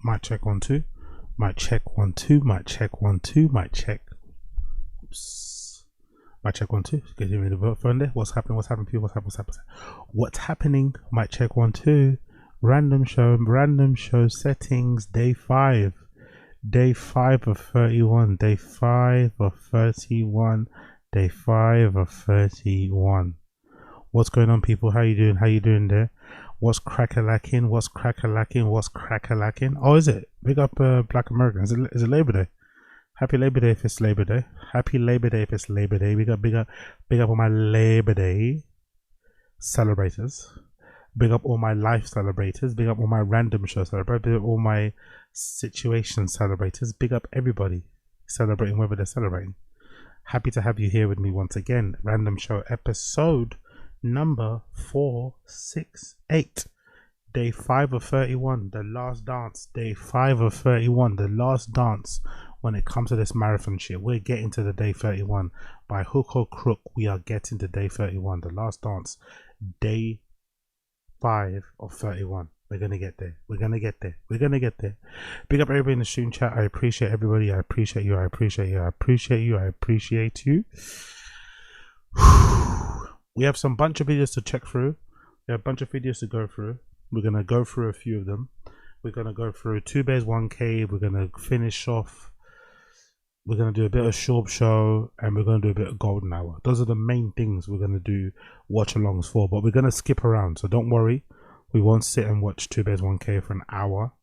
Mic check 1 2. Mic check 1 2. Mic check 1 2. Mic check. Oops. Mic check 1 2. Get me the phone there. What's happening? What's happening? People? What's happening? What's happening? Mic check 1 2. Random show settings. Day 5. Day 5 of 31. Day 5 of 31. Day 5 of 31. What's going on, people? How you doing? How you doing there? What's crack-a-lacking? What's crack-a-lacking? What's crack-a-lacking? Oh, is it? Big up Black Americans. Is it Labor Day? Happy Labor Day if it's Labor Day. Happy Labor Day if it's Labor Day. Big up all my Labor Day celebrators. Big up all my life celebrators. Big up all my random show celebrators. Big up all my situation celebrators. Big up everybody celebrating whether they're celebrating. Happy to have you here with me once again. Random show episode number 468. Day 5 of 31, the last dance. Day 5 of 31, the last dance when it comes to this marathon shit. We're getting to the day 31. By hook or crook, we are getting to day 31, the last dance. Day 5 of 31. We're gonna get there. We're gonna get there. We're gonna get there. Big up everybody in the stream chat. I appreciate everybody. I appreciate you. I appreciate you. I appreciate you. I appreciate you. We have some bunch of videos to check through. We have a bunch of videos to go through. We're gonna go through a few of them. We're gonna go through 2 Bears 1 Cave. We're gonna finish off. We're gonna do a bit of Shorb Show, and we're gonna do a bit of Golden Hour. Those are the main things we're gonna do watch alongs for. But we're gonna skip around, so don't worry. We won't sit and watch 2 Bears 1 Cave for an hour.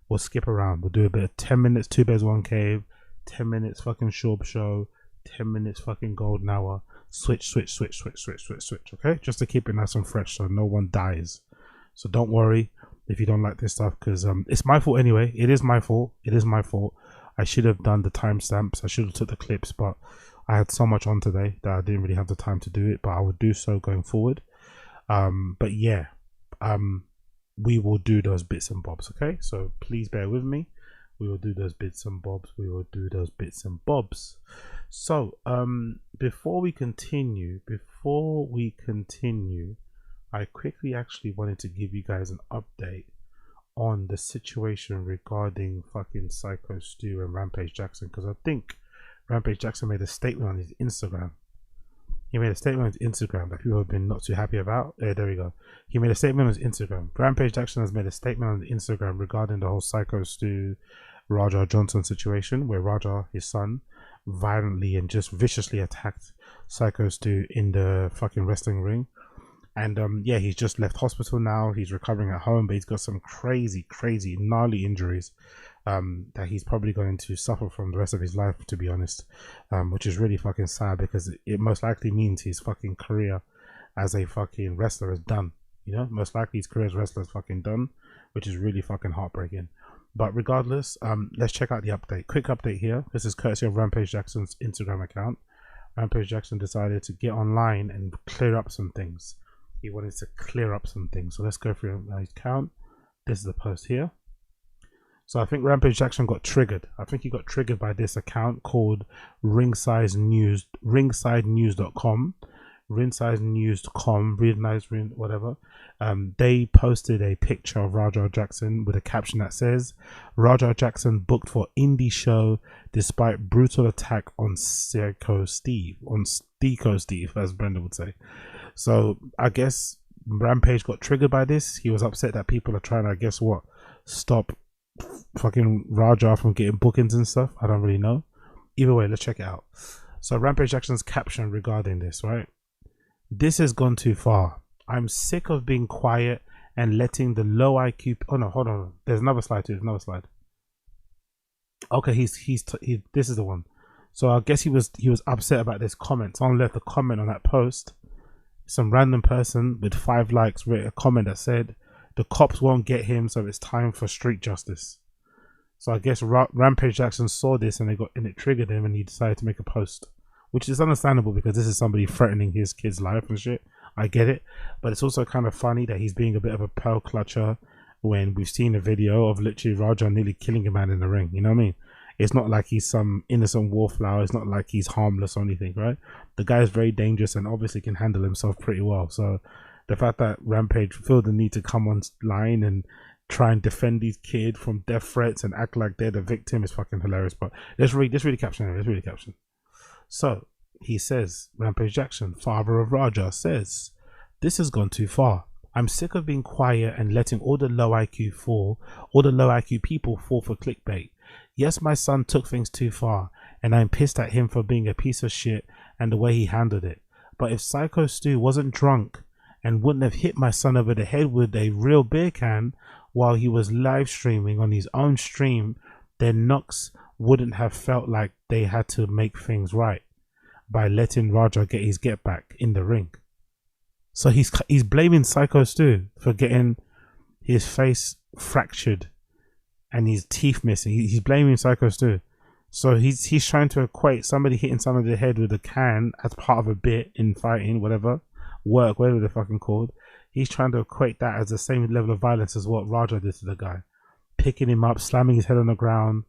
We'll skip around. We'll do a bit of 10 minutes 2 Bears 1 Cave, 10 minutes fucking Shorb Show, 10 minutes fucking Golden Hour. Switch, okay? Just to keep it nice and fresh so no one dies. So don't worry if you don't like this stuff, because it's my fault anyway. It is my fault. It is my fault. I should have done the timestamps. I should have took the clips, but I had so much on today that I didn't really have the time to do it, but I will do so going forward. But yeah, we will do those bits and bobs, okay? So please bear with me. We will do those bits and bobs. We will do those bits and bobs. So before we continue, I quickly actually wanted to give you guys an update on the situation regarding fucking Psycho Stu and Rampage Jackson, because I think Rampage Jackson made a statement on his Instagram. He made a statement on his Instagram that people have been not too happy about. There we go. He made a statement on his Instagram. Rampage Jackson has made a statement on Instagram regarding the whole Psycho Stu Raja Johnson situation, where Raja, his son, violently and just viciously attacked Psycho Stu in the fucking wrestling ring. And yeah, he's just left hospital now. He's recovering at home, but he's got some crazy gnarly injuries that he's probably going to suffer from the rest of his life, to be honest, which is really fucking sad, because it most likely means his fucking career as a fucking wrestler is done. You know, most likely his career as a wrestler is fucking done, which is really fucking heartbreaking. But regardless, let's check out the update. Quick update here. This is courtesy of Rampage Jackson's Instagram account. Rampage Jackson decided to get online and clear up some things. He wanted to clear up some things. So let's go through his account. This is the post here. So I think Rampage Jackson got triggered. I think he got triggered by this account called ringsidenews.com. ringsidenews.com, whatever. They posted a picture of Raja Jackson with a caption that says, Raja Jackson booked for indie show despite brutal attack on Psycho Steve, as Brenda would say. So I guess Rampage got triggered by this. He was upset that people are trying to, I guess what, stop fucking Raja from getting bookings and stuff. I don't really know. Either way, let's check it out. So Rampage Jackson's caption regarding this, right? This has gone too far. I'm sick of being quiet and letting the low IQ. Oh no, hold on. There's another slide too. There's another slide. Okay, this is the one. So I guess he was upset about this comment. Someone left a comment on that post. Some random person with 5 likes wrote a comment that said, "The cops won't get him, so it's time for street justice." So I guess Rampage Jackson saw this and it triggered him, and he decided to make a post, which is understandable because this is somebody threatening his kid's life and shit. I get it, but it's also kind of funny that he's being a bit of a pearl clutcher when we've seen a video of literally Raja nearly killing a man in the ring. You know what I mean? It's not like he's some innocent wallflower. It's not like he's harmless or anything, right? The guy is very dangerous and obviously can handle himself pretty well. So the fact that Rampage felt the need to come online and try and defend these kids from death threats and act like they're the victim is fucking hilarious. But let's read the caption. Let's read the caption. So he says, Rampage Jackson, father of Raja, says, "This has gone too far. I'm sick of being quiet and letting all the low IQ people fall for clickbait. Yes, my son took things too far, and I'm pissed at him for being a piece of shit and the way he handled it. But if Psycho Stu wasn't drunk and wouldn't have hit my son over the head with a real beer can while he was live streaming on his own stream, then Knox wouldn't have felt like they had to make things right by letting Raja get his get back in the ring." So he's blaming Psycho Stu for getting his face fractured and his teeth missing. He's blaming Psycho Stu. So he's trying to equate somebody hitting someone in the head with a can as part of a bit in fighting, whatever they're fucking called. He's trying to equate that as the same level of violence as what Raja did to the guy, picking him up, slamming his head on the ground,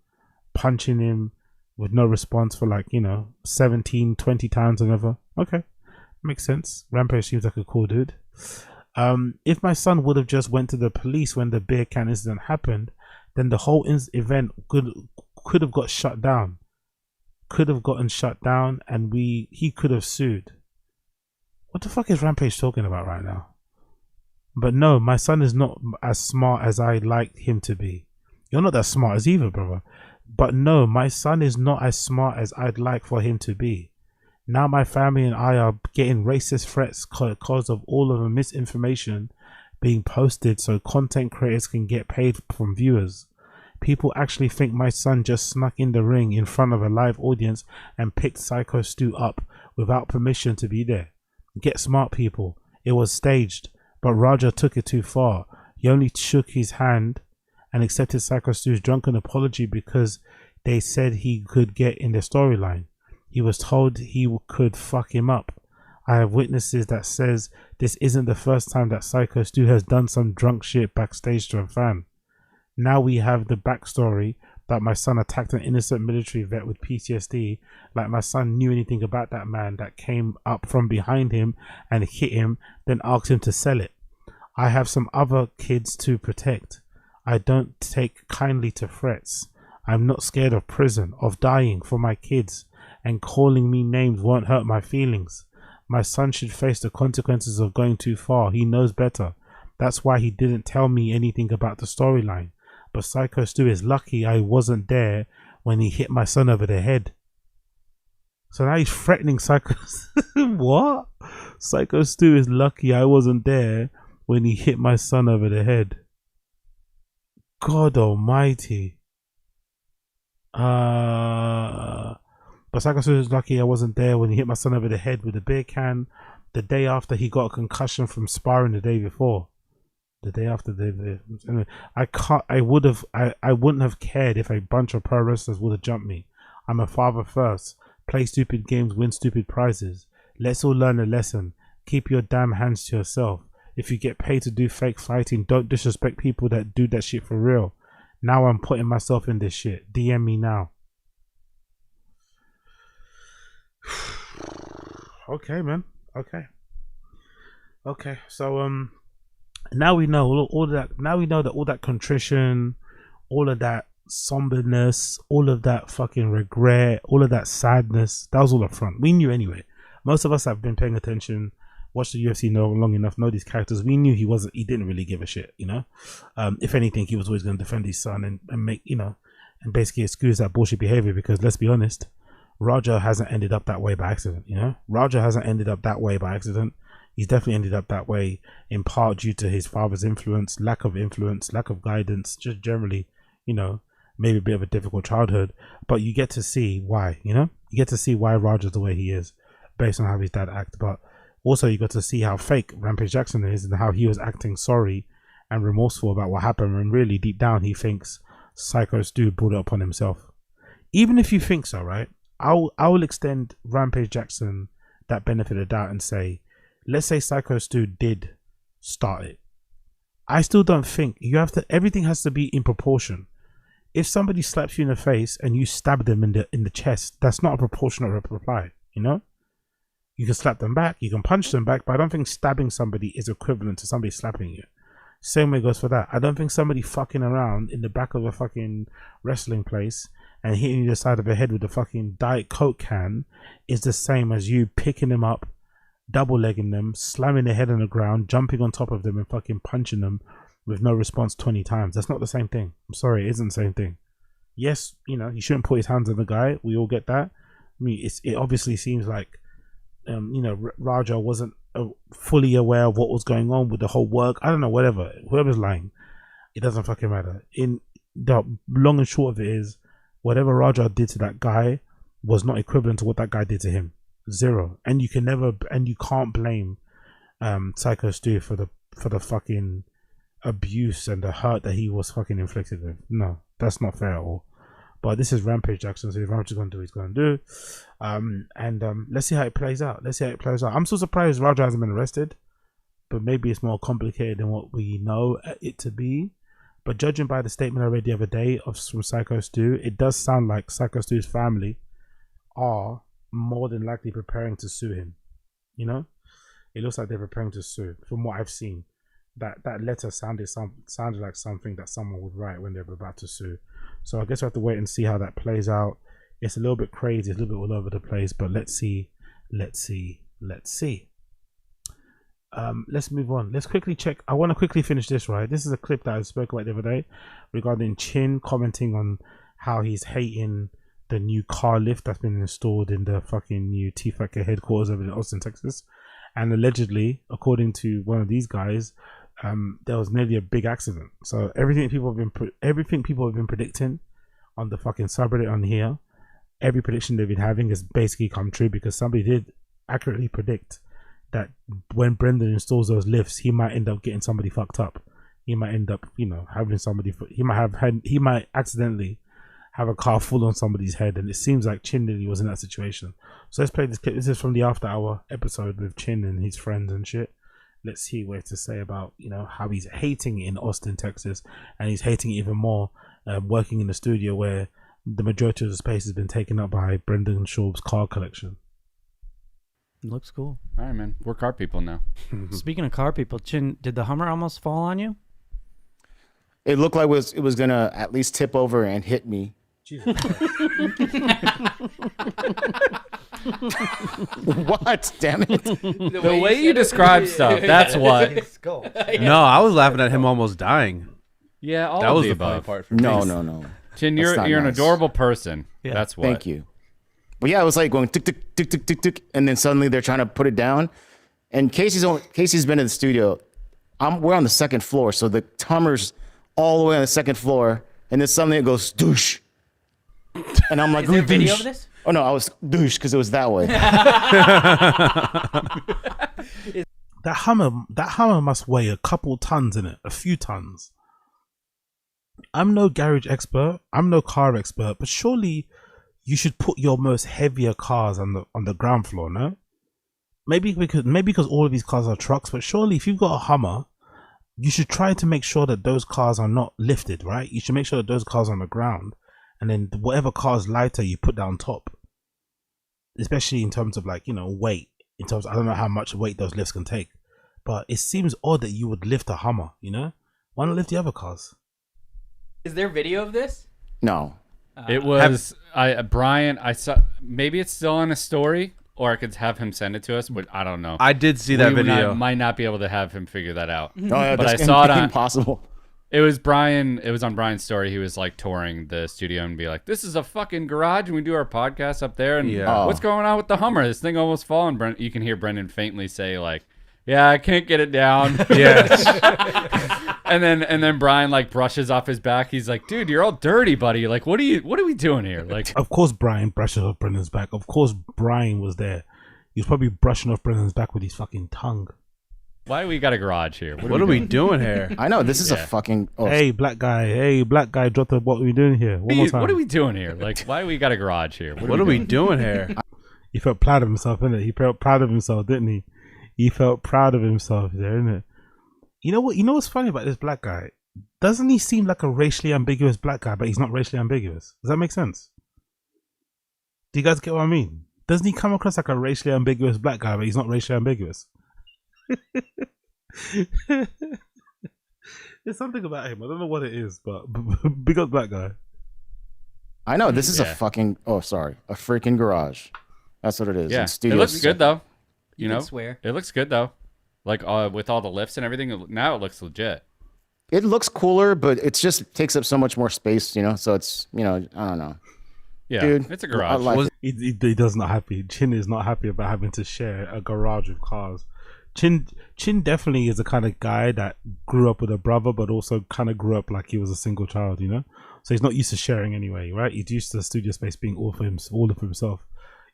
punching him with no response for 17, 20 times or whatever. Okay. Makes sense. Rampage seems like a cool dude. If my son would have just went to the police when the beer can incident happened, then the whole event could have got shut down. Could have gotten shut down, and he could have sued. What the fuck is Rampage talking about right now? But no, my son is not as smart as I'd like him to be. You're not that smart as either, brother. But no, my son is not as smart as I'd like for him to be. Now my family and I are getting racist threats because of all of the misinformation being posted so content creators can get paid from viewers. People actually think my son just snuck in the ring in front of a live audience and picked Psycho Stu up without permission to be there. Get smart, people. It was staged, but Raja took it too far. He only shook his hand and accepted Psycho Stu's drunken apology because they said he could get in the storyline. He was told he could fuck him up. I have witnesses that says this isn't the first time that Psycho Stu has done some drunk shit backstage to a fan. Now we have the backstory that my son attacked an innocent military vet with PTSD, like my son knew anything about that man that came up from behind him and hit him, then asked him to sell it. I have some other kids to protect. I don't take kindly to threats. I'm not scared of prison, of dying for my kids, and calling me names won't hurt my feelings. My son should face the consequences of going too far. He knows better. That's why he didn't tell me anything about the storyline. But Psycho Stu is lucky I wasn't there when he hit my son over the head. So now he's threatening Psycho. What? Psycho Stu is lucky I wasn't there when he hit my son over the head. God almighty. But Psycho Stu is lucky I wasn't there when he hit my son over the head with a beer can the day after he got a concussion from sparring the day before. The day after anyway, I wouldn't have cared if a bunch of pro wrestlers would have jumped me. I'm a father first. Play stupid games, win stupid prizes. Let's all learn a lesson. Keep your damn hands to yourself. If you get paid to do fake fighting, don't disrespect people that do that shit for real. Now I'm putting myself in this shit. DM me now. Okay, man. Okay. So now we know all that. Now we know that all that contrition, all of that somberness, all of that fucking regret, all of that sadness, that was all up front. We knew anyway. Most of us have been paying attention, watched the UFC long enough, know these characters. We knew he didn't really give a shit, you know. If anything, he was always going to defend his son and make, you know, and basically excuse that bullshit behavior, because let's be honest, Raja hasn't ended up that way by accident, you know. Raja hasn't ended up that way by accident. He's definitely ended up that way in part due to his father's influence, lack of guidance, just generally, you know, maybe a bit of a difficult childhood. But you get to see why, you know, you get to see why Raja's the way he is based on how his dad acted. But also you got to see how fake Rampage Jackson is and how he was acting sorry and remorseful about what happened, when really deep down he thinks Psycho Stu brought it upon himself. Even if you think so, right, I will extend Rampage Jackson that benefit of doubt and say, let's say Psycho Stu did start it. I still don't think you have to. Everything has to be in proportion. If somebody slaps you in the face and you stab them in the chest, that's not a proportionate reply. You know, you can slap them back, you can punch them back, but I don't think stabbing somebody is equivalent to somebody slapping you. Same way goes for that. I don't think somebody fucking around in the back of a fucking wrestling place and hitting you the side of the head with a fucking Diet Coke can is the same as you picking them up, double legging them, slamming their head on the ground, jumping on top of them and fucking punching them with no response 20 times. That's not the same thing. I'm sorry, it isn't the same thing. Yes, you know, he shouldn't put his hands on the guy. We all get that. I mean, it obviously seems like, you know, Raja wasn't fully aware of what was going on with the whole work. I don't know, whatever. Whoever's lying, it doesn't fucking matter. In the long and short of it is, whatever Raja did to that guy was not equivalent to what that guy did to him. Zero. And you can never, and you can't blame Psycho Stu for the fucking abuse and the hurt that he was fucking inflicted with. No, that's not fair at all. But this is Rampage Jackson, so if Rampage is going to do what he's going to do. Let's see how it plays out. I'm so surprised Raja hasn't been arrested, but maybe it's more complicated than what we know it to be. But judging by the statement I read the other day from Psycho Stu, it does sound like Psycho Stu's family are more than likely preparing to sue him. You know? It looks like they're preparing to sue, from what I've seen. That letter sounded like something that someone would write when they're about to sue. So I guess we have to wait and see how that plays out. It's a little bit crazy, it's a little bit all over the place, but let's see. Let's move on. Let's quickly check. I want to quickly finish this, right? This is a clip that I spoke about the other day regarding Chin commenting on how he's hating the new car lift that's been installed in the fucking new Tfatk headquarters over in Austin, Texas. And allegedly, according to one of these guys, there was nearly a big accident. So everything people have been predicting on the fucking subreddit on here, every prediction they've been having has basically come true, because somebody did accurately predict that when Brendan installs those lifts, he might end up getting somebody fucked up. He might end up, you know, having somebody. He might accidentally have a car full on somebody's head, and it seems like Chin Lily was in that situation. So let's play this clip. This is from the After Hour episode with Chin and his friends and shit. Let's see what he has to say about, you know, how he's hating it in Austin, Texas, and he's hating it even more working in the studio where the majority of the space has been taken up by Brendan Schaub's car collection. Looks cool. All right, man. We're car people now. Speaking of car people, Chin, did the Hummer almost fall on you? It looked like it was gonna at least tip over and hit me. Jesus. What? Damn it! The way you describe stuff, that's what. No, I was laughing at him almost dying. Yeah, all That of was the the funny above. part for me. No. Chin, That's you're not an nice. adorable person. Yeah. That's what. Thank you. But yeah, it was like going tick tick tick tick tick tick, and then suddenly they're trying to put it down. And Casey's been in the studio. We're on the second floor, so the Hummer's all the way on the second floor, and then suddenly it goes douche. And I'm like, Is there a video douche. of this? Oh no, I was douche because it was that way. That Hummer must weigh a couple tons in it, a few tons. I'm no garage expert, I'm no car expert, but surely you should put your most heavier cars on the ground floor, no? Maybe because all of these cars are trucks, but surely if you've got a Hummer, you should try to make sure that those cars are not lifted, right? You should make sure that those cars are on the ground, and then whatever car is lighter, you put that on top. Especially in terms of, like, you know, weight. In terms, I don't know how much weight those lifts can take, but it seems odd that you would lift a Hummer. You know, why not lift the other cars? Is there video of this? No. It was Brian. I saw. Maybe it's still on a story, or I could have him send it to us. But I don't know. I did see that video. Might not be able to have him figure that out. Oh, yeah, But that's I saw it on. impossible. It was Brian. It was on Brian's story. He was like touring the studio and be like, "This is a fucking garage, and we do our podcast up there. And Yeah. what's going on with the Hummer? This thing almost fallen." You can hear Brendan faintly say like, "Yeah, I can't get it down." Yeah. and then Brian like brushes off his back. He's like, "Dude, you're all dirty, buddy. Like, what are we doing here?" Like, Of course, Brian brushes off Brendan's back. Of course, Brian was there. He was probably brushing off Brendan's back with his fucking tongue. why do we got a garage here? What are we doing here? I know this is a fucking. Oh, Hey, black guy, drop the what are we doing here? One more time. What are we doing here? Like, why do we got a garage here? What are we doing here? He felt proud of himself, innit? He felt proud of himself, didn't he? He felt proud of himself there, innit? You know what? You know what's funny about this black guy? Doesn't he seem like a racially ambiguous black guy, but he's not racially ambiguous? Does that make sense? Do you guys get what I mean? Doesn't he come across like a racially ambiguous black guy, but he's not racially ambiguous? There's something about him. I don't know what it is, but big up Black Guy. I know this is a Yeah. fucking. Oh, sorry, a freaking garage. That's what it is. Yeah, And it studio looks good though. You know, can swear. it looks good though. Like with all the lifts and everything, now it looks legit. It looks cooler, but it just takes up so much more space, you know. So it's, you know, I don't know. Yeah, Dude, it's a I garage. like it. He does not happy. Chin is not happy about having to share a garage with cars. Chin definitely is the kind of guy that grew up with a brother, but also kind of grew up like he was a single child, you know. So he's not used to sharing anyway, right? He's used to the studio space being all of himself.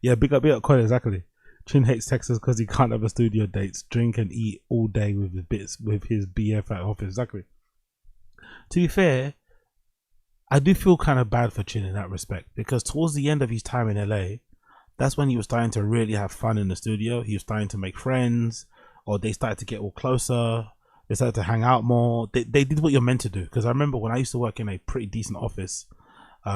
Yeah, big up, Colin, exactly. Chin hates Texas because he can't have a studio dates, drink and eat all day with his BF at office. Exactly. To be fair, I do feel kind of bad for Chin in that respect, because towards the end of his time in LA, that's when he was starting to really have fun in the studio. He was starting to make friends, or they started to get all closer. They started to hang out more. They did what you're meant to do. Because I remember when I used to work in a pretty decent office,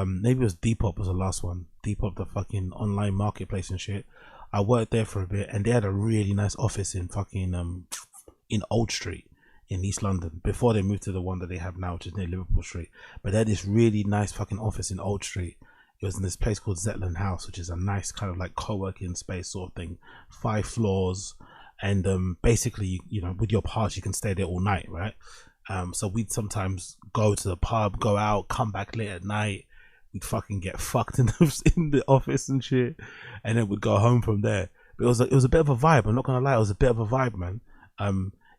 maybe it was Depop was the last one. Depop, the fucking online marketplace and shit. I worked there for a bit, and they had a really nice office in fucking in Old Street in East London before they moved to the one that they have now, which is near Liverpool Street. But they had this really nice fucking office in Old Street. It was in this place called Zetland House, which is a nice kind of like co-working space sort of thing, 5 floors, and basically, you know, with your pass you can stay there all night, right? So we'd sometimes go to the pub, go out, come back late at night. We'd fucking get fucked in the office and shit, and then we'd go home from there. But it was a bit of a vibe. I'm not gonna lie, it was a bit of a vibe, man.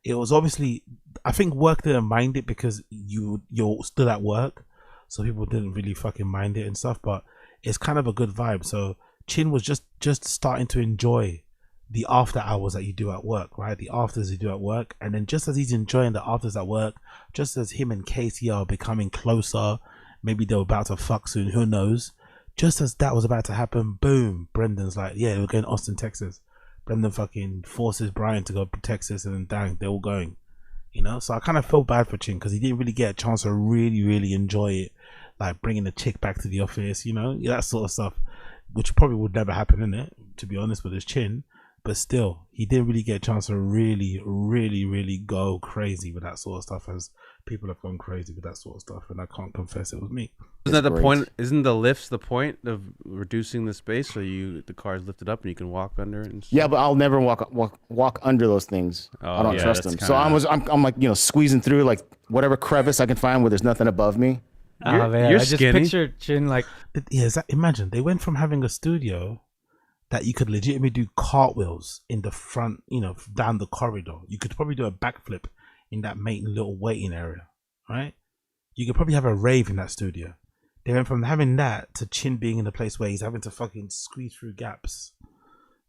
It was obviously, I think work didn't mind it because you're still at work, so people didn't really fucking mind it and stuff. But it's kind of a good vibe. So Chin was just starting to enjoy the after hours that you do at work, right? The afters you do at work, and then just as he's enjoying the afters at work, just as him and Casey are becoming closer. Maybe they're about to fuck soon, who knows? Just as that was about to happen, boom, Brendan's like, yeah, we're going to Austin, Texas. Brendan fucking forces Brian to go to Texas, and then dang, they're all going. You know? So I kind of felt bad for Chin because he didn't really get a chance to really, really enjoy it. Like bringing the chick back to the office, you know? That sort of stuff, which probably would never happen, innit? To be honest with his Chin. But still, he didn't really get a chance to really, really, really go crazy with that sort of stuff, as people have gone crazy with that sort of stuff, and I can't confess it was me. Isn't that the great. point? Isn't the lifts the point of reducing the space so the car is lifted up and you can walk under it? And stuff? Yeah, but I'll never walk under those things. Oh, I don't yeah, trust that's them. So kinda- I'm like, you know, squeezing through like whatever crevice I can find where there's nothing above me. Oh man, you're I just skinny. pictured Chin like Yeah, imagine they went from having a studio that you could legitimately do cartwheels in the front, you know, down the corridor. You could probably do a backflip in that main little waiting area, right? You could probably have a rave in that studio. They went from having that to Chin being in a place where he's having to fucking squeeze through gaps.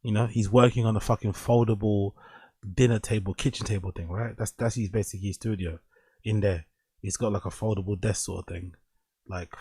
You know, he's working on a fucking foldable dinner table, kitchen table thing, right? That's his basically his studio. In there, he's got like a foldable desk sort of thing. Like,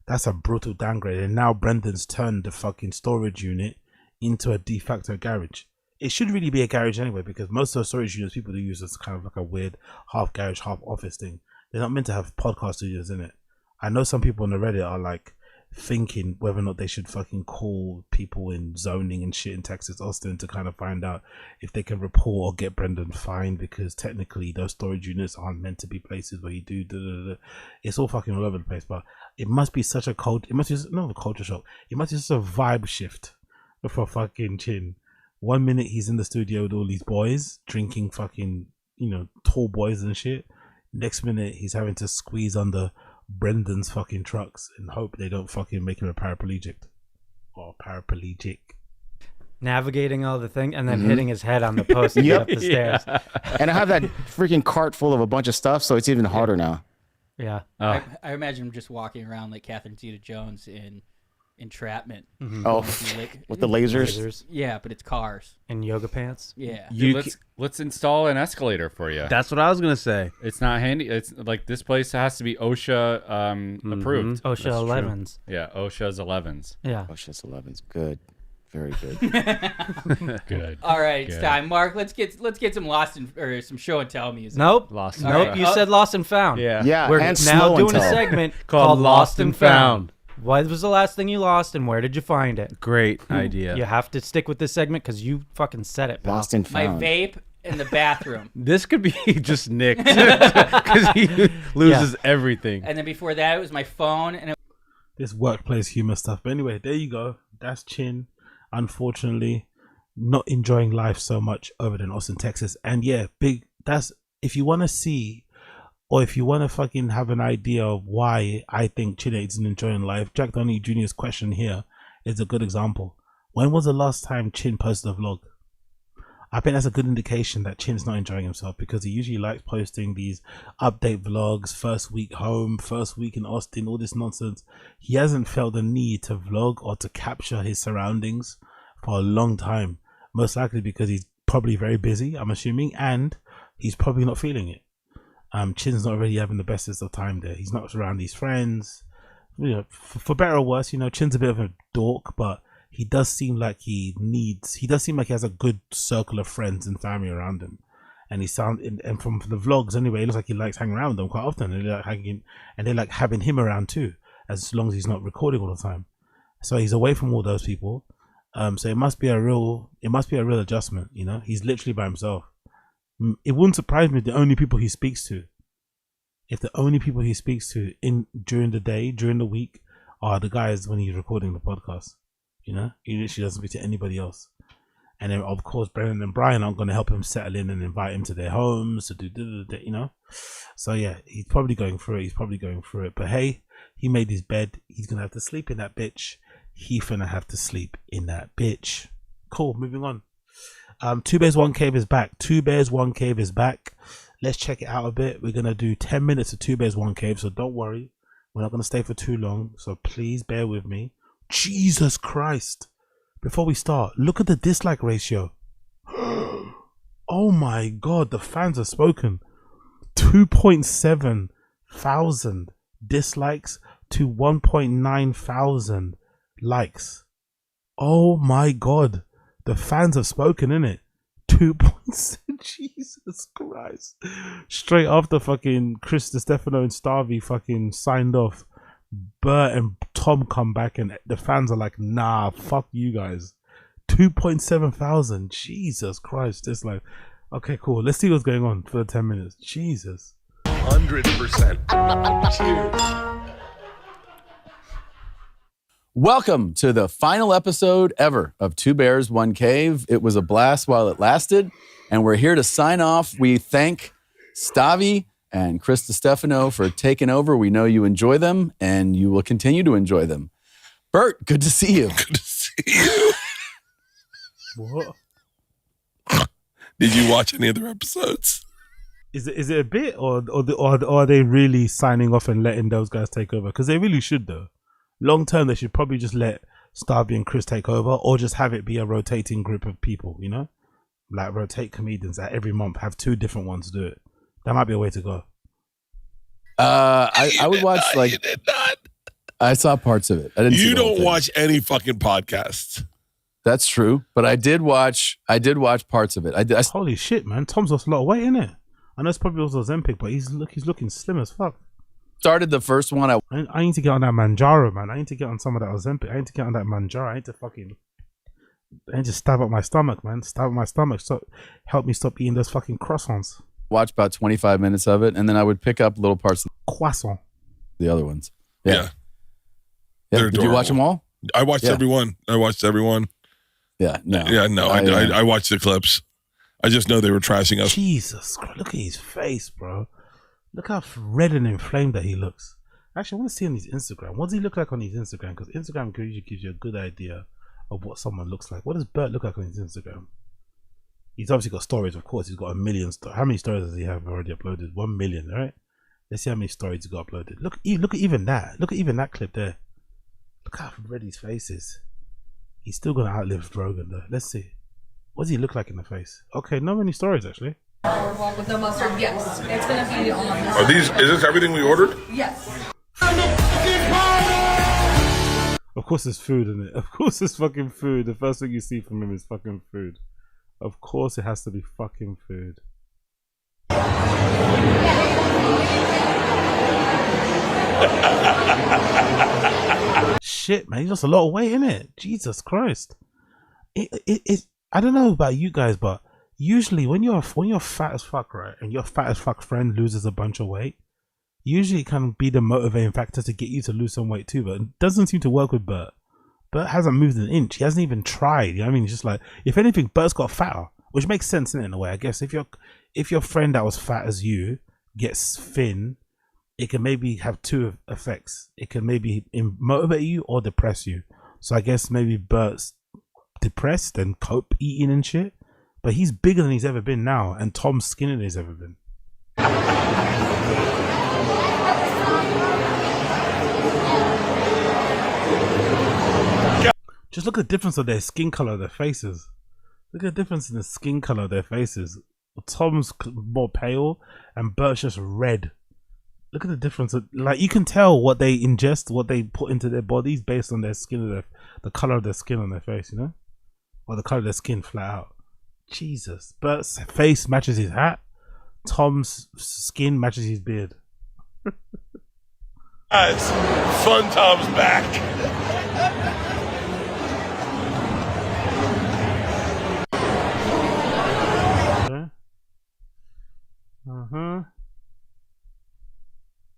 that's a brutal downgrade. And now Brendan's turned the fucking storage unit into a de facto garage. It should really be a garage anyway, because most of the storage units people do use as kind of like a weird half garage, half office thing. They're not meant to have podcast studios in it. I know some people on the Reddit are like thinking whether or not they should fucking call people in zoning and shit in Texas, Austin, to kind of find out if they can report or get Brendan fined, because technically those storage units aren't meant to be places where you do It's all fucking all over the place. But it must be such a it must be not a culture shock, it must be just a vibe shift for fucking Chin. 1 minute he's in the studio with all these boys drinking fucking, you know, tall boys and shit. Next minute he's having to squeeze under Brendan's fucking trucks and hope they don't fucking make him a paraplegic or paraplegic. navigating all the thing and then hitting his head on the post to get Yep. up the stairs. And I have that freaking cart full of a bunch of stuff, so it's even harder now. Yeah. Oh, I imagine him just walking around like Catherine Zeta-Jones in Entrapment. Oh, Like- with the lasers. Lasers Yeah, but it's cars. And yoga pants. Yeah. dude, let's install an escalator for you. That's what I was gonna say. It's not handy. It's like this place has to be OSHA approved. OSHA That's true. 11s. Yeah, OSHA's 11s. Yeah. Oh, shit's 11's good. Very good. Good. All right, it's Good. time. Mark, let's get some Lost in, or some show and tell music. Nope. Lost. All Nope. right. You said lost and found. Yeah. Yeah, We're and now slow doing and a tell. segment Called called Lost and Found. What was the last thing you lost and where did you find it? Great idea. You have to stick with this segment because you fucking said it, pal. Lost and My found. vape in the bathroom. This could be just Nick because he loses everything. And then before that, it was my phone, and This workplace humor stuff. But anyway, there you go. That's Chin. Unfortunately, not enjoying life so much over in Austin, Texas. And yeah, that's if you want to see, or if you want to fucking have an idea of why I think Chin isn't enjoying life, Jack Downey Jr.'s question here is a good example. When was the last time Chin posted a vlog? I think that's a good indication that Chin's not enjoying himself, because he usually likes posting these update vlogs, first week home, first week in Austin, all this nonsense. He hasn't felt the need to vlog or to capture his surroundings for a long time. Most likely because he's probably very busy, I'm assuming, and he's probably not feeling it. Chin's not really having the bestest of time there. He's not around his friends. You know, for better or worse, you know, Chin's a bit of a dork, but he does seem like he has a good circle of friends and family around him. And and from the vlogs anyway, it looks like he likes hanging around with them quite often. And they like having him around too, as long as he's not recording all the time. So he's away from all those people. So it must be a real adjustment, you know. He's literally by himself. It wouldn't surprise me if the only people he speaks to during the day, during the week, are the guys when he's recording the podcast. You know, he literally doesn't speak to anybody else. And then, of course, Brennan and Brian aren't going to help him settle in and invite him to their homes to do, you know. So, yeah, he's probably going through it. But, hey, he made his bed. He's going to have to sleep in that bitch. He's going to have to sleep in that bitch. Cool, moving on. Two Bears, One Cave is back. Two Bears, One Cave is back. Let's check it out a bit. We're going to do 10 minutes of Two Bears, One Cave. So, don't worry. We're not going to stay for too long. So, please bear with me. Jesus Christ. Before we start, look at the dislike ratio. Oh my god, the fans have spoken. 2.7 thousand dislikes to 1.9 thousand likes. Oh my god, the fans have spoken, innit? 2.7, Jesus Christ. Straight after fucking Chris Stefano and Starvey fucking signed off, Bert and Tom come back and the fans are like, nah, fuck you guys. 2.7 thousand. Jesus Christ. It's like, okay, cool. Let's see what's going on for the 10 minutes. Jesus. 100%. Cheers. Welcome to the final episode ever of Two Bears, One Cave. It was a blast while it lasted, and we're here to sign off. We thank Stavi and Chris Stefano for taking over. We know you enjoy them, and you will continue to enjoy them. Bert, good to see you. Good to see you. What? Did you watch any other episodes? Is it a bit, or are they really signing off and letting those guys take over? Because they really should, though. Long term, they should probably just let Starby and Chris take over, or just have it be a rotating group of people, you know? Like rotate comedians that every month, have two different ones do it. That might be a way to go. I would watch not, like you did not. I saw parts of it. I didn't. See You the whole don't thing. watch any fucking podcasts. That's true, but I did watch parts of it. I Holy shit, man! Tom's lost a lot of weight, innit? I know it's probably also Ozempic, but he's looking slim as fuck. started the first one. I need to get on that Manjaro, man. I need to get on some of that Ozempic. I need to get on that Manjaro. I need to stab up my stomach, man. Stab up my stomach. So help me stop eating those fucking croissants. Watch about 25 minutes of it, and then I would pick up little parts of Croissant. the other ones. Yeah. Yeah. Did you watch them all? I watched everyone. Yeah. No. Yeah, no. I watched the clips. I just know they were trashing us. Jesus Christ, look at his face, bro. Look how red and inflamed that he looks. Actually, I want to see on his Instagram. What does he look like on his Instagram? Because Instagram usually gives you a good idea of what someone looks like. What does Bert look like on his Instagram? He's obviously got stories, of course. He's got 1 million stories. How many stories does he have already uploaded? 1 million, right? Let's see how many stories he got uploaded. Look at even that. Look at even that clip there. Look how red his face is. He's still going to outlive Rogan, though. Let's see. What does he look like in the face? Okay, not many stories, actually. With the mustard, yes. It's going to be on Is this everything we ordered? Yes. Of course it's food, isn't it? Of course it's fucking food. The first thing you see from him is fucking food. Of course it has to be fucking food. Shit, man, he's lost a lot of weight, innit? Jesus Christ. I don't know about you guys, but Usually, when you're fat as fuck, right, and your fat as fuck friend loses a bunch of weight, usually it can be the motivating factor to get you to lose some weight too. But it doesn't seem to work with Bert. Bert hasn't moved an inch. He hasn't even tried. You know what I mean? It's just like, if anything, Bert's got fatter, which makes sense in a way. I guess if your friend that was fat as you gets thin, it can maybe have two effects. It can maybe motivate you or depress you. So I guess maybe Bert's depressed and cope eating and shit. But he's bigger than he's ever been now, and Tom's skinnier than he's ever been. Just look at the difference of their skin color, their faces. Look at the difference in the skin color of their faces. Tom's more pale, and Bert's just red. Look at the difference. Like, you can tell what they ingest, what they put into their bodies based on their skin, the color of their skin on their face, you know, or the color of their skin flat out. Jesus, Bert's face matches his hat. Tom's skin matches his beard. Guys, Fun Tom's back.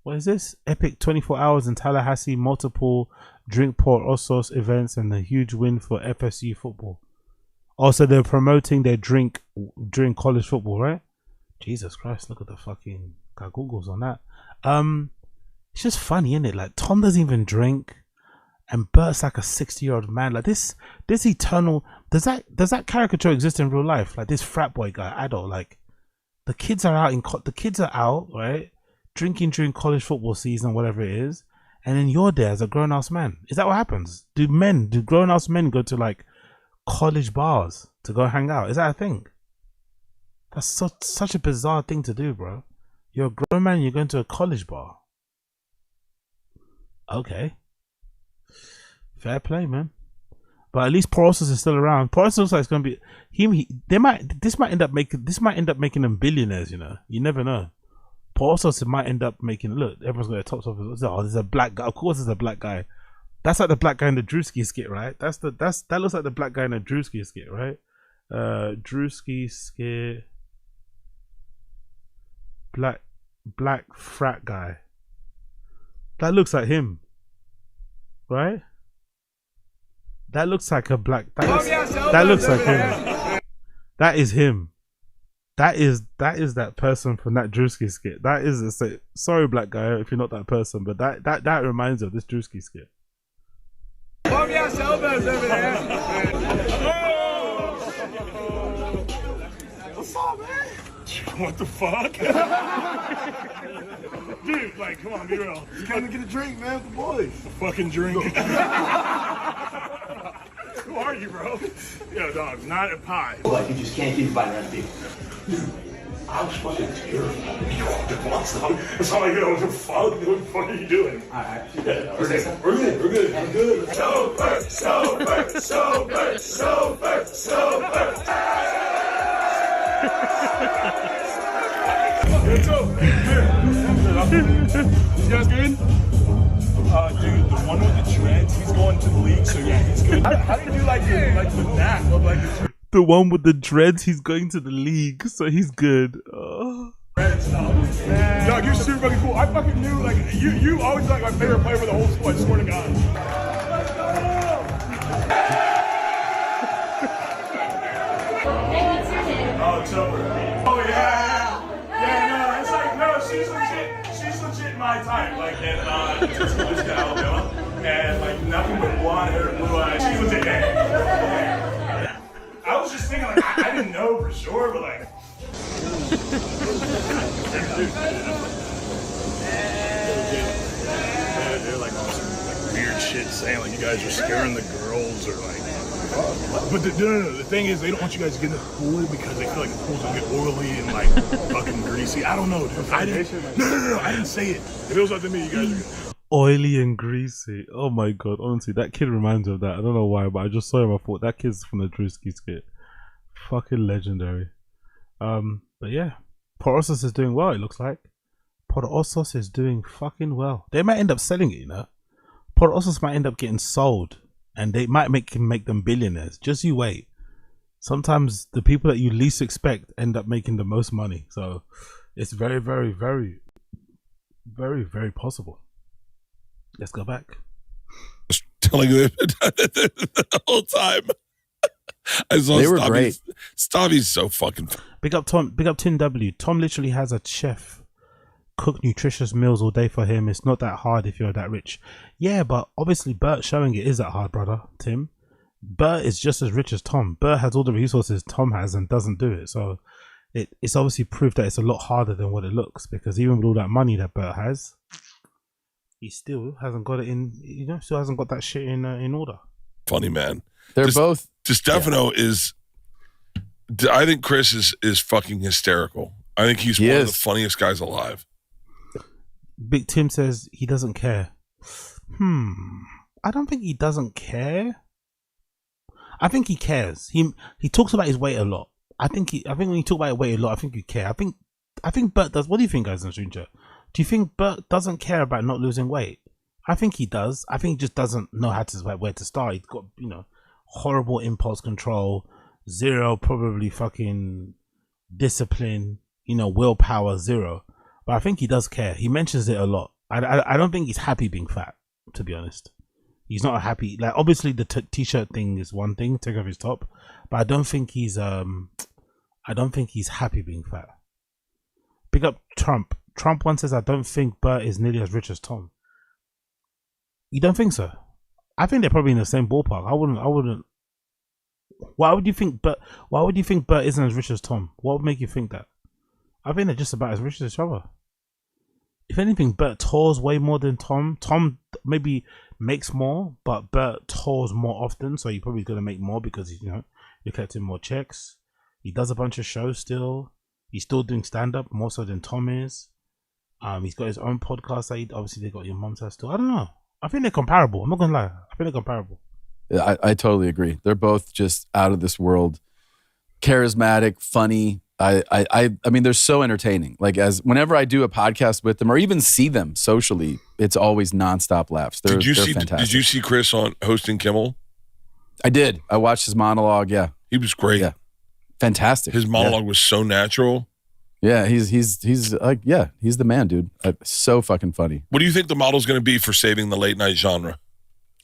What is this? Epic 24 hours in Tallahassee, multiple drink pour Ossos events, and a huge win for FSU football. Also, they're promoting their drink during college football, right? Jesus Christ, look at the fucking Googles on that. It's just funny, isn't it? Like, Tom doesn't even drink, and Bert's like a 60-year-old man. Like, this eternal, does that caricature exist in real life? Like, this frat boy guy, adult, like, the kids are out, right? Drinking during college football season, whatever it is, and then you're there as a grown-ass man. Is that what happens? Do grown-ass men go to, like, college bars to go hang out? Is that a thing? That's such a bizarre thing to do, bro. You're a grown man, you're going to a college bar. Okay, fair play, man. But at least Porosas is still around. Porosas looks like it's gonna be this might end up making them billionaires, you know. You never know. Porosas might end up making, look, everyone's got their tops off. Oh, there's a black guy. Of course there's a black guy. That's like the black guy in the Drewski skit, right? That looks like the black guy in the Drewski skit, right? Drewski skit. Black frat guy. That looks like him, right? That looks like a black. That looks like him. That is him. That is that person from that Drewski skit. That is sorry, black guy, if you're not that person, but that reminds me of this Drewski skit. What's up, man? What the fuck? Dude, like, come on, be real. Just come to get a drink, man, with the boys. A fucking drink. Who are you, bro? Yo, dog, not a pie. Like, you just can't keep biting around people. I was fucking terrified. You walked in once, though. It's not like, yo, what the fuck? What the fuck are you doing? Alright. Yeah, we're good. Sober. Let's go. You guys good? Dude, the one with the dreads, he's going to the league, so yeah, he's good. How did you like the nap of like the one with the dreads? He's going to the league, so he's good. Dog, you're super fucking cool. I fucking knew, like, you always like my favorite player for the whole school. I swear to God. Oh, Chopper. Oh yeah. Yeah, no, it's like, no, she's legit my type. Like, and just moved to Alabama, and like nothing but blonde hair and blue eyes. She's legit. Yeah. I was just thinking, like, I didn't know for sure, but like. Yeah, they're like all some like weird shit saying like you guys are scaring the girls or like. But the thing is, they don't want you guys to get in the pool because they feel like the pool's gonna get oily and like fucking greasy. I don't know, dude. No, I didn't say it. If it was up to me, you guys are oily and greasy. Oh my god, honestly, that kid reminds me of that. I don't know why, but I just saw him. I thought that kid's from the Drewski skit. Fucking legendary. But yeah, Porosas is doing well. It looks like Porosas is doing fucking well. They might end up selling it, you know. Porosas might end up getting sold, and they might make them billionaires. Just you wait. sometimes the people that you least expect end up making the most money. So it's very, very, very, very, very possible. Let's go back. Telling them the whole time. I saw They were great. Stavi's so fucking. Big up Tom. Big up Tim W. Tom literally has a chef cook nutritious meals all day for him. It's not that hard if you're that rich. Yeah, but obviously Bert showing it is that hard, brother. Tim. Bert is just as rich as Tom. Bert has all the resources Tom has and doesn't do it. So it's obviously proof that it's a lot harder than what it looks, because even with all that money that Bert has, he still hasn't got it in, still hasn't got that shit in order. Funny, man. They're both. DiStefano is, I think Chris is fucking hysterical. I think he's one of the funniest guys alive. Big Tim says he doesn't care. I don't think he doesn't care. I think he cares. He talks about his weight a lot. I think when you talk about his weight a lot, I think you care. I think Bert does. What do you think, guys in the stream chat? Do you think Bert doesn't care about not losing weight? I think he does. I think he just doesn't know where to start. He's got, horrible impulse control, zero probably fucking discipline, willpower, zero. But I think he does care. He mentions it a lot. I don't think he's happy being fat, to be honest. He's not happy. Like, obviously the t-shirt thing is one thing, take off his top, but I don't think he's happy being fat. Big up Trump. Trump once says, I don't think Bert is nearly as rich as Tom. You don't think so? I think they're probably in the same ballpark. I wouldn't. Why would you think Bert isn't as rich as Tom? What would make you think that? I think they're just about as rich as each other. If anything, Bert tours way more than Tom. Tom maybe makes more, but Bert tours more often, so he's probably gonna make more because you're collecting more checks. He does a bunch of shows still. He's still doing stand-up more so than Tom is. He's got his own podcast that obviously they got Your Mum's House still. I don't know. I think they're comparable. I'm not gonna lie. I think they're comparable. Yeah, I totally agree. They're both just out of this world, charismatic, funny. I mean, they're so entertaining. Like, as whenever I do a podcast with them or even see them socially, it's always nonstop laughs. They're fantastic. Did you see Chris on hosting Kimmel? I did. I watched his monologue. Yeah, he was great. Yeah, fantastic. His monologue was so natural. Yeah, he's like, yeah, he's the man, dude. So fucking funny. What do you think the model's going to be for saving the late night genre?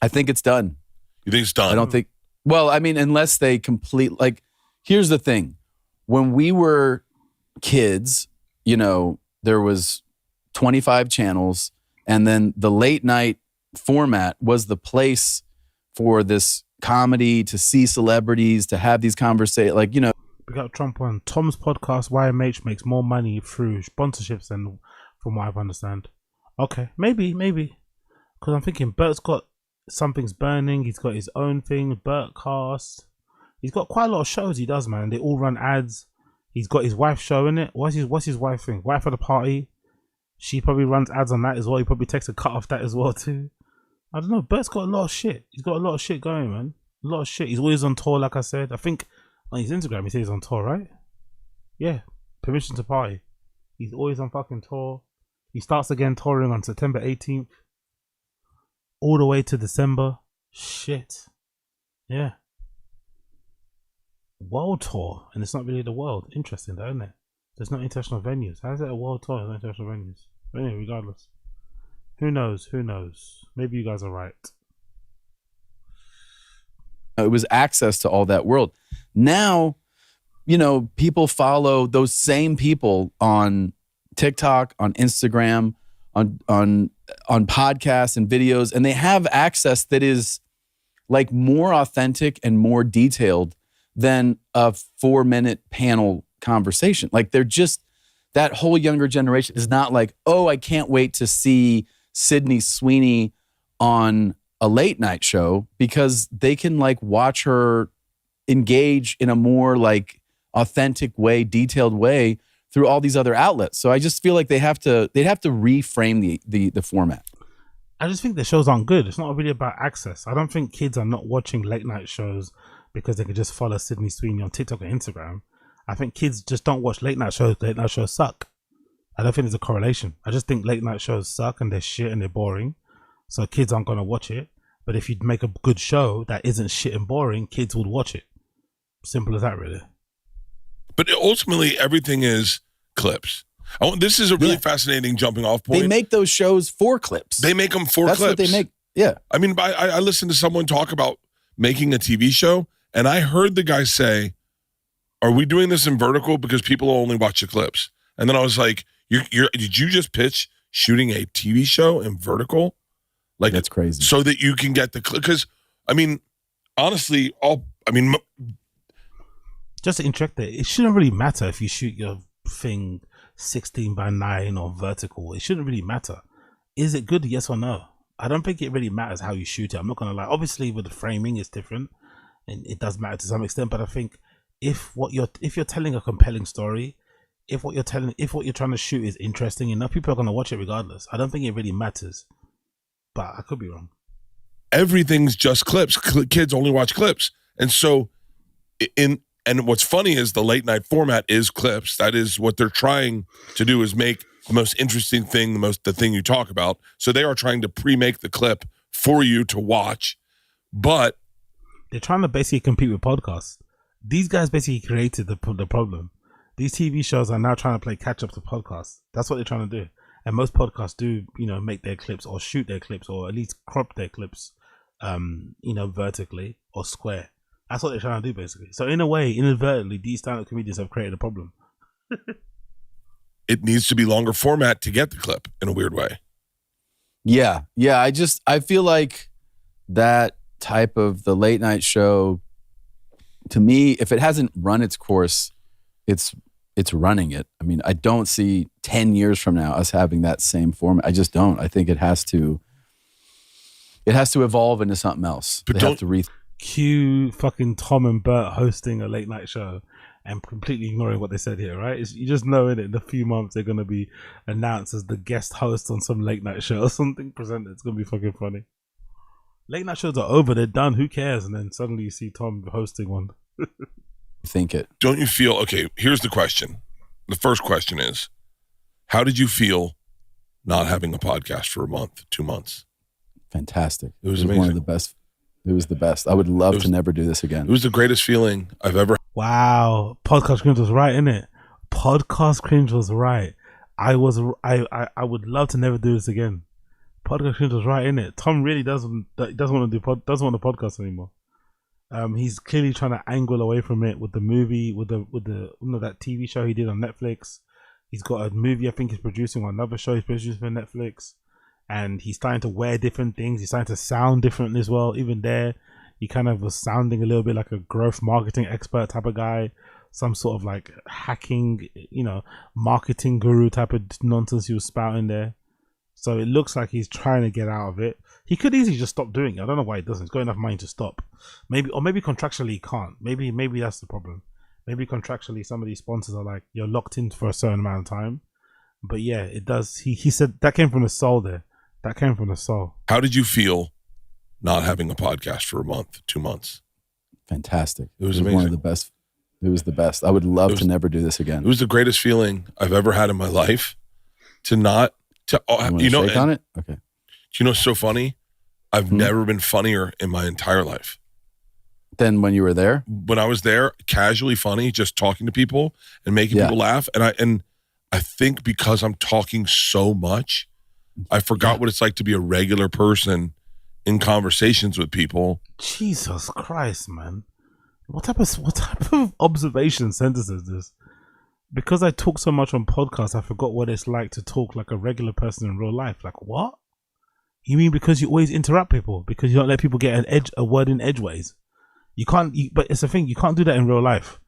I think it's done. You think it's done? I don't think. Well, I mean, unless they complete. Like, here's the thing. When we were kids, there was 25 channels, and then the late night format was the place for this comedy, to see celebrities, to have these conversations. Like, We got Trump on Tom's podcast. YMH makes more money through sponsorships than, from what I understand. Okay, maybe, because I'm thinking Bert's got Something's Burning. He's got his own thing, Bertcast. He's got quite a lot of shows he does, man. They all run ads. He's got his wife show in it. What's his wife thing? Wife of the Party. She probably runs ads on that as well. He probably takes a cut off that as well too. I don't know. Bert's got a lot of shit. He's got a lot of shit going, man. A lot of shit. He's always on tour, like I said. I think on his Instagram he says he's on tour, right? Yeah. Permission to Party. He's always on fucking tour. He starts again touring on September 18th. All the way to December. Shit. Yeah. World tour, and it's not really the world. Interesting, though, isn't it? There's no international venues. How is it a world tour? There's no international venues. But anyway, regardless, who knows? Maybe you guys are right. It was access to all that world. Now, people follow those same people on TikTok, on Instagram, on podcasts and videos, and they have access that is like more authentic and more detailed than a 4-minute panel conversation. Like, they're just, that whole younger generation is not like, oh, I can't wait to see Sydney Sweeney on a late night show, because they can like watch her engage in a more like authentic way, detailed way through all these other outlets. So I just feel like they'd have to reframe the format. I just think the shows aren't good. It's not really about access. I don't think kids are not watching late night shows because they could just follow Sydney Sweeney on TikTok and Instagram. I think kids just don't watch late night shows. Late night shows suck. I don't think there's a correlation. I just think late night shows suck and they're shit and they're boring. So kids aren't going to watch it. But if you make a good show that isn't shit and boring, kids would watch it. Simple as that, really. But ultimately, everything is clips. This is a really fascinating jumping off point. They make those shows for clips. They make them for That's clips. what they make. Yeah. I mean, I listened to someone talk about making a TV show, and I heard the guy say, "Are we doing this in vertical because people only watch the clips?" And then I was like, did you just pitch shooting a TV show in vertical? Like, that's crazy. So that you can get the clip. Because, I mean, honestly, just to interject there, it shouldn't really matter if you shoot your thing 16:9 or vertical. It shouldn't really matter. Is it good? Yes or no? I don't think it really matters how you shoot it. I'm not gonna lie. Obviously, with the framing, it's different, and it does matter to some extent. But I think if you're telling a compelling story, if what you're trying to shoot is interesting enough, people are gonna watch it regardless. I don't think it really matters. But I could be wrong. Everything's just clips. Kids only watch clips, and so and what's funny is the late night format is clips. That is what they're trying to do, is make the most interesting thing, the thing you talk about. So they are trying to pre-make the clip for you to watch, but they're trying to basically compete with podcasts. These guys basically created the problem. These TV shows are now trying to play catch up to podcasts. That's what they're trying to do. And most podcasts do, make their clips or shoot their clips or at least crop their clips, vertically or square. That's what they're trying to do, basically. So in a way, inadvertently, these stand-up comedians have created a problem. It needs to be longer format to get the clip in a weird way. Yeah. I feel like that type of the late night show, to me, if it hasn't run its course, it's running it. I mean, I don't see 10 years from now us having that same format. I just don't. I think it has to evolve into something else. But they have to cue fucking Tom and Bert hosting a late night show and completely ignoring what they said here, right? You just know in a few months they're going to be announced as the guest host on some late night show or something presented. It's going to be fucking funny. Late night shows are over. They're done. Who cares? And then suddenly you see Tom hosting one. Think it. Don't you feel, okay, here's the question. The first question is, how did you feel not having a podcast for a month, 2 months? Fantastic. It was amazing. One of the best. It was the best. I would love to never do this again. It was the greatest feeling I've ever. Wow. Podcast Cringe was right, innit? Podcast Cringe was right. I would love to never do this again. Podcast Cringe was right, innit? Tom really doesn't want to doesn't want the podcast anymore. He's clearly trying to angle away from it with the movie, with the that TV show he did on Netflix. He's got a movie I think he's producing, or another show he's producing for Netflix, and he's starting to wear different things. He's starting to sound different as well. Even there, he kind of was sounding a little bit like a growth marketing expert type of guy, some sort of like hacking, marketing guru type of nonsense he was spouting there. So it looks like he's trying to get out of it. He could easily just stop doing it. I don't know why he doesn't. He's got enough money to stop. Maybe contractually he can't. Maybe that's the problem. Maybe contractually some of these sponsors are like, you're locked in for a certain amount of time. But yeah, it does. He said that came from the soul there. That came from the soul. How did you feel not having a podcast for a month, 2 months? Fantastic. It was amazing. One of the best. It was the best. I would love to never do this again. It was the greatest feeling I've ever had in my life to not, shake on it? Okay. Do you know what's so funny? I've never been funnier in my entire life. Than when you were there? When I was there, casually funny, just talking to people and making people laugh. And I think because I'm talking so much, I forgot what it's like to be a regular person in conversations with people. Jesus Christ, man. What type of observation sentence is this? Because I talk so much on podcasts, I forgot what it's like to talk like a regular person in real life. Like, what? You mean because you always interrupt people? Because you don't let people get a word in edgeways? You can't, but it's a thing, you can't do that in real life.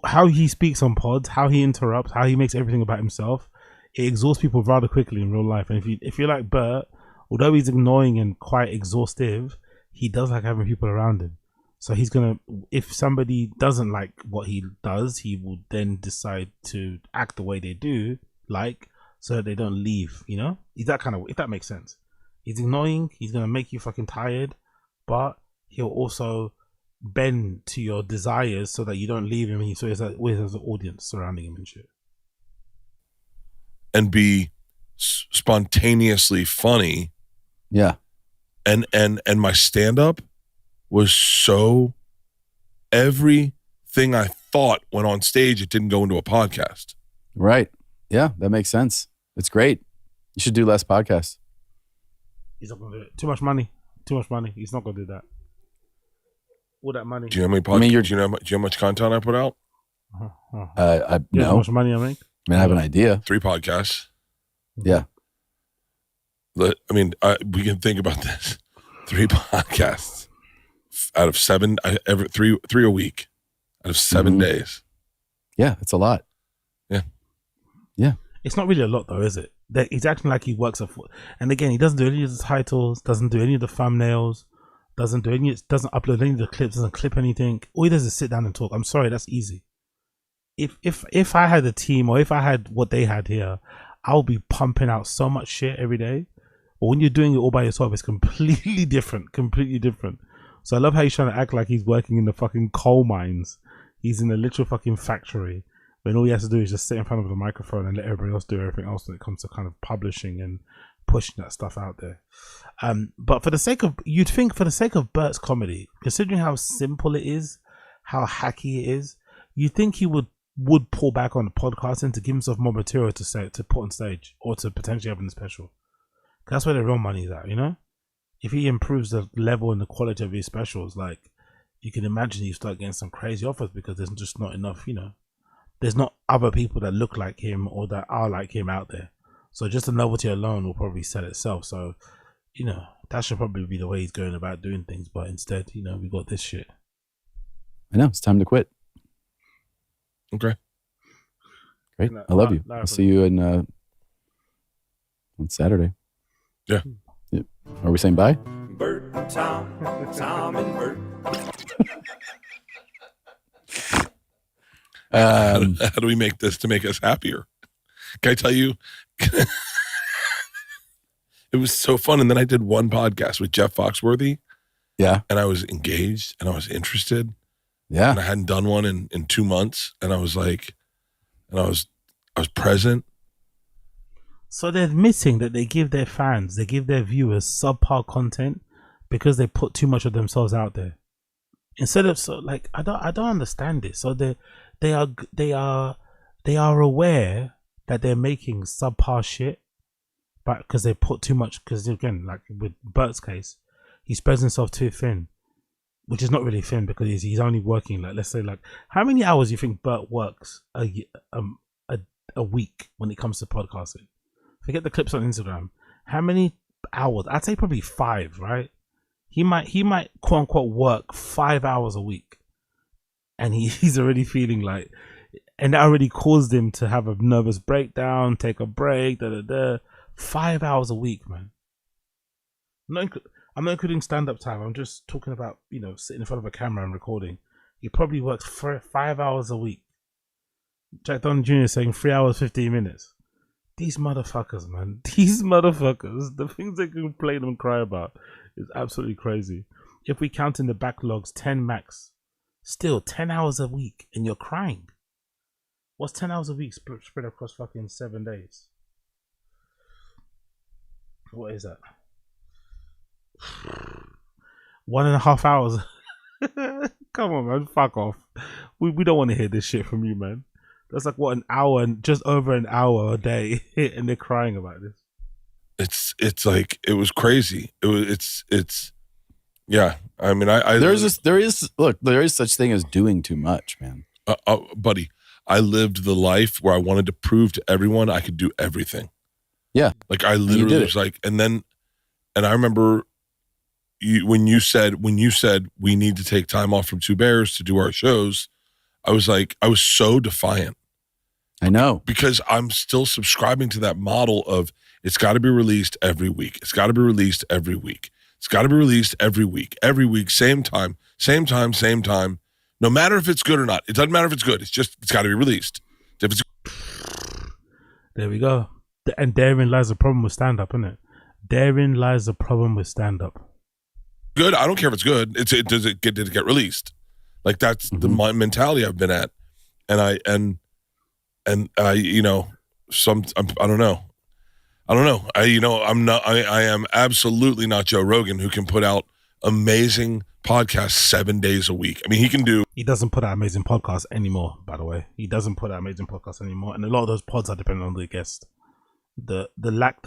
How he speaks on pods, how he interrupts, how he makes everything about himself, it exhausts people rather quickly in real life. And if you're like Bert, although he's annoying and quite exhaustive, he does like having people around him. So he's gonna, if somebody doesn't like what he does, he will then decide to act the way they do, so that they don't leave, He's that kind of, if that makes sense. He's annoying, he's gonna make you fucking tired, but he'll also bend to your desires so that you don't leave him. So he always has an audience surrounding him and shit. And be spontaneously funny. Yeah. And my stand-up was so, every thing I thought went on stage, it didn't go into a podcast. Right. Yeah, that makes sense. It's great. You should do less podcasts. He's not gonna do it. Too much money. He's not gonna do that. All that money. Do you know how many podcasts? Do you know how much content I put out? No. How much money I make? I have an idea. 3 podcasts. Yeah. I mean, we can think about this. 3 podcasts out of 7, every 3 a week out of 7 days. Yeah, it's a lot. Yeah. Yeah. It's not really a lot though, is it? He's acting like he works and again, he doesn't do any of the titles, doesn't do any of the thumbnails, doesn't upload any of the clips, doesn't clip anything. All he does is sit down and talk. I'm sorry, that's easy. If I had a team or if I had what they had here, I'll be pumping out so much shit every day. But when you're doing it all by yourself, it's completely different. So I love how he's trying to act like he's working in the fucking coal mines. He's in a literal fucking factory. When all he has to do is just sit in front of the microphone and let everybody else do everything else when it comes to kind of publishing and pushing that stuff out there. But for the sake of Bert's comedy, considering how simple it is, how hacky it is, you think he would pull back on the podcasting to give himself more material to put on stage or to potentially have in the special. That's where the real money is at, you know? If he improves the level and the quality of his specials, like, you can imagine you start getting some crazy offers because there's just not enough, you know? There's not other people that look like him or that are like him out there. So just the novelty alone will probably sell itself. So, you know, that should probably be the way he's going about doing things. But instead, you know, we got this shit. I know. It's time to quit. Okay. Great. I love you. I'll see you on Saturday. Yeah. Are we saying bye? Bert, Tom and Bert. How do we make this to make us happier? Can I tell you? It was so fun. And then I did one podcast with Jeff Foxworthy. Yeah. And I was engaged and I was interested. Yeah. And I hadn't done one in 2 months. And I was like, I was present. So they're missing that they give their fans, they give their viewers subpar content because they put too much of themselves out there. Instead of I don't understand this. So they are aware that they're making subpar shit, but because they put too much. Because again, like with Bert's case, he spreads himself too thin, which is not really thin because he's only working let's say how many hours do you think Bert works a week when it comes to podcasting? Forget the clips on Instagram. How many hours? I'd say probably 5, right? He might quote unquote work 5 hours a week, and he's already feeling and that already caused him to have a nervous breakdown, take a break, 5 hours a week, man. I'm not including stand-up time. I'm just talking about, you know, sitting in front of a camera and recording. He probably works for 5 hours a week. Jack Don Jr. saying 3 hours, 15 minutes. These motherfuckers, man. These motherfuckers. The things they can complain and cry about is absolutely crazy. If we count in the backlogs, 10 max. Still, 10 hours a week and you're crying. What's 10 hours a week spread across fucking 7 days? What is that? 1.5 hours. Come on, man. Fuck off. We don't want to hear this shit from you, man. That's like what, an hour and just over an hour a day, and they're crying about this. It's like it was crazy. It's yeah. I mean, there is such thing as doing too much, man. Buddy, I lived the life where I wanted to prove to everyone I could do everything. Yeah, like I literally was like, and I remember when you said we need to take time off from Two Bears to do our shows. I was so defiant. I know. Because I'm still subscribing to that model of it's got to be released every week. It's got to be released every week. It's got to be released every week. Every week, same time. No matter if it's good or not. It doesn't matter if it's good. It's got to be released. There we go. And therein lies the problem with stand-up, isn't it? Therein lies the problem with stand-up. Good. I don't care if it's good. Did it get released? Like that's the mentality I've been at, and I you know, I don't know. I am absolutely not Joe Rogan, who can put out amazing podcasts 7 days a week. I mean, he can do. He doesn't put out amazing podcasts anymore, by the way. He doesn't put out amazing podcasts anymore. And a lot of those pods are dependent on the guest. The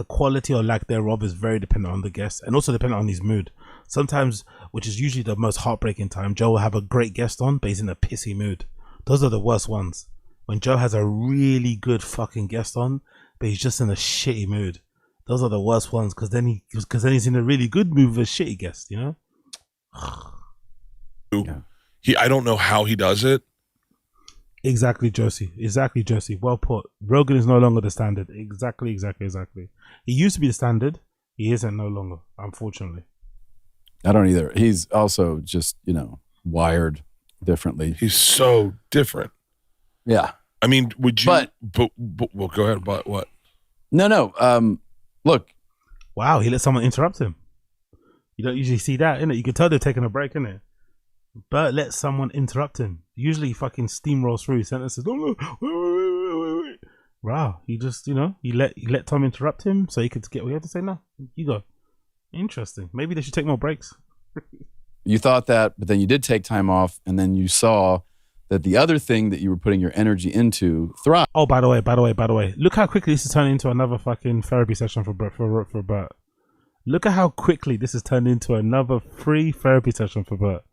quality or lack thereof is very dependent on the guest and also dependent on his mood. Sometimes, which is usually the most heartbreaking time, Joe will have a great guest on, but he's in a pissy mood. Those are the worst ones. When Joe has a really good fucking guest on, but he's just in a shitty mood. Those are the worst ones because then he's in a really good mood with a shitty guest, you know? I don't know how he does it. Exactly, Josie. Well put. Rogan is no longer the standard. Exactly. He used to be the standard. He isn't no longer, unfortunately. I don't either. He's also just, wired differently. He's so different. Yeah. I mean, would you? But well, go ahead. But what? No. Look. Wow, he let someone interrupt him. You don't usually see that, innit? You can tell they're taking a break, innit? But let someone interrupt him. Usually he fucking steamrolls through his sentences. Wait. Wow, he just, he let Tom interrupt him so he could get what he had to say. No, you go. Interesting. Maybe they should take more breaks. You thought that, but then you did take time off, and then you saw that the other thing that you were putting your energy into thrived. Oh, by the way. Look how quickly this is turning into another fucking therapy session for Bert. Look at how quickly this has turned into another free therapy session for Bert.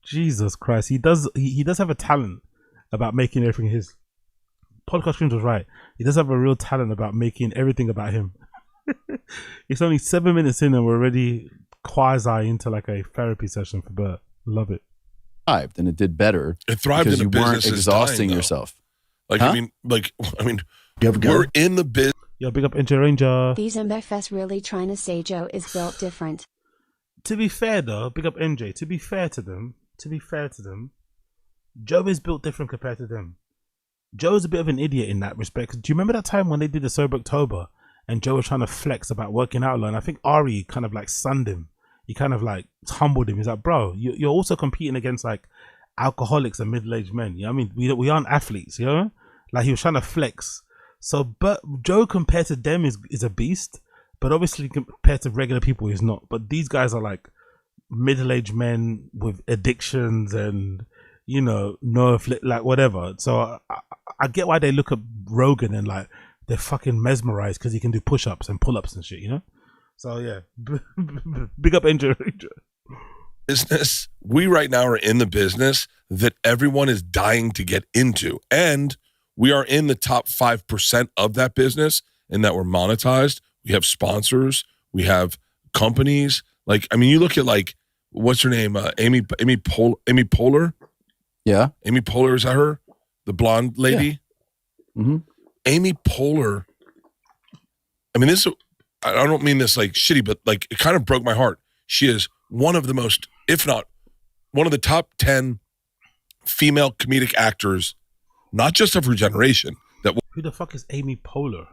Jesus Christ, he does have a talent about making everything his. Podcast Streams was right. He does have a real talent about making everything about him. It's only 7 minutes in and we're already quasi into like a therapy session for Bert. Love it. Thrived, and it did better. It thrived because in you a weren't business exhausting dying, yourself. Like, huh? I mean, we're in the business. Yo, big up NJ Ranger. These MFS really trying to say Joe is built different. To be fair though, big up NJ. To be fair to them, Joe is built different compared to them. Joe's a bit of an idiot in that respect. Do you remember that time when they did the Sober October and Joe was trying to flex about working out a lot? And I think Ari kind of like sunned him. He kind of like humbled him. He's like, bro, you're also competing against like alcoholics and middle-aged men. You know what I mean? We aren't athletes, you know? Like he was trying to flex. So, but Joe compared to them is a beast, but obviously compared to regular people he's not. But these guys are like middle-aged men with addictions and, like whatever. So I get why they look at Rogan and like they're fucking mesmerized because he can do push-ups and pull-ups and shit, you know? So yeah, big up NJ. Business. We right now are in the business that everyone is dying to get into, and we are in the top 5% of that business in that we're monetized. We have sponsors. We have companies. Like, I mean, you look at like, what's her name? Amy Poehler. Yeah. Amy Poehler, is that her? The blonde lady? Yeah. Mm-hmm. Amy Poehler. I mean, I don't mean this like shitty, but like it kind of broke my heart. She is one of the most, if not one of the top 10 female comedic actors, not just of her generation. Who the fuck is Amy Poehler?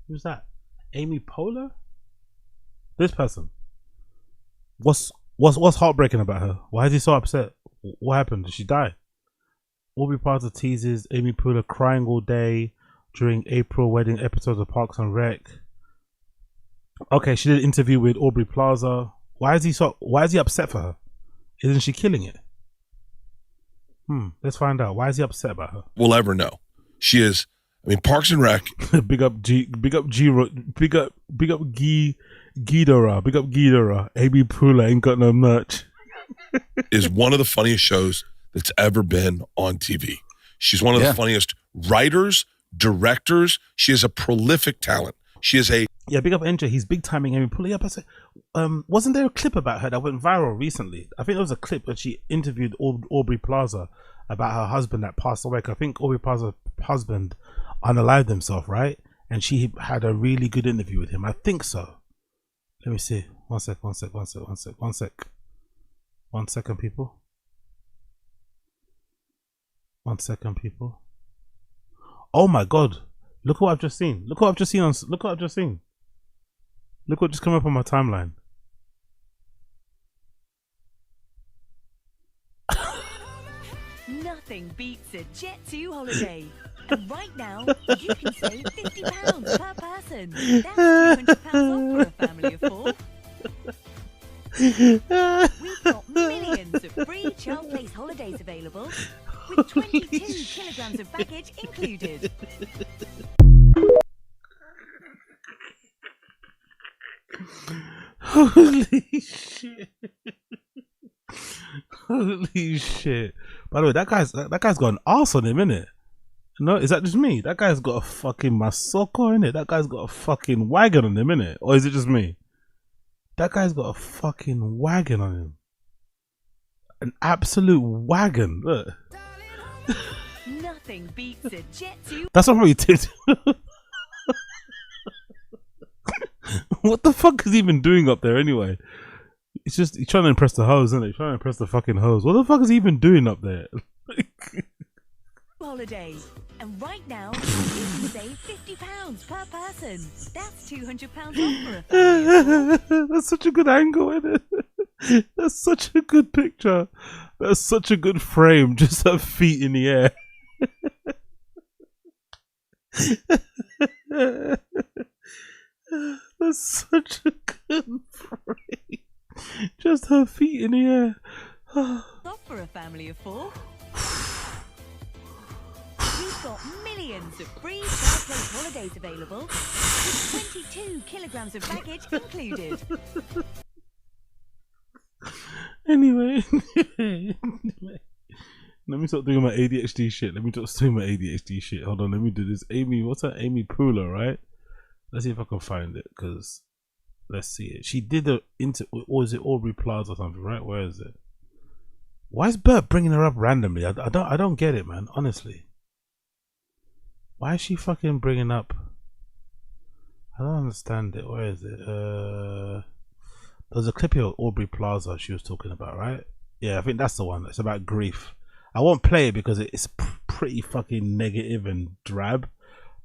Who's that? Amy Poehler? This person. What's heartbreaking about her? Why is he so upset? What happened? Did she die? Aubrey Plaza teases Amy Poehler crying all day during April wedding episodes of Parks and Rec. Okay, she did an interview with Aubrey Plaza. Why is he upset for her? Isn't she killing it? Let's find out. Why is he upset about her? We'll ever know. She is. I mean, Parks and Rec. big up Ghidorah. Big up Ghidorah. Amy Poehler ain't got no merch. Is one of the funniest shows that's ever been on TV. She's one of the funniest writers, directors. She is a prolific talent. She is a big up NJ. He's big timing Amy Poehler. Yeah, but wasn't there a clip about her that went viral recently? I think there was a clip that she interviewed Aubrey Plaza about her husband that passed away. I think Aubrey Plaza's husband unalived himself, right? And she had a really good interview with him. I think so. Let me see. One sec, people. 1 second, people. Oh my God. Look what I've just seen. Look what just came up on my timeline. Nothing beats a Jet2 holiday. And right now, you can save £50 per person. That's £200 off for a family of 4. We've got millions of free child place holidays available with 22 kilograms of baggage included. Holy shit. Holy shit. By the way, that guy's got an arse on him, innit? No, is that just me? That guy's got a fucking masoko in it. That guy's got a fucking wagon on him, innit? Or is it just me? That guy's got a fucking wagon on him. An absolute wagon. Look. Nothing beats a Jet 2. That's not what he did. What the fuck is he even doing up there anyway? He's trying to impress the hoes, isn't he? He's trying to impress the fucking hoes. What the fuck is he even doing up there? Holiday. And right now, you can save £50 per person. That's £200 off for a family. That's such a good angle, isn't it? That's such a good picture. That's such a good frame. Just her feet in the air. That's such a good frame. Just her feet in the air. Off for a family of 4. We've got millions of free child place holidays available with 22 kilograms of baggage included. Anyway. Let me stop doing my ADHD shit. Hold on, let me do this. What's that? Amy Poehler, right? Let's see if I can find it, because let's see it. She did or is it Aubrey Plaza or something, right? Where is it? Why is Bert bringing her up randomly? I don't get it, man. Honestly, why is she fucking bringing up? I don't understand it. Where is it? There's a clip here of Aubrey Plaza she was talking about, right? Yeah, I think that's the one. It's about grief. I won't play it because it's pretty fucking negative and drab.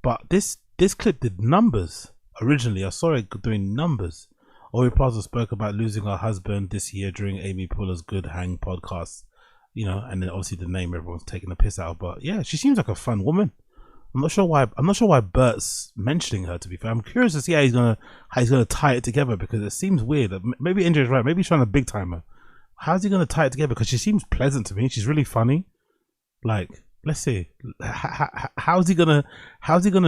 But this clip did numbers originally. I saw it doing numbers. Aubrey Plaza spoke about losing her husband this year during Amy Poehler's Good Hang podcast. You know, and then obviously the name everyone's taking a piss out of. But yeah, she seems like a fun woman. I'm not sure why Bert's mentioning her, to be fair. I'm curious to see how he's gonna tie it together, because it seems weird. Maybe NJ's right. Maybe he's trying to big time her. How's he gonna tie it together? Because she seems pleasant to me. She's really funny. Like, let's see. How's he gonna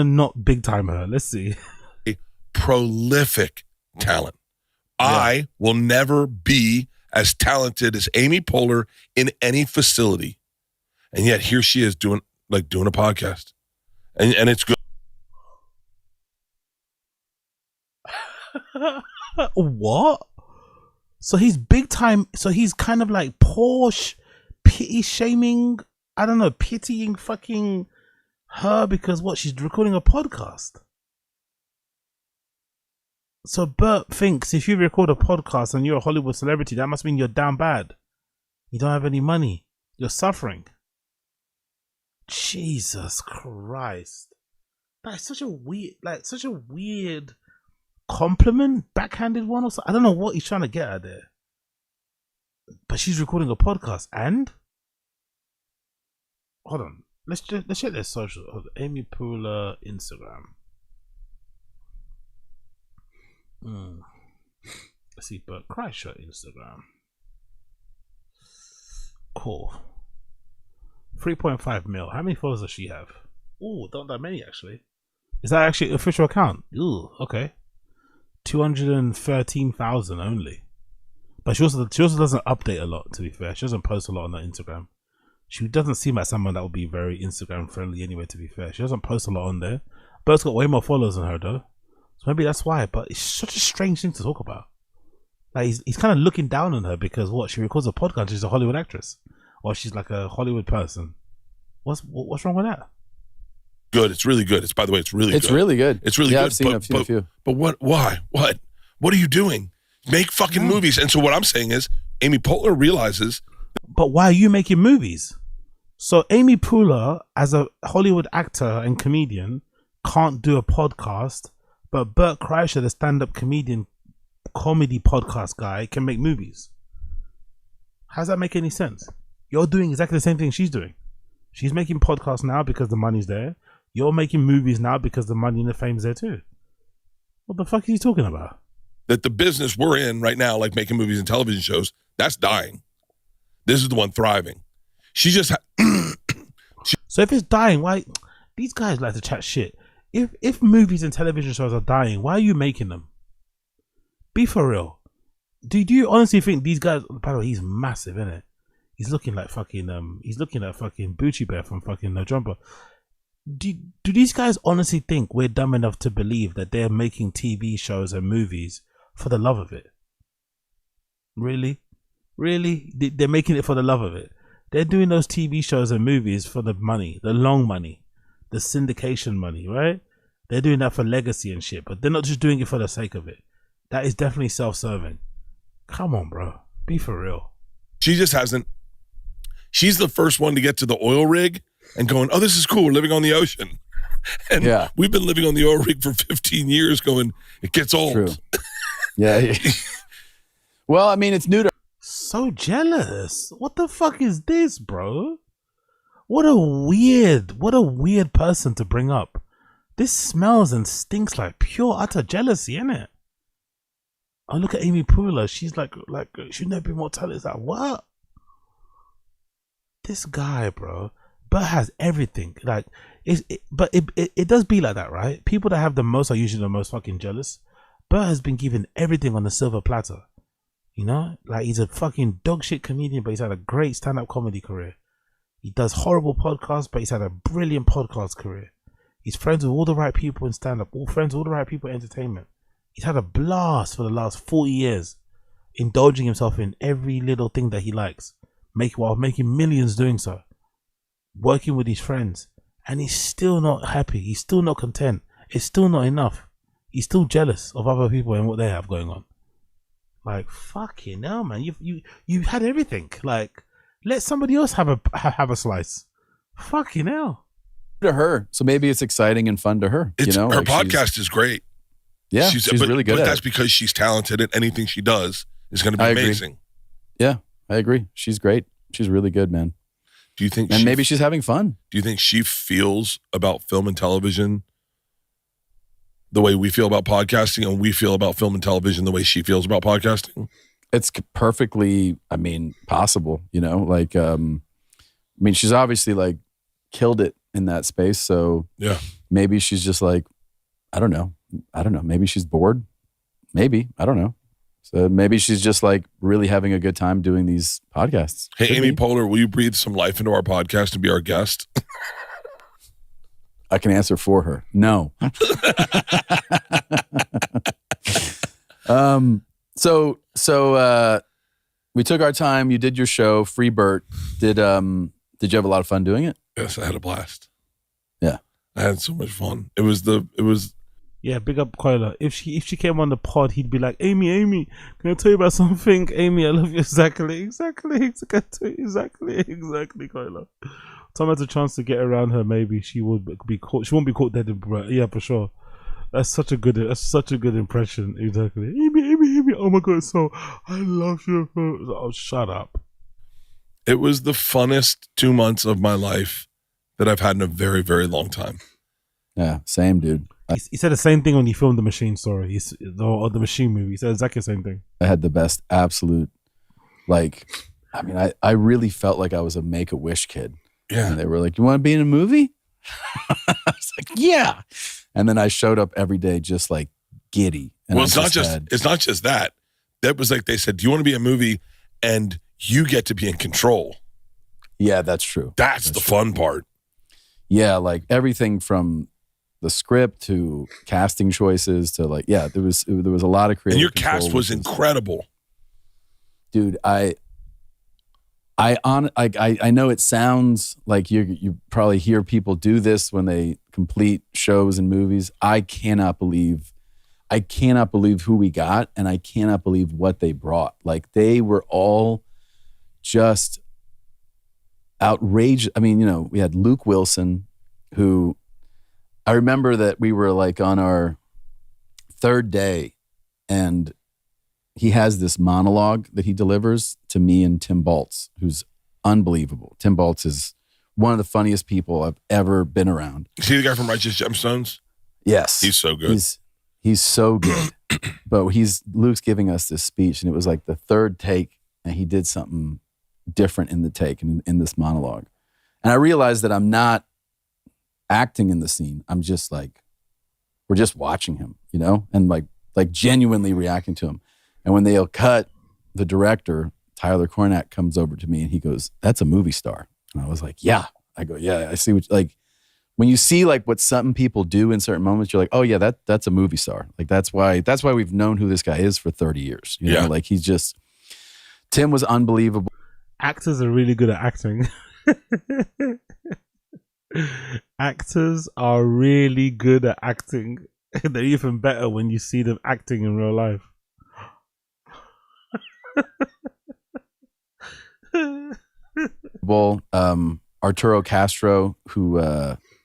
not big time her? Let's see. A prolific talent. Yeah. I will never be as talented as Amy Poehler in any facility, and yet here she is doing a podcast, and it's good. What? So he's big time. So he's kind of like Porsche, pity shaming. I don't know, pitying fucking her because what? She's recording a podcast. So Bert thinks if you record a podcast and you're a Hollywood celebrity, that must mean you're down bad. You don't have any money. You're suffering. Jesus Christ. That's such a weird compliment, backhanded one or something. I don't know what he's trying to get at there. But she's recording a podcast and hold on. Let's check their social. Hold on. Amy Poehler Instagram. Let's see, Bert Kreischer Instagram. Cool. 3.5 mil. How many followers does she have? Ooh, not that many actually. Is that actually an official account? Ooh, okay. 213,000 only. But she also doesn't update a lot, to be fair. She doesn't post a lot on her Instagram. She doesn't seem like someone that would be very Instagram friendly anyway, to be fair. She doesn't post a lot on there. Bert's got way more followers than her though. So maybe that's why, but it's such a strange thing to talk about. Like he's kind of looking down on her because what? She records a podcast, she's a Hollywood actress. Or she's like a Hollywood person. What's wrong with that? Good. It's really good. By the way, it's really good. It's really good. It's really yeah, good. I've seen a few. But what? Why? What are you doing? Make fucking movies. And so what I'm saying is, Amy Poehler realizes. But why are you making movies? So Amy Poehler, as a Hollywood actor and comedian, can't do a podcast, but Bert Kreischer, the stand-up comedian, comedy podcast guy, can make movies. How does that make any sense? You're doing exactly the same thing she's doing. She's making podcasts now because the money's there. You're making movies now because the money and the fame's there too. What the fuck is he talking about? That the business we're in right now, like making movies and television shows, that's dying. This is the one thriving. She just So if it's dying, why these guys like to chat shit? If movies and television shows are dying, why are you making them? Be for real. Do you honestly think these guys? By the way, he's massive, isn't it? He's looking like fucking He's looking like fucking Bucci Bear from fucking No Jumper. Do these guys honestly think we're dumb enough to believe that they're making TV shows and movies for the love of it? Really? They're making it for the love of it. They're doing those TV shows and movies for the money, the long money, the syndication money, right? They're doing that for legacy and shit, but they're not just doing it for the sake of it. That is definitely self-serving. Come on, bro. Be for real. She just hasn't. She's the first one to get to the oil rig and going, oh, this is cool. We're living on the ocean. And we've been living on the oil rig for 15 years going, it gets old. True. Yeah. Well, I mean, it's new to So jealous. What the fuck is this, bro? What a weird person to bring up. This smells and stinks like pure utter jealousy, innit? Oh, look at Amy Poehler. She's like she'd never be more talented. It's like, what? This guy, bro. Bert has everything. Like, but it does be like that, right? People that have the most are usually the most fucking jealous. Bert has been given everything on the silver platter. You know? Like, he's a fucking dog shit comedian, but he's had a great stand-up comedy career. He does horrible podcasts, but he's had a brilliant podcast career. He's friends with all the right people in stand-up, all friends with all the right people in entertainment. He's had a blast for the last 40 years, indulging himself in every little thing that he likes, while making millions doing so, working with his friends, and he's still not happy. He's still not content. It's still not enough. He's still jealous of other people and what they have going on. Like, fucking hell, man! You've had everything. Like, let somebody else have a slice. Fucking hell. To her, so maybe it's exciting and fun to her. Her like podcast is great. Yeah, she's really good. But at that's it. because she's talented, and anything she does is going to be amazing. Yeah, I agree. She's great. She's really good, man. Do you think? And maybe she's having fun. Do you think she feels about film and television the way we feel about podcasting, and we feel about film and television the way she feels about podcasting? It's perfectly, possible. She's obviously like killed it in that space. So yeah, maybe she's just like, I don't know. Maybe she's bored. Maybe. I don't know. So maybe she's just like really having a good time doing these podcasts. Hey, Amy Poehler, will you breathe some life into our podcast and be our guest? I can answer for her. No. So we took our time. You did your show, Free Bert. Did you have a lot of fun doing it? Yes, I had a blast. Yeah. I had so much fun. It was Yeah, big up Koila. If she came on the pod, he'd be like, Amy, can I tell you about something? Amy, I love you. Exactly, Koila. Tom has a chance to get around her. Maybe she would be caught. She won't be caught dead in breath. Yeah, for sure. That's such a good impression. Exactly. Amy. Oh my god, so I love you. Oh, shut up. It was the funnest 2 months of my life that I've had in a very, very long time. Yeah, same, dude. He said the same thing when he filmed the Machine story. The Machine movie. He said exactly the same thing. I had the best absolute, I really felt like I was a Make-A-Wish kid. Yeah. And they were like, you want to be in a movie? I was like, yeah. And then I showed up every day just like giddy. And it's not just that. That was like they said, do you want to be in a movie? And you get to be in control. Yeah, that's true. That's the fun part. Yeah, like everything from the script to casting choices to there was a lot of creative. And your cast was incredible. Dude, I know it sounds like you probably hear people do this when they complete shows and movies. I cannot believe who we got, and I cannot believe what they brought. Like, they were all just outrageous. I mean, we had Luke Wilson, who I remember that we were like on our third day, and he has this monologue that he delivers to me and Tim Baltz, who's unbelievable. Tim Baltz is one of the funniest people I've ever been around. Is he the guy from Righteous Gemstones? Yes. He's so good. He's so good. But Luke's giving us this speech, and it was like the third take, and he did something different in the take and in this monologue. And I realized that I'm not acting in the scene. I'm just like, we're just watching him, you know, and like genuinely reacting to him. And when they'll cut, the director, Tyler Cornack, comes over to me and he goes, "That's a movie star." And I was like, "Yeah." I go, "Yeah, I see what, like, when you see like what some people do in certain moments, you're like, oh yeah, that's a movie star. Like that's why we've known who this guy is for 30 years. You know, like Tim was unbelievable. Actors are really good at acting. Actors are really good at acting. They're even better when you see them acting in real life. Well, Arturo Castro, who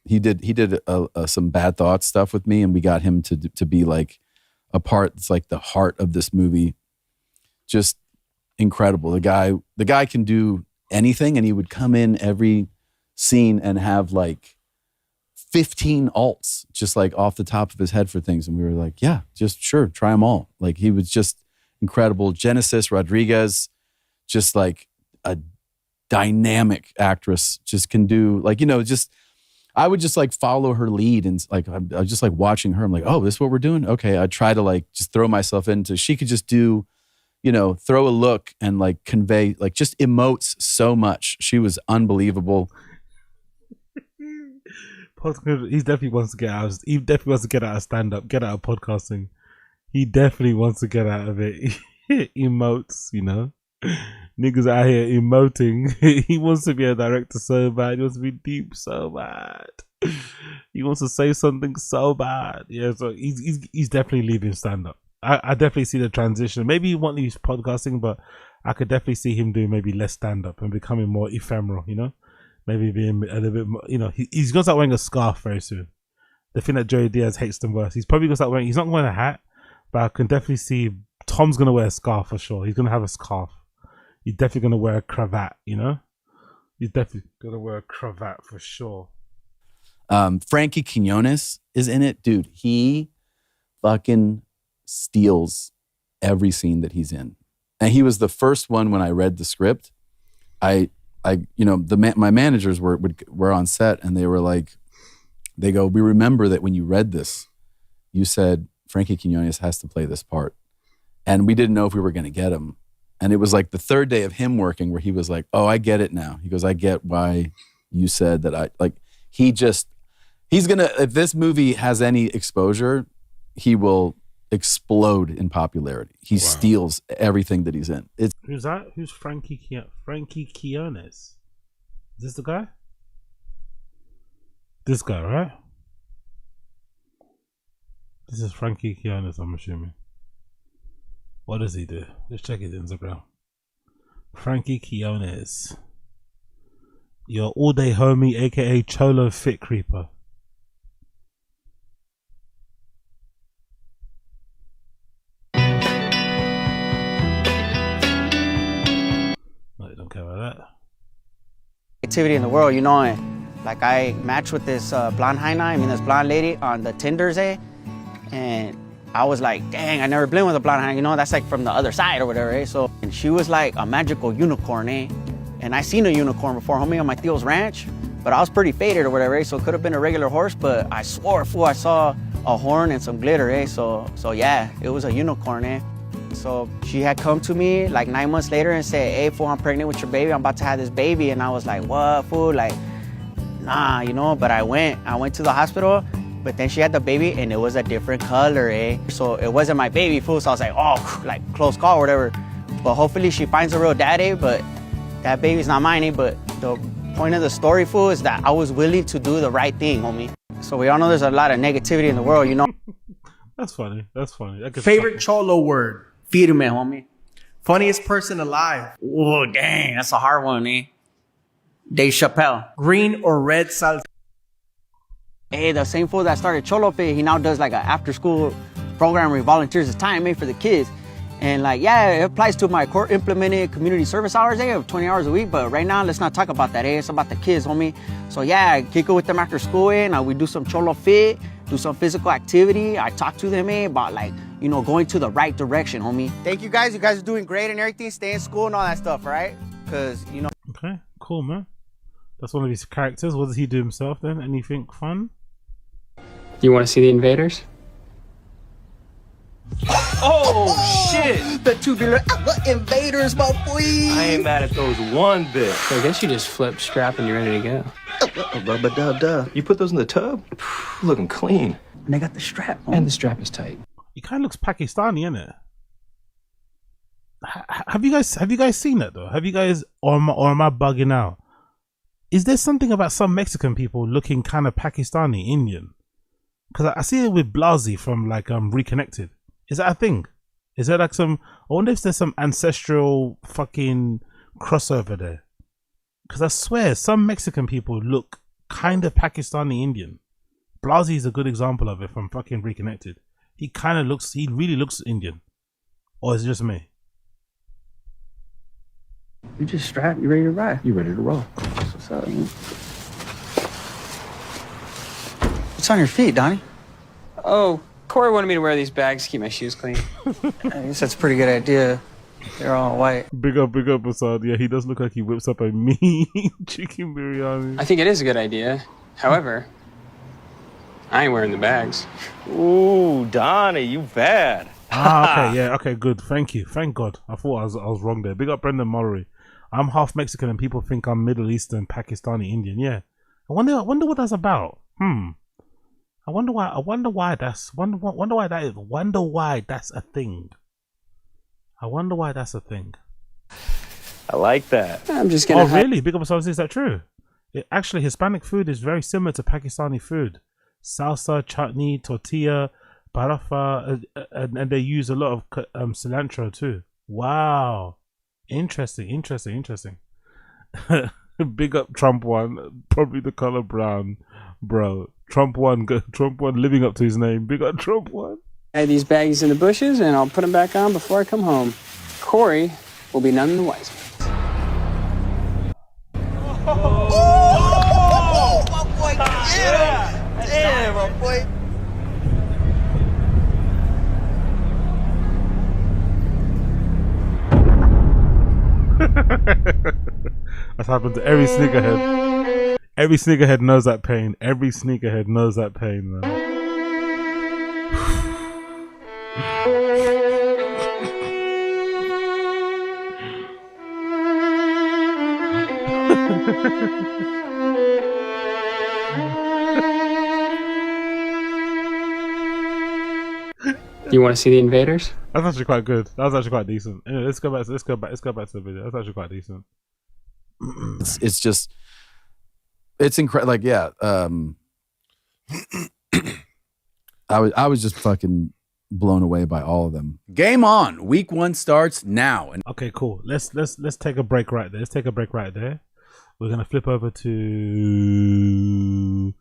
he did some Bad Thoughts stuff with me, and we got him to be like a part. It's like the heart of this movie. Just incredible. The guy can do anything, and he would come in every scene and have like 15 alts just like off the top of his head for things, and we were like, yeah, just sure, try them all. Like he was just incredible. Genesis Rodriguez, just like a dynamic actress, just can do like, you know, just I would just like follow her lead, and like I was just like watching her. I'm like, oh, this is what we're doing. Okay, I try to like just throw myself into. She could just do, you know, throw a look and like convey, like just emotes so much. She was unbelievable. He definitely wants to get out. He definitely wants to get out of stand up, get out of podcasting. He definitely wants to get out of it. Emotes, you know. Niggas out here emoting. He wants to be a director so bad. He wants to be deep so bad. He wants to say something so bad. Yeah, so he's definitely leaving stand up. I definitely see the transition. Maybe he won't leave podcasting, but I could definitely see him doing maybe less stand up and becoming more ephemeral, you know? Maybe being a little bit more, you know, he's going to start wearing a scarf very soon. The thing that Joey Diaz hates the worst. He's probably going to start wearing, he's not wearing a hat, but I can definitely see Tom's going to wear a scarf for sure. He's going to have a scarf. He's definitely going to wear a cravat, you know? He's definitely going to wear a cravat for sure. Frankie Quinones is in it. Dude, he fucking steals every scene that he's in. And he was the first one when I read the script. You know, my managers were on set, and they were like, they go, "We remember that when you read this, you said Frankie Quinones has to play this part." And we didn't know if we were going to get him. And it was like the third day of him working where he was like, "Oh, I get it now." He goes, "I get why you said that." He's gonna, if this movie has any exposure, he will explode in popularity. He steals everything that he's in. Who's that? Who's Frankie Quinones? Is this the guy? This guy, right? This is Frankie Quinones, I'm assuming. What does he do? Let's check his Instagram. Frankie Quinones. Your all-day homie, aka Cholo Fit Creeper. Don't care about that. Activity in the world, you know, and like I matched with this blonde hyena, this blonde lady on the Tinders, and I was like, dang, I never been with a blonde hyena, you know, that's like from the other side or whatever, so, and she was like a magical unicorn, and I seen a unicorn before, homie, on my tío's ranch, but I was pretty faded or whatever, so it could have been a regular horse, but I swore, fool, I saw a horn and some glitter, so yeah, it was a unicorn, So she had come to me like 9 months later and said, "Hey, fool, I'm pregnant with your baby. I'm about to have this baby." And I was like, "What, fool? Like, nah, you know." But I went to the hospital, but then she had the baby and it was a different color, So it wasn't my baby, fool. So I was like, oh, like close call or whatever. But hopefully she finds a real daddy, but that baby's not mine, But the point of the story, fool, is that I was willing to do the right thing, homie. So we all know there's a lot of negativity in the world, you know. That's funny. That's funny. Favorite Cholo word? Firme, homie. Funniest person alive? Oh, dang, that's a hard one, Dave Chappelle. Green or red salsa? Hey, the same fool that started Cholo Fit, he now does like an after-school program where he volunteers his time, for the kids. And like, yeah, it applies to my core implemented community service hours, of 20 hours a week. But right now, let's not talk about that, It's about the kids, homie. So yeah, I kick it with them after school, and we do some Cholo Fit, do some physical activity. I talk to them, about like, you know, going to the right direction, homie. Thank you guys. You guys are doing great and everything. Stay in school and all that stuff, right? because you know. Okay, cool, man. That's one of his characters. What does he do himself then? Anything fun? You want to see the invaders? Oh, shit! The tubular invaders, my boy. I ain't mad at those one bit. So I guess you just flip, strap, and you're ready to go. Rubber-dub-dub. You put those in the tub? Looking clean. And they got the strap on. And the strap is tight. He kind of looks Pakistani, innit? Have you guys seen that though? Have you guys, or am I bugging out? Is there something about some Mexican people looking kind of Pakistani, Indian? Because I see it with Blasey from like Reconnected. Is that a thing? Is there like some? I wonder if there's some ancestral fucking crossover there. Because I swear some Mexican people look kind of Pakistani Indian. Blasey is a good example of it from fucking Reconnected. He kind of looks. He really looks Indian. Or is it just me? You just strapped. You ready to ride? You ready to roll? What's up, man? What's on your feet, Donnie? Oh, Corey wanted me to wear these bags to keep my shoes clean. I guess that's a pretty good idea. They're all white. Big up, Assad. Yeah, he does look like he whips up a mean chicken biryani. I think it is a good idea. However, I ain't wearing the bags. Ooh, Donnie, you bad. Okay, yeah, okay, good. Thank you. Thank God. I thought I was wrong there. Big up Brendan Murray. I'm half Mexican and people think I'm Middle Eastern, Pakistani, Indian. Yeah. I wonder what that's about. I wonder why that's a thing. I wonder why that's a thing. I like that. I'm just gonna. Oh, really? Big up Assad. Is that true? Actually, Hispanic food is very similar to Pakistani food. Salsa, chutney, tortilla, parafa, and they use a lot of cilantro too. Wow, interesting. Big up Trump one, probably the color brown, bro. Trump one living up to his name. Big up Trump one. I had these baggies in the bushes, and I'll put them back on before I come home. Corey will be none the wiser. Oh, my boy! Yeah, my boy. That's happened to every sneakerhead. Every sneakerhead knows that pain. Every sneakerhead knows that pain, man. You want to see the invaders? That's actually quite good. That was actually quite decent. Anyway, let's go back to the video. That's actually quite decent. It's just, it's incredible. Like, yeah, I was just fucking blown away by all of them. Game on. Week 1 starts now. And okay, cool. Let's take a break right there. We're gonna flip over to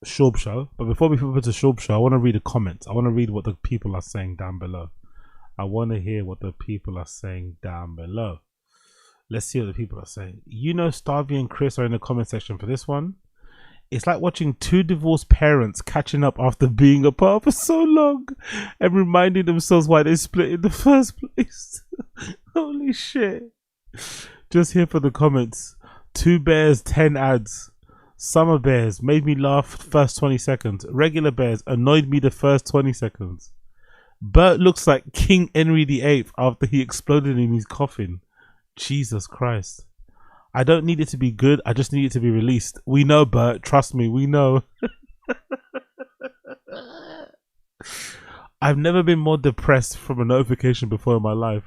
Shorb Show. But before we flip over to Shorb Show, I want to read the comments. I want to read what the people are saying down below. I want to hear what the people are saying down below. Let's see what the people are saying. You know, Starvey and Chris are in the comment section for this one. It's like watching two divorced parents catching up after being apart for so long and reminding themselves why they split in the first place. Holy shit. Just here for the comments. 2 bears, 10 ads. Summer bears made me laugh first 20 seconds. Regular bears annoyed me the first 20 seconds. Bert looks like King Henry VIII after he exploded in his coffin. Jesus Christ. I don't need it to be good. I just need it to be released. We know, Bert. Trust me. We know. I've never been more depressed from a notification before in my life.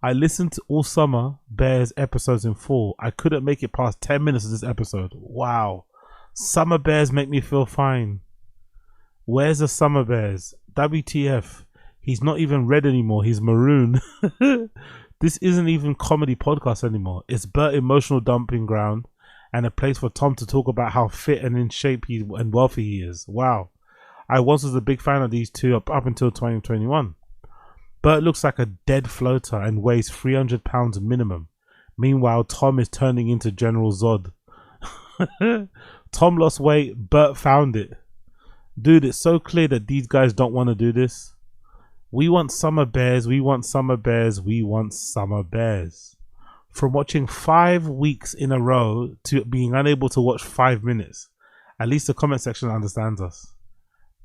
I listened to all Summer Bears episodes in full. I couldn't make it past 10 minutes of this episode. Wow. Summer Bears make me feel fine. Where's the Summer Bears? WTF. He's not even red anymore. He's maroon. This isn't even comedy podcast anymore. It's Bert emotional dumping ground and a place for Tom to talk about how fit and in shape he and wealthy he is. Wow. I once was a big fan of these two up until 2021. Bert looks like a dead floater and weighs 300 pounds minimum. Meanwhile, Tom is turning into General Zod. Tom lost weight. Bert found it. Dude, it's so clear that these guys don't want to do this. We want Summer Bears. We want Summer Bears. We want Summer Bears. From watching 5 weeks in a row to being unable to watch 5 minutes. At least the comment section understands us.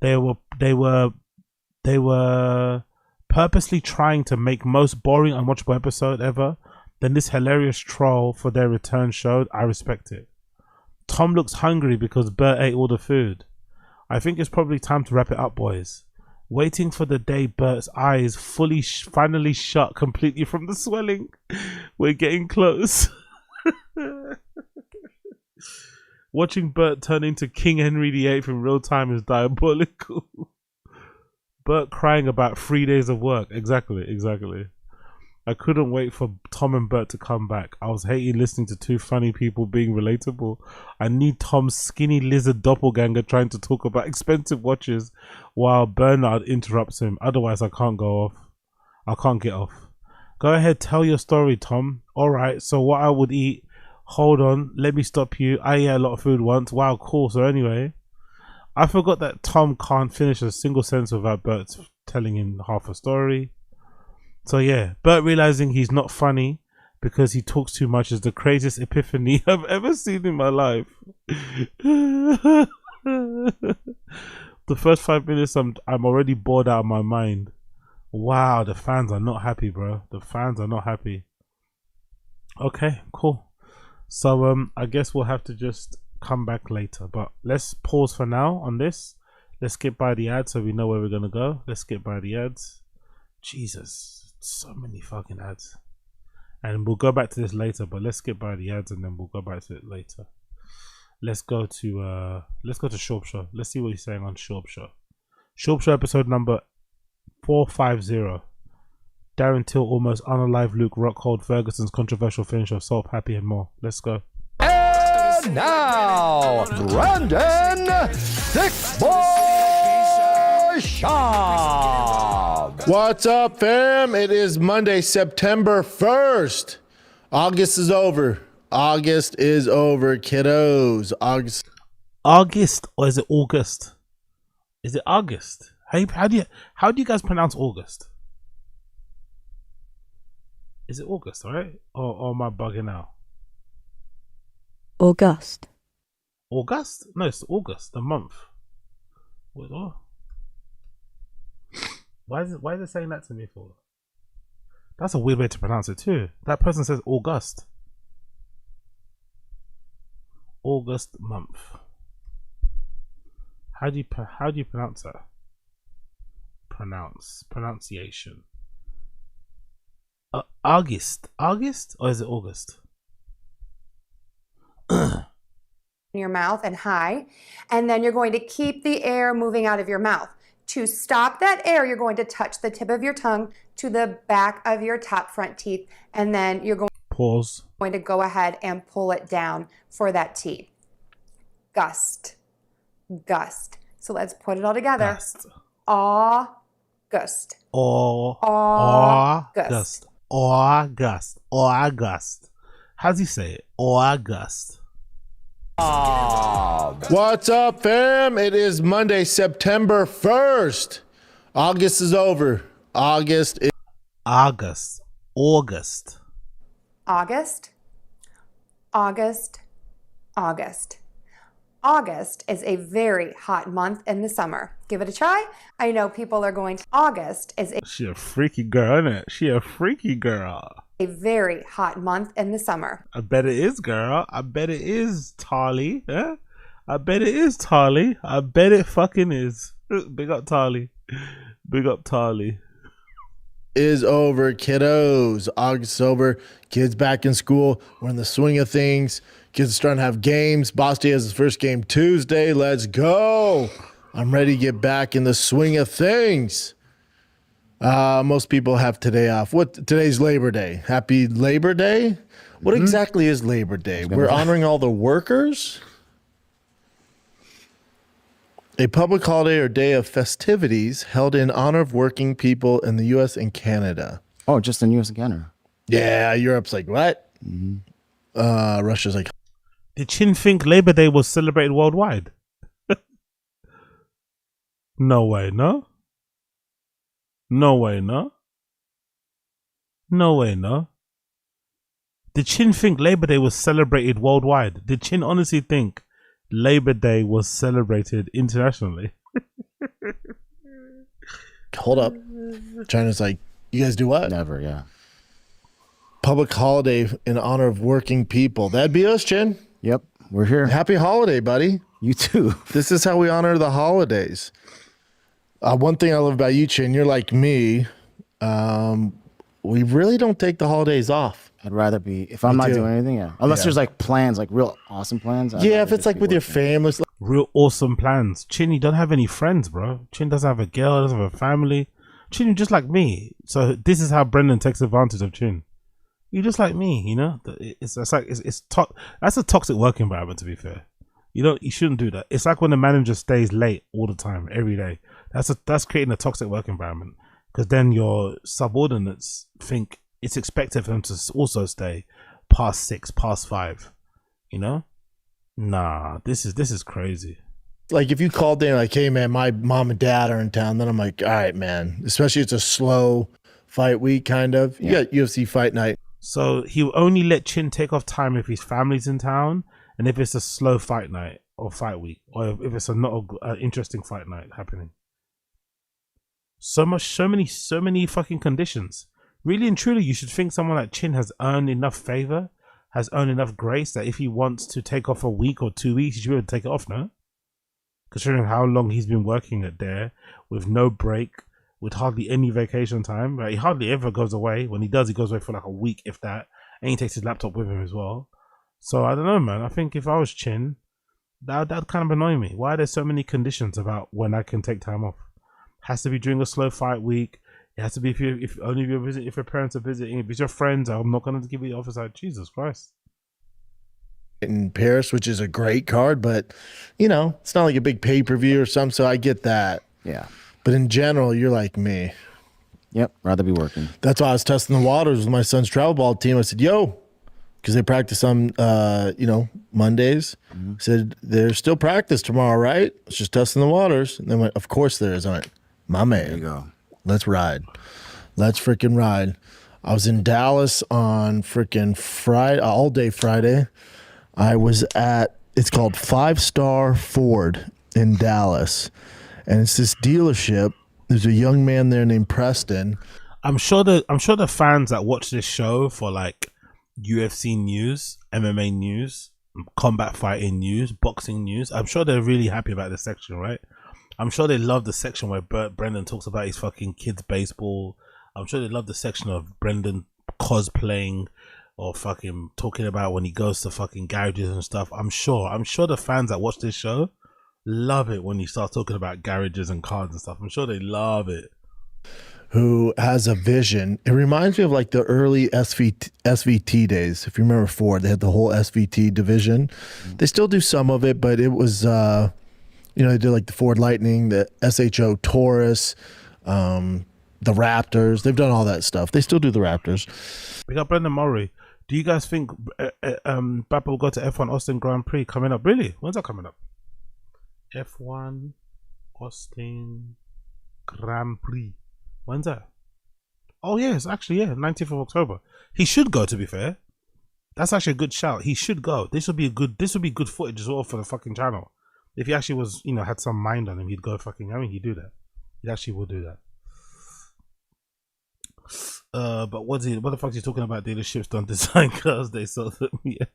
They were purposely trying to make most boring unwatchable episode ever. Then this hilarious troll for their return showed. I respect it. Tom looks hungry because Bert ate all the food. I think it's probably time to wrap it up, boys. Waiting for the day Bert's eyes finally shut completely from the swelling. We're getting close. Watching Bert turn into King Henry VIII in real time is diabolical. Bert crying about 3 days of work. Exactly. I couldn't wait for Tom and Bert to come back. I was hating listening to two funny people being relatable. I need Tom's skinny lizard doppelganger trying to talk about expensive watches while Bernard interrupts him. Otherwise, I can't go off. I can't get off. Go ahead, tell your story, Tom. Alright, so what I would eat. Hold on, let me stop you. I ate a lot of food once. Wow, cool. So anyway, I forgot that Tom can't finish a single sentence without Bert telling him half a story. So yeah, Bert realizing he's not funny because he talks too much is the craziest epiphany I've ever seen in my life. The first 5 minutes, I'm already bored out of my mind. Wow, the fans are not happy, bro. The fans are not happy. Okay, cool. So I guess we'll have to just come back later. But let's pause for now on this. Let's skip by the ads so we know where we're gonna go. Let's skip by the ads. Jesus. So many fucking ads, and we'll go back to this later, but let's skip by the ads and then we'll go back to it later. Let's go to Shropshire. Let's see what he's saying on Shropshire. Shropshire episode number 450. Darren Till almost unalive Luke Rockhold Ferguson's controversial finish of Salt Happy and more. Let's go. And now Brandon Thick Boy Shaw. What's up, fam? It is Monday, September 1st. August is over. August is over, kiddos. August, or is it August? Is it August? How do you guys pronounce August? Is it August, right? Or am I bugging out? August. August? No, it's August, the month. What? Why is it saying that to me for? That's a weird way to pronounce it too. That person says August. August month. How do you pronounce that? Pronunciation. August, or is it August? In your mouth and high, and then you're going to keep the air moving out of your mouth. To stop that air, you're going to touch the tip of your tongue to the back of your top front teeth, and then you're going to go ahead and pull it down for that T. Gust. So let's put it all together. Gust. August. August. August. How does he say it? August. What's up, fam? It is Monday, September 1st. August is over. August. August is a very hot month in the summer. Give it a try. I know people are going to. August is She a freaky girl, isn't it? She a freaky girl. A very hot month in the summer. I bet it is, girl. I bet it is, Tarly. Huh? I bet it is, Tarly. I bet it fucking is. Big up, Tarly. Big up, Tarly. Is over, kiddos. August is over. Kids back in school. We're in the swing of things. Kids are starting to have games. Boss Day has his first game Tuesday. Let's go. I'm ready to get back in the swing of things. Most people have today off. Today's Labor Day. Happy Labor Day? What exactly is Labor Day? We're honoring all the workers? A public holiday or day of festivities held in honor of working people in the U.S. and Canada. Oh, just in U.S. and Canada. Yeah, Europe's like, what? Russia's like... Did Chin think Labor Day was celebrated worldwide? No way, no? No way, no? No way, no? Did Chin think Labor Day was celebrated worldwide? Did Chin honestly think Labor Day was celebrated internationally? Hold up. China's like, you guys do what? Never, yeah. Public holiday in honor of working people. That'd be us, Chin. Yep, we're here. Happy holiday, buddy. You too. This is how we honor the holidays. One thing I love about you, Chin, you're like me. We really don't take the holidays off. I'd rather be, if I'm not doing anything, yeah. Unless there's like plans, like real awesome plans. Yeah, if it's like with your family. Real awesome plans. Chin, you don't have any friends, bro. Chin doesn't have a girl, doesn't have a family. Chin, you're just like me. So this is how Brendan takes advantage of Chin. You're just like me, you know. It's that's a toxic work environment. To be fair, you shouldn't do that. It's like when the manager stays late all the time, every day. That's creating a toxic work environment, because then your subordinates think it's expected for them to also stay past 6, past 5. You know, nah. This is crazy. Like if you called in like, hey man, my mom and dad are in town, then I'm like, all right, man. Especially it's a slow fight week, kind of. You got UFC fight night. So he'll only let Chin take off time if his family's in town, and if it's a slow fight night or fight week, or if it's not an interesting fight night happening. So many fucking conditions. Really and truly, you should think someone like Chin has earned enough favor, has earned enough grace that if he wants to take off a week or 2 weeks, he should be able to take it off, no? Considering how long he's been working at there with no break, with hardly any vacation time. Right? He hardly ever goes away. When he does, he goes away for like a week, if that. And he takes his laptop with him as well. So I don't know, man. I think if I was Chin, that'd kind of annoy me. Why are there so many conditions about when I can take time off? Has to be during a slow fight week. It has to be if your parents are visiting. If it's your friends, I'm not going to give you the office. Like, Jesus Christ. In Paris, which is a great card, but you know, it's not like a big pay-per-view or something, so I get that. Yeah. But in general, you're like me. Yep, rather be working. That's why I was testing the waters with my son's travel ball team. I said, yo, because they practice on Mondays. I said, there's still practice tomorrow, right? It's just testing the waters. And they went, of course there is. I went, my man. There you go. Let's ride. Let's freaking ride. I was in Dallas on freaking Friday, all day Friday. I was at, it's called 5 Star Ford in Dallas. And it's this dealership. There's a young man there named Preston. I'm sure the fans that watch this show for like UFC news, MMA news, combat fighting news, boxing news, I'm sure they're really happy about this section, right? I'm sure they love the section where Brendan talks about his fucking kids' baseball. I'm sure they love the section of Brendan cosplaying or fucking talking about when he goes to fucking garages and stuff. I'm sure the fans that watch this show love it when you start talking about garages and cars and stuff. I'm sure they love it. Who has a vision. It reminds me of like the early SVT days. If you remember Ford, they had the whole SVT division. They still do some of it, but it was, they did like the Ford Lightning, the SHO Taurus, the Raptors. They've done all that stuff. They still do the Raptors. We got Brendan Murray. Do you guys think Bappa will go to F1 Austin Grand Prix coming up? Really? When's that coming up? F1 Austin Grand Prix. When's that? Oh yes, actually, 19th of October. He should go, to be fair. That's actually a good shout. He should go. This would be good footage as well for the fucking channel. If he actually was, had some mind on him, he'd go fucking, he'd do that. He actually would do that. But what the fuck is he talking about? Dealerships don't design cars, they sell them. Yeah.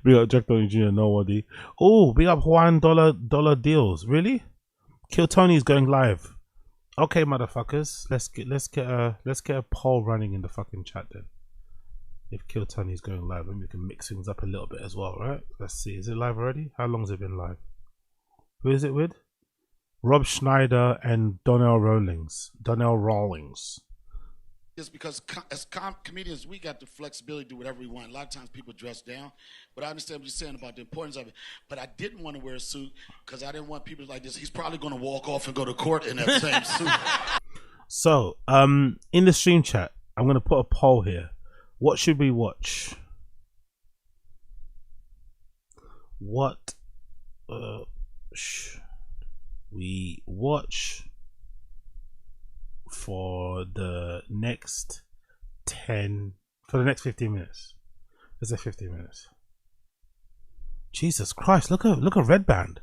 Big up Jack Tony Jr. Nobody. Oh, big up Juan dollar deals. Really? Kill Tony is going live. Okay, motherfuckers. Let's get a poll running in the fucking chat then. If Kill Tony is going live, then we can mix things up a little bit as well, right? Let's see. Is it live already? How long has it been live? Who is it with? Rob Schneider and Donnell Rawlings. Just because as comedians, we got the flexibility to do whatever we want. A lot of times people dress down, but I understand what you're saying about the importance of it. But I didn't want to wear a suit because I didn't want people like this. He's probably going to walk off and go to court in that same suit. So, in the stream chat, I'm going to put a poll here. What should we watch? What should we watch for the next 10 For the next 15 minutes. Let's say 15 minutes. Jesus Christ, look at Red Band.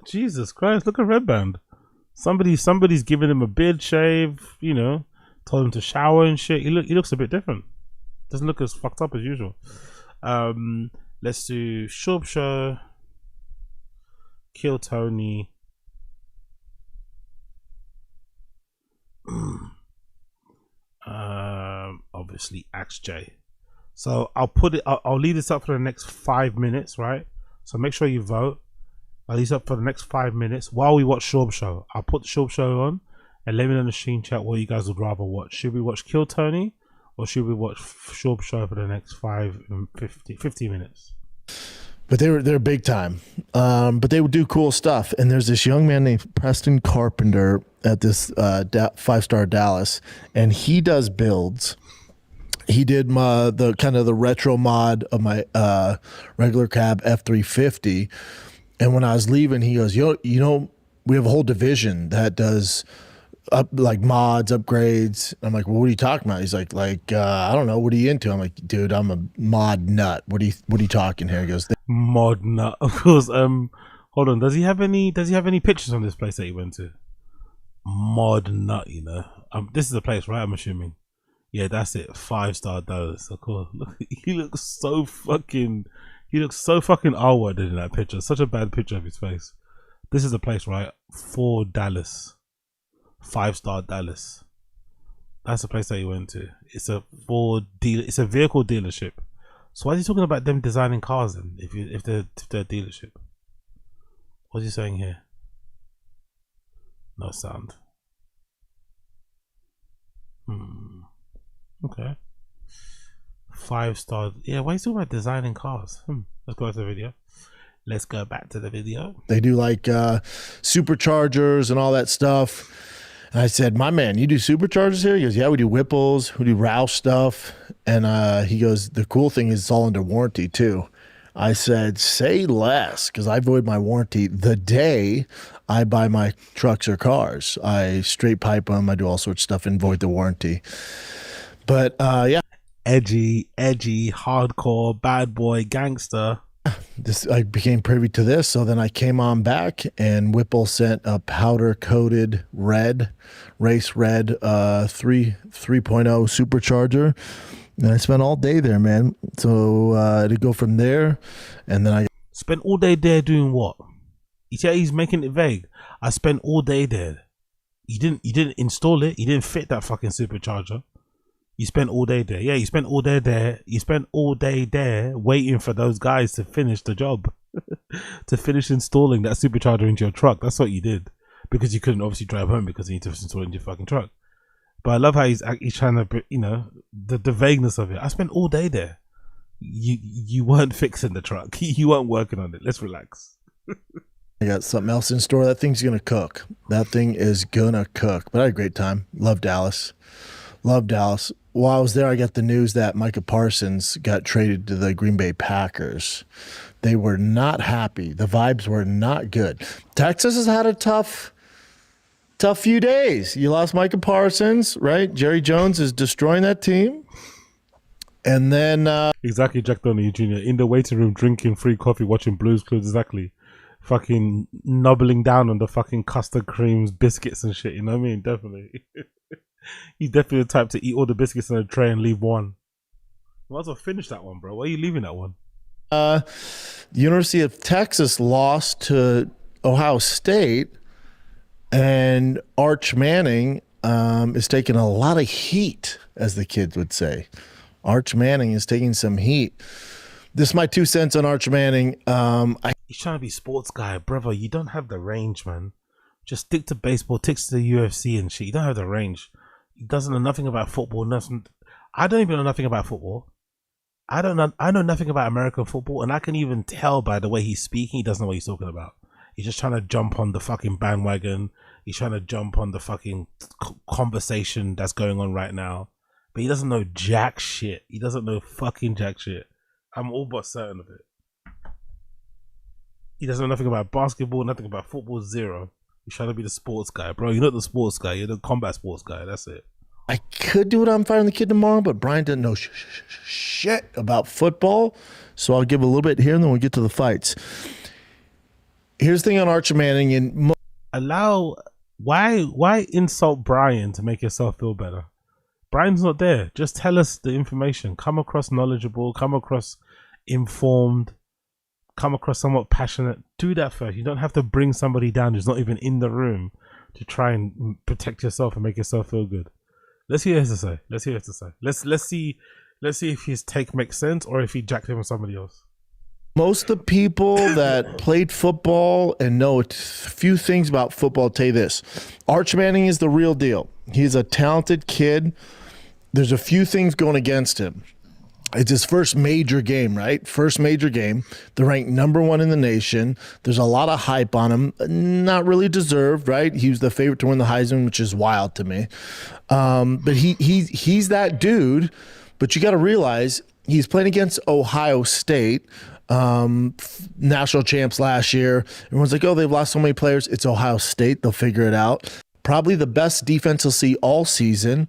Jesus Christ, look at Red Band. Somebody's giving him a beard shave, you know, told him to shower and shit. He looks a bit different. Doesn't look as fucked up as usual. Let's do Shorb Show, Kill Tony. Obviously Axe J. So I'll leave this up for the next 5 minutes, right? So make sure you vote. I'll leave this up for the next 5 minutes while we watch Shorb Show. I'll put the Shorb Show on and let me know in the stream chat what you guys would rather watch. Should we watch Kill Tony or should we watch Shorb Show for the next 50 minutes? But they're big time. But they would do cool stuff. And there's this young man named Preston Carpenter at this 5-star Dallas, and he does builds. He did the kind of the retro mod of my regular cab F350. And when I was leaving, he goes, you know, we have a whole division that does like mods, upgrades. I'm like, well, what are you talking about? He's like, I don't know. What are you into? I'm like, dude, I'm a mod nut. What are you talking here? He goes, mod nut, of course. Hold on. Does he have any pictures on this place that he went to? Mod nut, you know. This is the place, right? I'm assuming. Yeah, that's it. 5-star Dallas, of course. Look, he looks so fucking R-worded in that picture. Such a bad picture of his face. This is the place, right? For Dallas. 5-star Dallas. That's the place that he went to. It's a it's a vehicle dealership. So why is he talking about them designing cars then? If they're a dealership. What's he saying here? No sound. Okay. 5-star. Yeah, why is he talking about designing cars? Let's go to the video. Let's go back to the video. They do like superchargers and all that stuff. And I said, my man, you do superchargers here? He goes, yeah, we do Whipples, we do Roush stuff. And he goes, the cool thing is it's all under warranty too. I said, say less, because I void my warranty the day I buy my trucks or cars. I straight pipe them, I do all sorts of stuff and void the warranty. But yeah. Edgy, hardcore, bad boy, gangster. I became privy to this, so then I came on back, and Whipple sent a powder-coated race red 3.0 supercharger, and I spent all day there, man. So to go from there, and then I spent all day there doing what? You see how he's making it vague. I spent all day there. You didn't install it. You didn't fit that fucking supercharger. You spent all day there. Yeah, you spent all day there. You spent all day there waiting for those guys to finish the job. To finish installing that supercharger into your truck. That's what you did. Because you couldn't obviously drive home because you need to install it into your fucking truck. But I love how he's trying to, you know, the vagueness of it. I spent all day there. You weren't fixing the truck. You weren't working on it. Let's relax. I got something else in store. That thing's going to cook. That thing is going to cook. But I had a great time. Love Dallas. While I was there, I got the news that Micah Parsons got traded to the Green Bay Packers. They were not happy. The vibes were not good. Texas has had a tough few days. You lost Micah Parsons, right? Jerry Jones is destroying that team. And then... exactly, Jack Donahue Jr. in the waiting room drinking free coffee, watching Blues Clues. Exactly. Fucking nobbling down on the fucking custard creams, biscuits and shit. You know what I mean? Definitely. He's definitely the type to eat all the biscuits in a tray and leave one. Might as well finish that one, bro. Why are you leaving that one? The University of Texas lost to Ohio State, and Arch Manning is taking a lot of heat, as the kids would say. Arch Manning is taking some heat. This is my 2 cents on Arch Manning. He's trying to be sports guy, brother. You don't have the range, man. Just stick to baseball, stick to the UFC and shit. You don't have the range. He doesn't know nothing about football. Nothing. I don't even know nothing about football. I know nothing about American football, and I can even tell by the way he's speaking, he doesn't know what he's talking about. He's just trying to jump on the fucking bandwagon. He's trying to jump on the fucking conversation that's going on right now. But he doesn't know jack shit. He doesn't know fucking jack shit. I'm all but certain of it. He doesn't know nothing about basketball, nothing about football, zero. He's trying to be the sports guy, bro. You're not the sports guy. You're the combat sports guy. That's it. I could do it on Firing the Kid tomorrow, but Brian doesn't know shit about football. So I'll give a little bit here and then we'll get to the fights. Here's the thing on Archer Manning. And why insult Brian to make yourself feel better? Brian's not there. Just tell us the information. Come across knowledgeable, come across informed, come across somewhat passionate. Do that first. You don't have to bring somebody down who's not even in the room to try and protect yourself and make yourself feel good. Let's hear what he has to say. Let's see if his take makes sense or if he jacked him with somebody else. Most of the people that played football and know a few things about football tell you this. Arch Manning is the real deal. He's a talented kid. There's a few things going against him. It's his first major game, right? First major game. They're ranked number 1 in the nation. There's a lot of hype on him. Not really deserved, right? He was the favorite to win the Heisman, which is wild to me. But he's that dude. But you got to realize he's playing against Ohio State, national champs last year. Everyone's like, oh, they've lost so many players. It's Ohio State. They'll figure it out. Probably the best defense he'll see all season.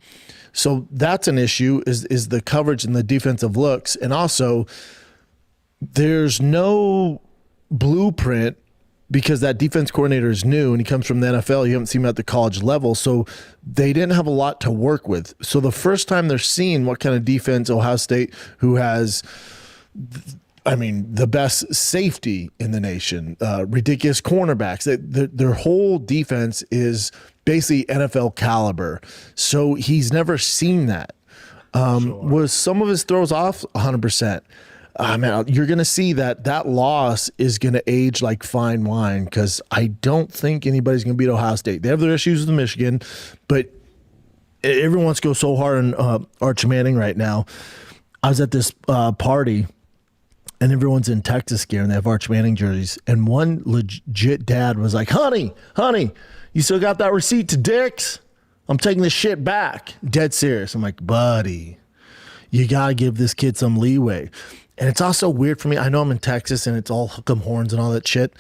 So that's an issue is the coverage and the defensive looks. And also, there's no blueprint because that defense coordinator is new and he comes from the NFL. You haven't seen him at the college level. So they didn't have a lot to work with. So the first time they're seeing what kind of defense Ohio State, who has, the best safety in the nation, ridiculous cornerbacks, their whole defense is basically NFL caliber. So he's never seen that. Was some of his throws off? 100%. You're going to see that loss is going to age like fine wine because I don't think anybody's going to beat Ohio State. They have their issues with Michigan, but everyone wants to go so hard on Arch Manning right now. I was at this party, and everyone's in Texas gear, and they have Arch Manning jerseys. And one legit dad was like, honey, you still got that receipt to Dick's? I'm taking this shit back. Dead serious. I'm like, buddy, you got to give this kid some leeway. And it's also weird for me. I know I'm in Texas, and it's all hook 'em horns and all that shit.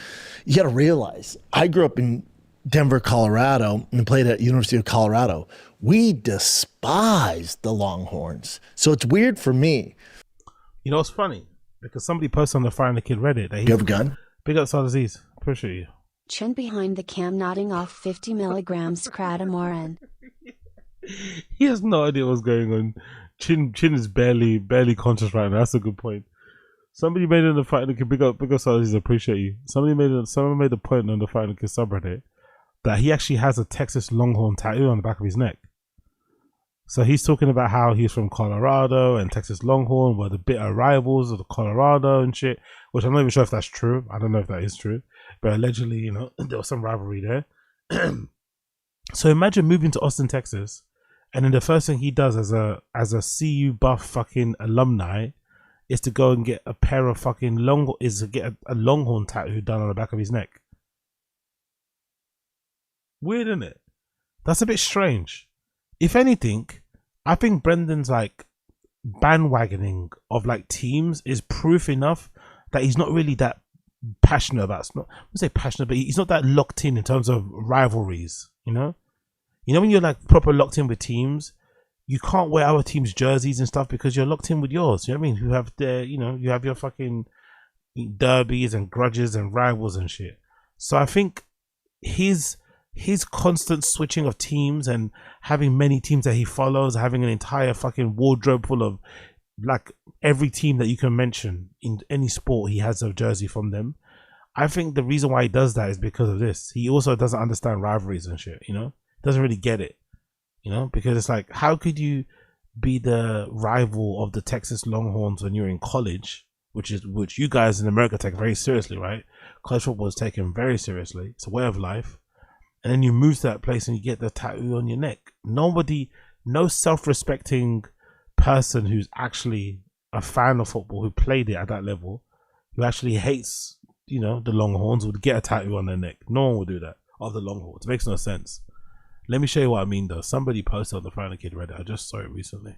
You got to realize, I grew up in Denver, Colorado, and played at University of Colorado. We despised the Longhorns. So it's weird for me. You know what's funny? Because somebody posted on the Firing the Kid Reddit that you have a gun? Big up Sadaziz. Appreciate you. Chin behind the cam nodding off 50 milligrams Cratamorin. He has no idea what's going on. Chin is barely conscious right now. That's a good point. Somebody made it in the Firing the Kid. Big up Sadaziz. Appreciate you. Someone made a point on the Firing the Kid subreddit that he actually has a Texas Longhorn tattoo on the back of his neck. So he's talking about how he's from Colorado and Texas Longhorn were the bitter rivals of the Colorado and shit, which I'm not even sure if that's true. I don't know if that is true, but allegedly, there was some rivalry there. So imagine moving to Austin, Texas, and then the first thing he does as a CU buff fucking alumni is to go and get a pair of fucking a Longhorn tattoo done on the back of his neck. Weird, isn't it? That's a bit strange. If anything, I think Brendan's bandwagoning of teams is proof enough that he's not really that passionate about. I wouldn't say passionate, but he's not that locked in terms of rivalries. When you're proper locked in with teams, you can't wear other teams' jerseys and stuff because you're locked in with yours. You know what I mean? Who have you have your fucking derbies and grudges and rivals and shit. So I think his constant switching of teams and having many teams that he follows, having an entire fucking wardrobe full of every team that you can mention in any sport, he has a jersey from them. I think the reason why he does that is because of this. He also doesn't understand rivalries and shit, doesn't really get it, because it's how could you be the rival of the Texas Longhorns when you're in college, which you guys in America take very seriously, right? College football is taken very seriously. It's a way of life. And then you move to that place and you get the tattoo on your neck. No self-respecting person who's actually a fan of football, who played it at that level, who actually hates, the Longhorns, would get a tattoo on their neck. No one would do that of the Longhorns. It makes no sense. Let me show you what I mean, though. Somebody posted on the Firing the Kid Reddit. I just saw it recently.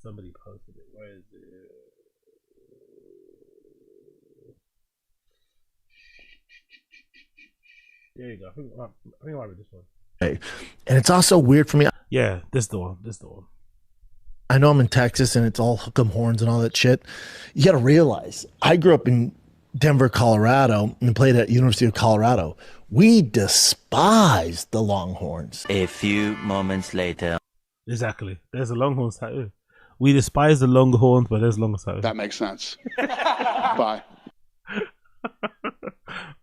Somebody posted it. Where is it? There you go. I think it might be this one. And it's also weird for me. Yeah, this is the one. This is the one. I know I'm in Texas and it's all hook 'em horns and all that shit. You got to realize, I grew up in Denver, Colorado, and played at University of Colorado. We despise the Longhorns. A few moments later. Exactly. There's a Longhorns tattoo. We despise the Longhorns, but there's Longhorns tattoo. That makes sense. Bye.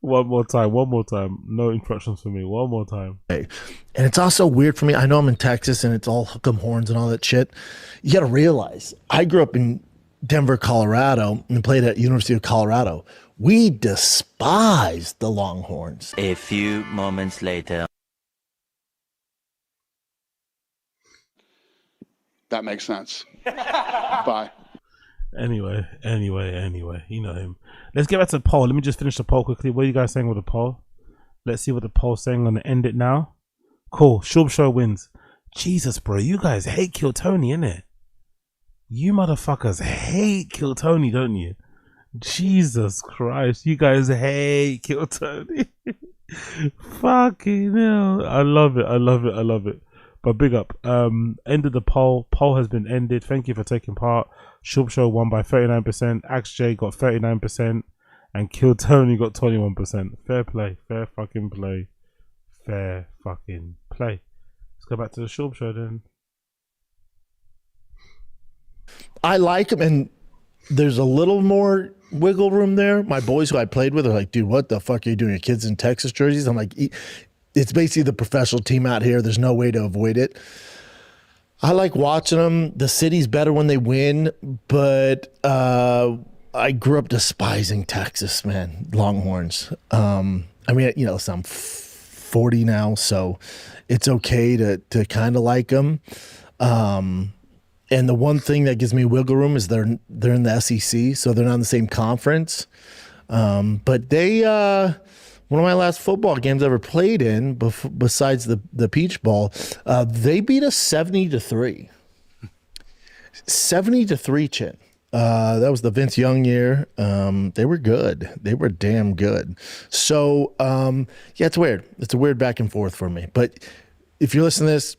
One more time. No instructions for me. One more time. And it's also weird for me. I know I'm in Texas and it's all hook 'em horns and all that shit. You got to realize, I grew up in Denver, Colorado, and played at University of Colorado. We despise the Longhorns. A few moments later. That makes sense. Bye. Anyway. You know him. Let's get back to the poll. Let me just finish the poll quickly. What are you guys saying with the poll? Let's see what the poll's saying. I'm going to end it now. Cool. Shub Show wins. Jesus, bro. You guys hate Kill Tony, innit? You motherfuckers hate Kill Tony, don't you? Jesus Christ. You guys hate Kill Tony. Fucking hell. I love it. But big up. Ended the poll. Poll has been ended. Thank you for taking part. Shub Show won by 39%. AxeJ got 39%. And Kill Tony got 21%. Fair play. Fair fucking play. Let's go back to the Shub Show then. I like him, and there's a little more wiggle room there. My boys who I played with are like, dude, what the fuck are you doing? Your kids in Texas jerseys? I'm like, it's basically the professional team out here. There's no way to avoid it. I like watching them. The city's better when they win, but I grew up despising Texas, man. Longhorns. I mean, you know, I'm 40 now, so it's okay to kind of like them. And the one thing that gives me wiggle room is they're in the SEC, so they're not in the same conference. But they, one of my last football games I ever played in, besides the Peach Bowl, they beat us 70-3. 70-3, Chin. That was the Vince Young year. They were good. They were damn good. So, yeah, it's weird. It's a weird back and forth for me. But if you're listening to this,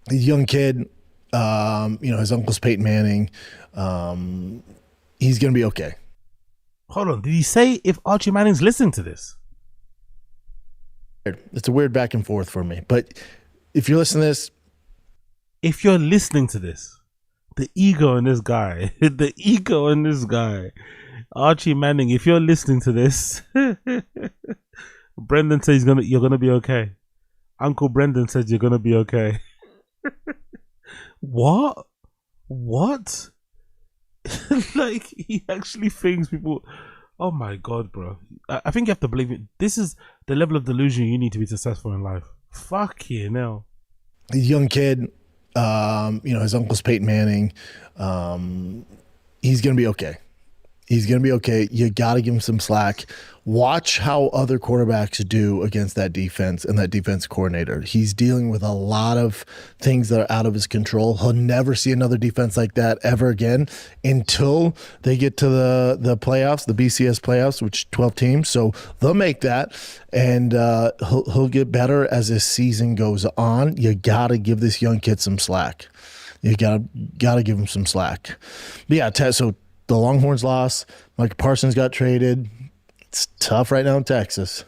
a young kid, you know, his uncle's Peyton Manning. He's going to be okay. Hold on. Did he say if Archie Manning's listening to this? It's a weird back and forth for me. But if you're listening to this. If you're listening to this, the ego in this guy, Archie Manning, if you're listening to this, Brendan says you're gonna be okay. Uncle Brendan says you're gonna be okay. What? Like, he actually thinks people. Oh my god, bro! I think you have to believe it. This is the level of delusion you need to be successful in life. Fuck you now. A young kid, you know, his uncle's Peyton Manning. He's gonna be okay. He's going to be okay. You got to give him some slack. Watch how other quarterbacks do against that defense and that defense coordinator. He's dealing with a lot of things that are out of his control. He'll never see another defense like that ever again until they get to the playoffs, the BCS playoffs, which 12 teams. So they'll make that, and he'll get better as this season goes on. You got to give this young kid some slack. You got to give him some slack. But yeah, so the Longhorns lost. Mike Parsons got traded. It's tough right now in Texas.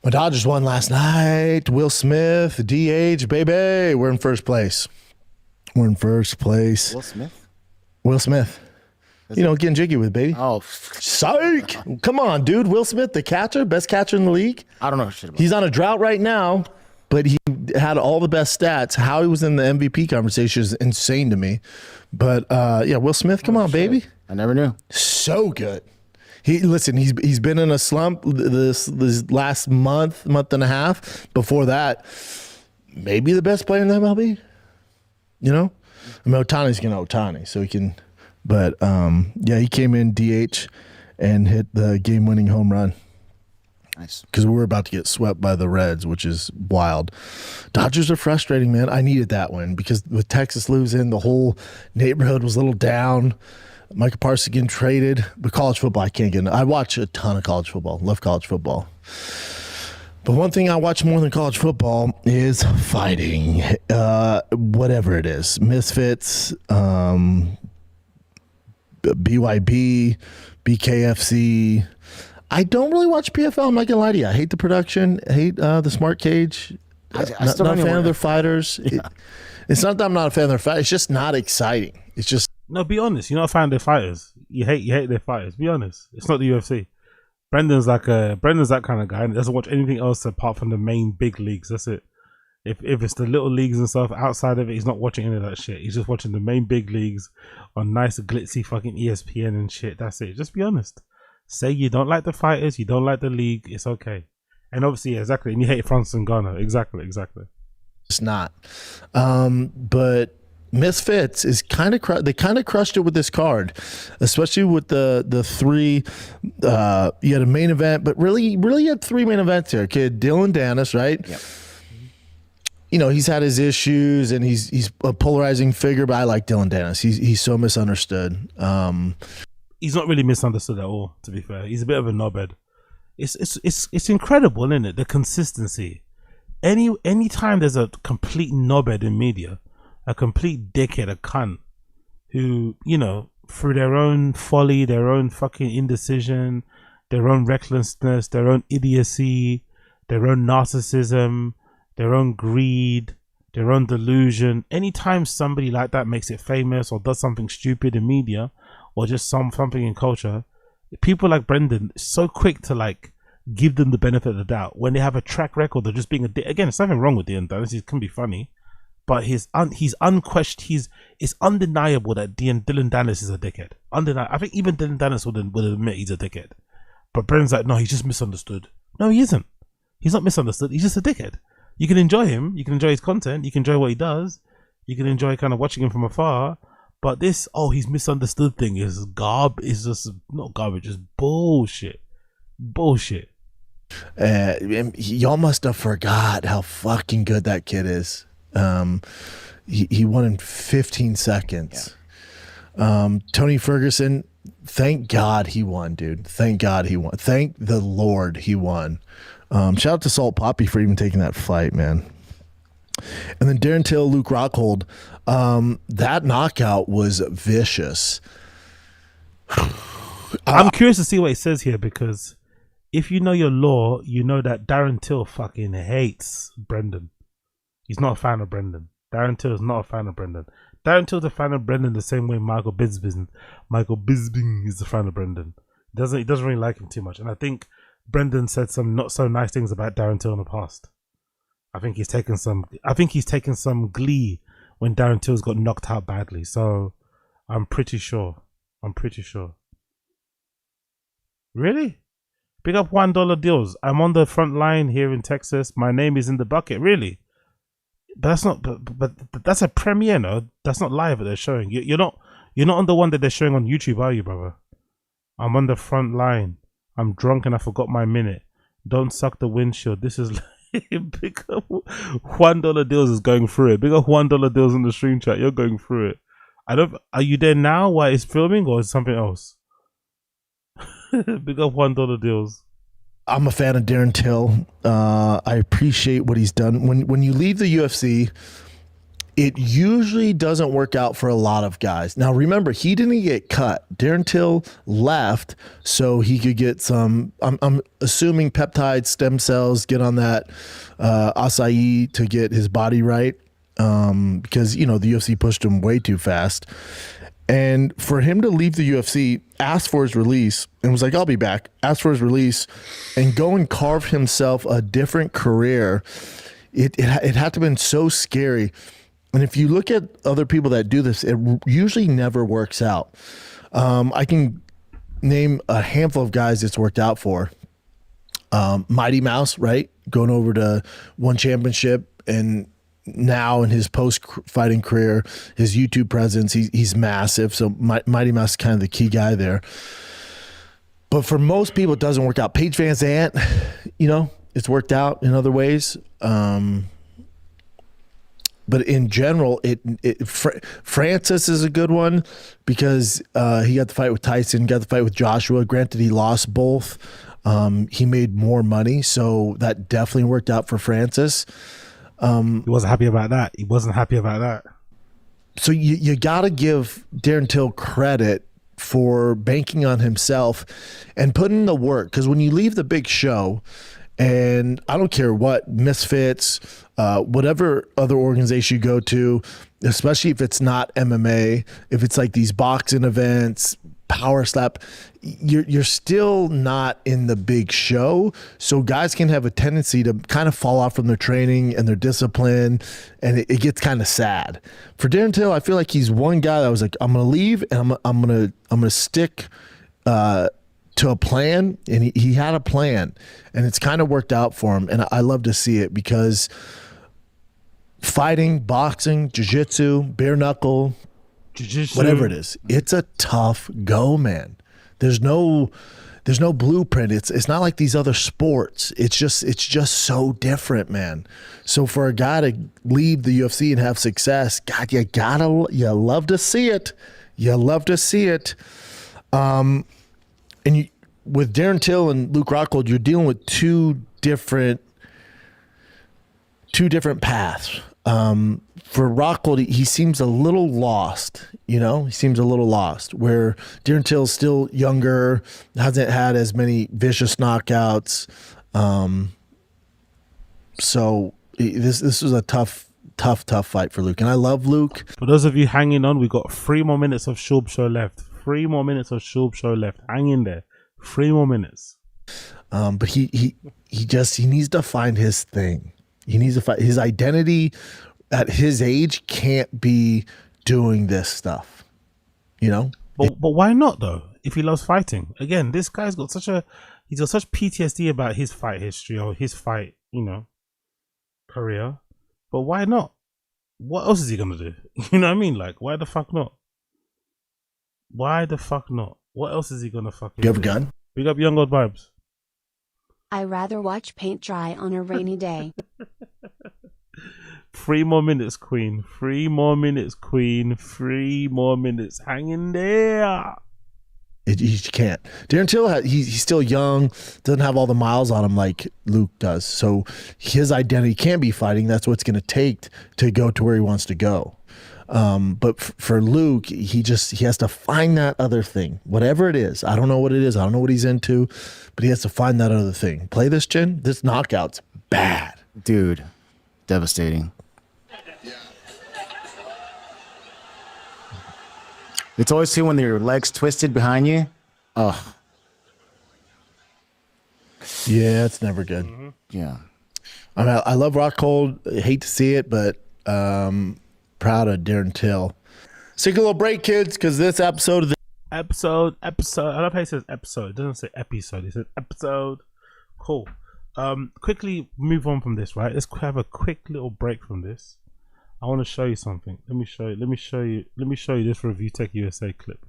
My Dodgers won last night. Will Smith, DH, baby. We're in first place. Will Smith? Will Smith. You know, getting jiggy with, baby. Oh, psych. Come on, dude. Will Smith, the catcher, best catcher in the league. I don't know shit about He's on a drought right now, but he had all the best stats. How he was in the MVP conversation is insane to me. But yeah, Will Smith, come on, baby. I never knew. So good. He's been in a slump this last month and a half. Before that, maybe the best player in the MLB. You know, I mean, Otani's gonna Otani, so he can. But yeah, he came in DH and hit the game-winning home run. Nice. Because we were about to get swept by the Reds, which is wild. Dodgers are frustrating, man. I needed that one because with Texas losing, the whole neighborhood was a little down. Michael Parsons getting traded. But college football, I can't get into. I watch a ton of college football. Love college football. But one thing I watch more than college football is fighting. Whatever it is. Misfits, BYB, BKFC. I don't really watch PFL. I'm not gonna lie to you. I hate the production. I hate the Smart Cage. I Not still a don't fan even- of their fighters. It's not that I'm not a fan of their fight. It's just not exciting. It's just No, be honest. You're not a fan of their fighters. You hate their fighters. Be honest. It's not the UFC. Brendan's that kind of guy and doesn't watch anything else apart from the main big leagues. That's it. If it's the little leagues and stuff outside of it, he's not watching any of that shit. He's just watching the main big leagues on nice glitzy fucking ESPN and shit. That's it. Just be honest. Say you don't like the fighters, you don't like the league. It's okay. And obviously, yeah, exactly. And you hate France and Ghana. Exactly. It's not. But Misfits is kind of they kind of crushed it with this card, especially with the three. You had a main event, but really you had three main events here. Kid Dylan Dennis, right? Yep. You know, he's had his issues and he's a polarizing figure, but I like Dylan Dennis. He's so misunderstood. He's not really misunderstood at all. To be fair, he's a bit of a knobhead. It's incredible, isn't it? The consistency. Any time there's a complete knobhead in media, a complete dickhead, a cunt, who, you know, through their own folly, their own fucking indecision, their own recklessness, their own idiocy, their own narcissism, their own greed, their own delusion. Anytime somebody like that makes it famous or does something stupid in media or just something in culture, people like Brendan so quick to like give them the benefit of the doubt when they have a track record of just being a dick. Again, there's nothing wrong with Dylan Dennis. He can be funny, but it's undeniable that Dylan Dennis is a dickhead. I think even Dylan Dennis would admit he's a dickhead. But Brendan's like, no, he's just misunderstood. No, he isn't. He's not misunderstood. He's just a dickhead. You can enjoy him. You can enjoy his content. You can enjoy what he does. You can enjoy kind of watching him from afar. But this, he's misunderstood thing is is just not garbage. It's bullshit. Bullshit. Y'all must have forgot how fucking good that kid is. He won in 15 seconds. Yeah. Tony Ferguson, thank God he won, dude. Thank God he won. Thank the Lord he won. Shout out to Salt Poppy for even taking that fight, man. And then Darren Till, Luke Rockhold, that knockout was vicious. I'm curious to see what it says here, because if you know your law, you know that Darren Till fucking hates Brendan. He's not a fan of Brendan. Darren Till is not a fan of Brendan. Darren Till's a fan of Brendan the same way Michael Bisping is a fan of Brendan. He doesn't really like him too much. And I think Brendan said some not so nice things about Darren Till in the past. I think he's taken some glee when Darren Till's got knocked out badly. So I'm pretty sure. Really? Big up $1 deals. I'm on the front line here in Texas. My name is in the bucket. Really? But that's not. But that's a premiere, no? That's not live that they're showing. You're not on the one that they're showing on YouTube, are you, brother? I'm on the front line. I'm drunk and I forgot my minute. Don't suck the windshield. This is big up $1 deals is going through it. Big up $1 deals in the stream chat. You're going through it. Are you there now while it's filming, or is it something else? Big up $1 deals. I'm a fan of Darren Till. I appreciate what he's done. When you leave the UFC, it usually doesn't work out for a lot of guys. Now, remember, he didn't get cut. Darren Till left so he could get some, I'm assuming peptide stem cells, get on that acai to get his body right, because, you know, the UFC pushed him way too fast. And for him to leave the UFC, ask for his release, and was like, I'll be back, ask for his release, and go and carve himself a different career, it had to have been so scary. And if you look at other people that do this, it usually never works out. I can name a handful of guys it's worked out for. Mighty Mouse, right? Going over to One Championship, and now in his post-fighting career, his YouTube presence, he's massive. So Mighty Mouse is kind of the key guy there. But for most people, it doesn't work out. Paige Van Zandt, you know, it's worked out in other ways. But in general, Francis is a good one because he got the fight with Tyson, got the fight with Joshua. Granted, he lost both. He made more money, so that definitely worked out for Francis. He wasn't happy about that. He wasn't happy about that. So you got to give Darren Till credit for banking on himself and putting in the work. Because when you leave the big show, and I don't care what, Misfits, whatever other organization you go to, especially if it's not MMA, if it's like these boxing events, power slap, you're still not in the big show. So guys can have a tendency to kind of fall off from their training and their discipline, and it gets kind of sad. For Darren Till, I feel like he's one guy that was like, I'm gonna leave and I'm gonna stick to a plan, and he had a plan, and it's kind of worked out for him, and I love to see it because fighting, boxing, jiu-jitsu, bare knuckle, whatever it is, it's a tough go, man. There's no blueprint. It's not like these other sports. It's just so different, man. So for a guy to leave the UFC and have success, God, you love to see it. You love to see it. And with Darren Till and Luke Rockhold, you're dealing with two different paths. For Rockhold, he seems a little lost, He seems a little lost, where Darren Till's still younger, hasn't had as many vicious knockouts. So this was a tough fight for Luke. And I love Luke. For those of you hanging on, we got 3 more minutes of Shulb Show left. 3 more minutes of Shulb Show left. Hang in there. 3 more minutes. But he needs to find his thing. He needs to find his identity. At his age, can't be doing this stuff, But why not though? If he loves fighting, again, this guy's got such PTSD about his fight history or his fight, career. But why not? What else is he gonna do? You know what I mean? Like, why the fuck not? Why the fuck not? What else is he gonna fucking? You have a do? gun? Big up Young God Vibes. I rather watch paint dry on a rainy day. 3 more minutes, Queen. 3 more minutes, Queen. 3 more minutes. Hang in there. He can't. Darren Till, he's still young, doesn't have all the miles on him like Luke does. So his identity can be fighting. That's what it's going to take to go to where he wants to go. But for Luke, he has to find that other thing, whatever it is. I don't know what it is. I don't know what he's into, but he has to find that other thing. Play this, Chin. This knockout's bad, dude. Devastating. It's always too when your legs twisted behind you. Ugh. Yeah, it's never good. Mm-hmm. Yeah. I mean, I love Rockhold. I hate to see it, but proud of Darren Till. Let's take a little break, kids, because this episode of the episode. I love how it says episode. It doesn't say episode. It says episode. Cool. Quickly move on from this, right? Let's have a quick little break from this. I want to show you something. Let me show you this Review Tech USA clip,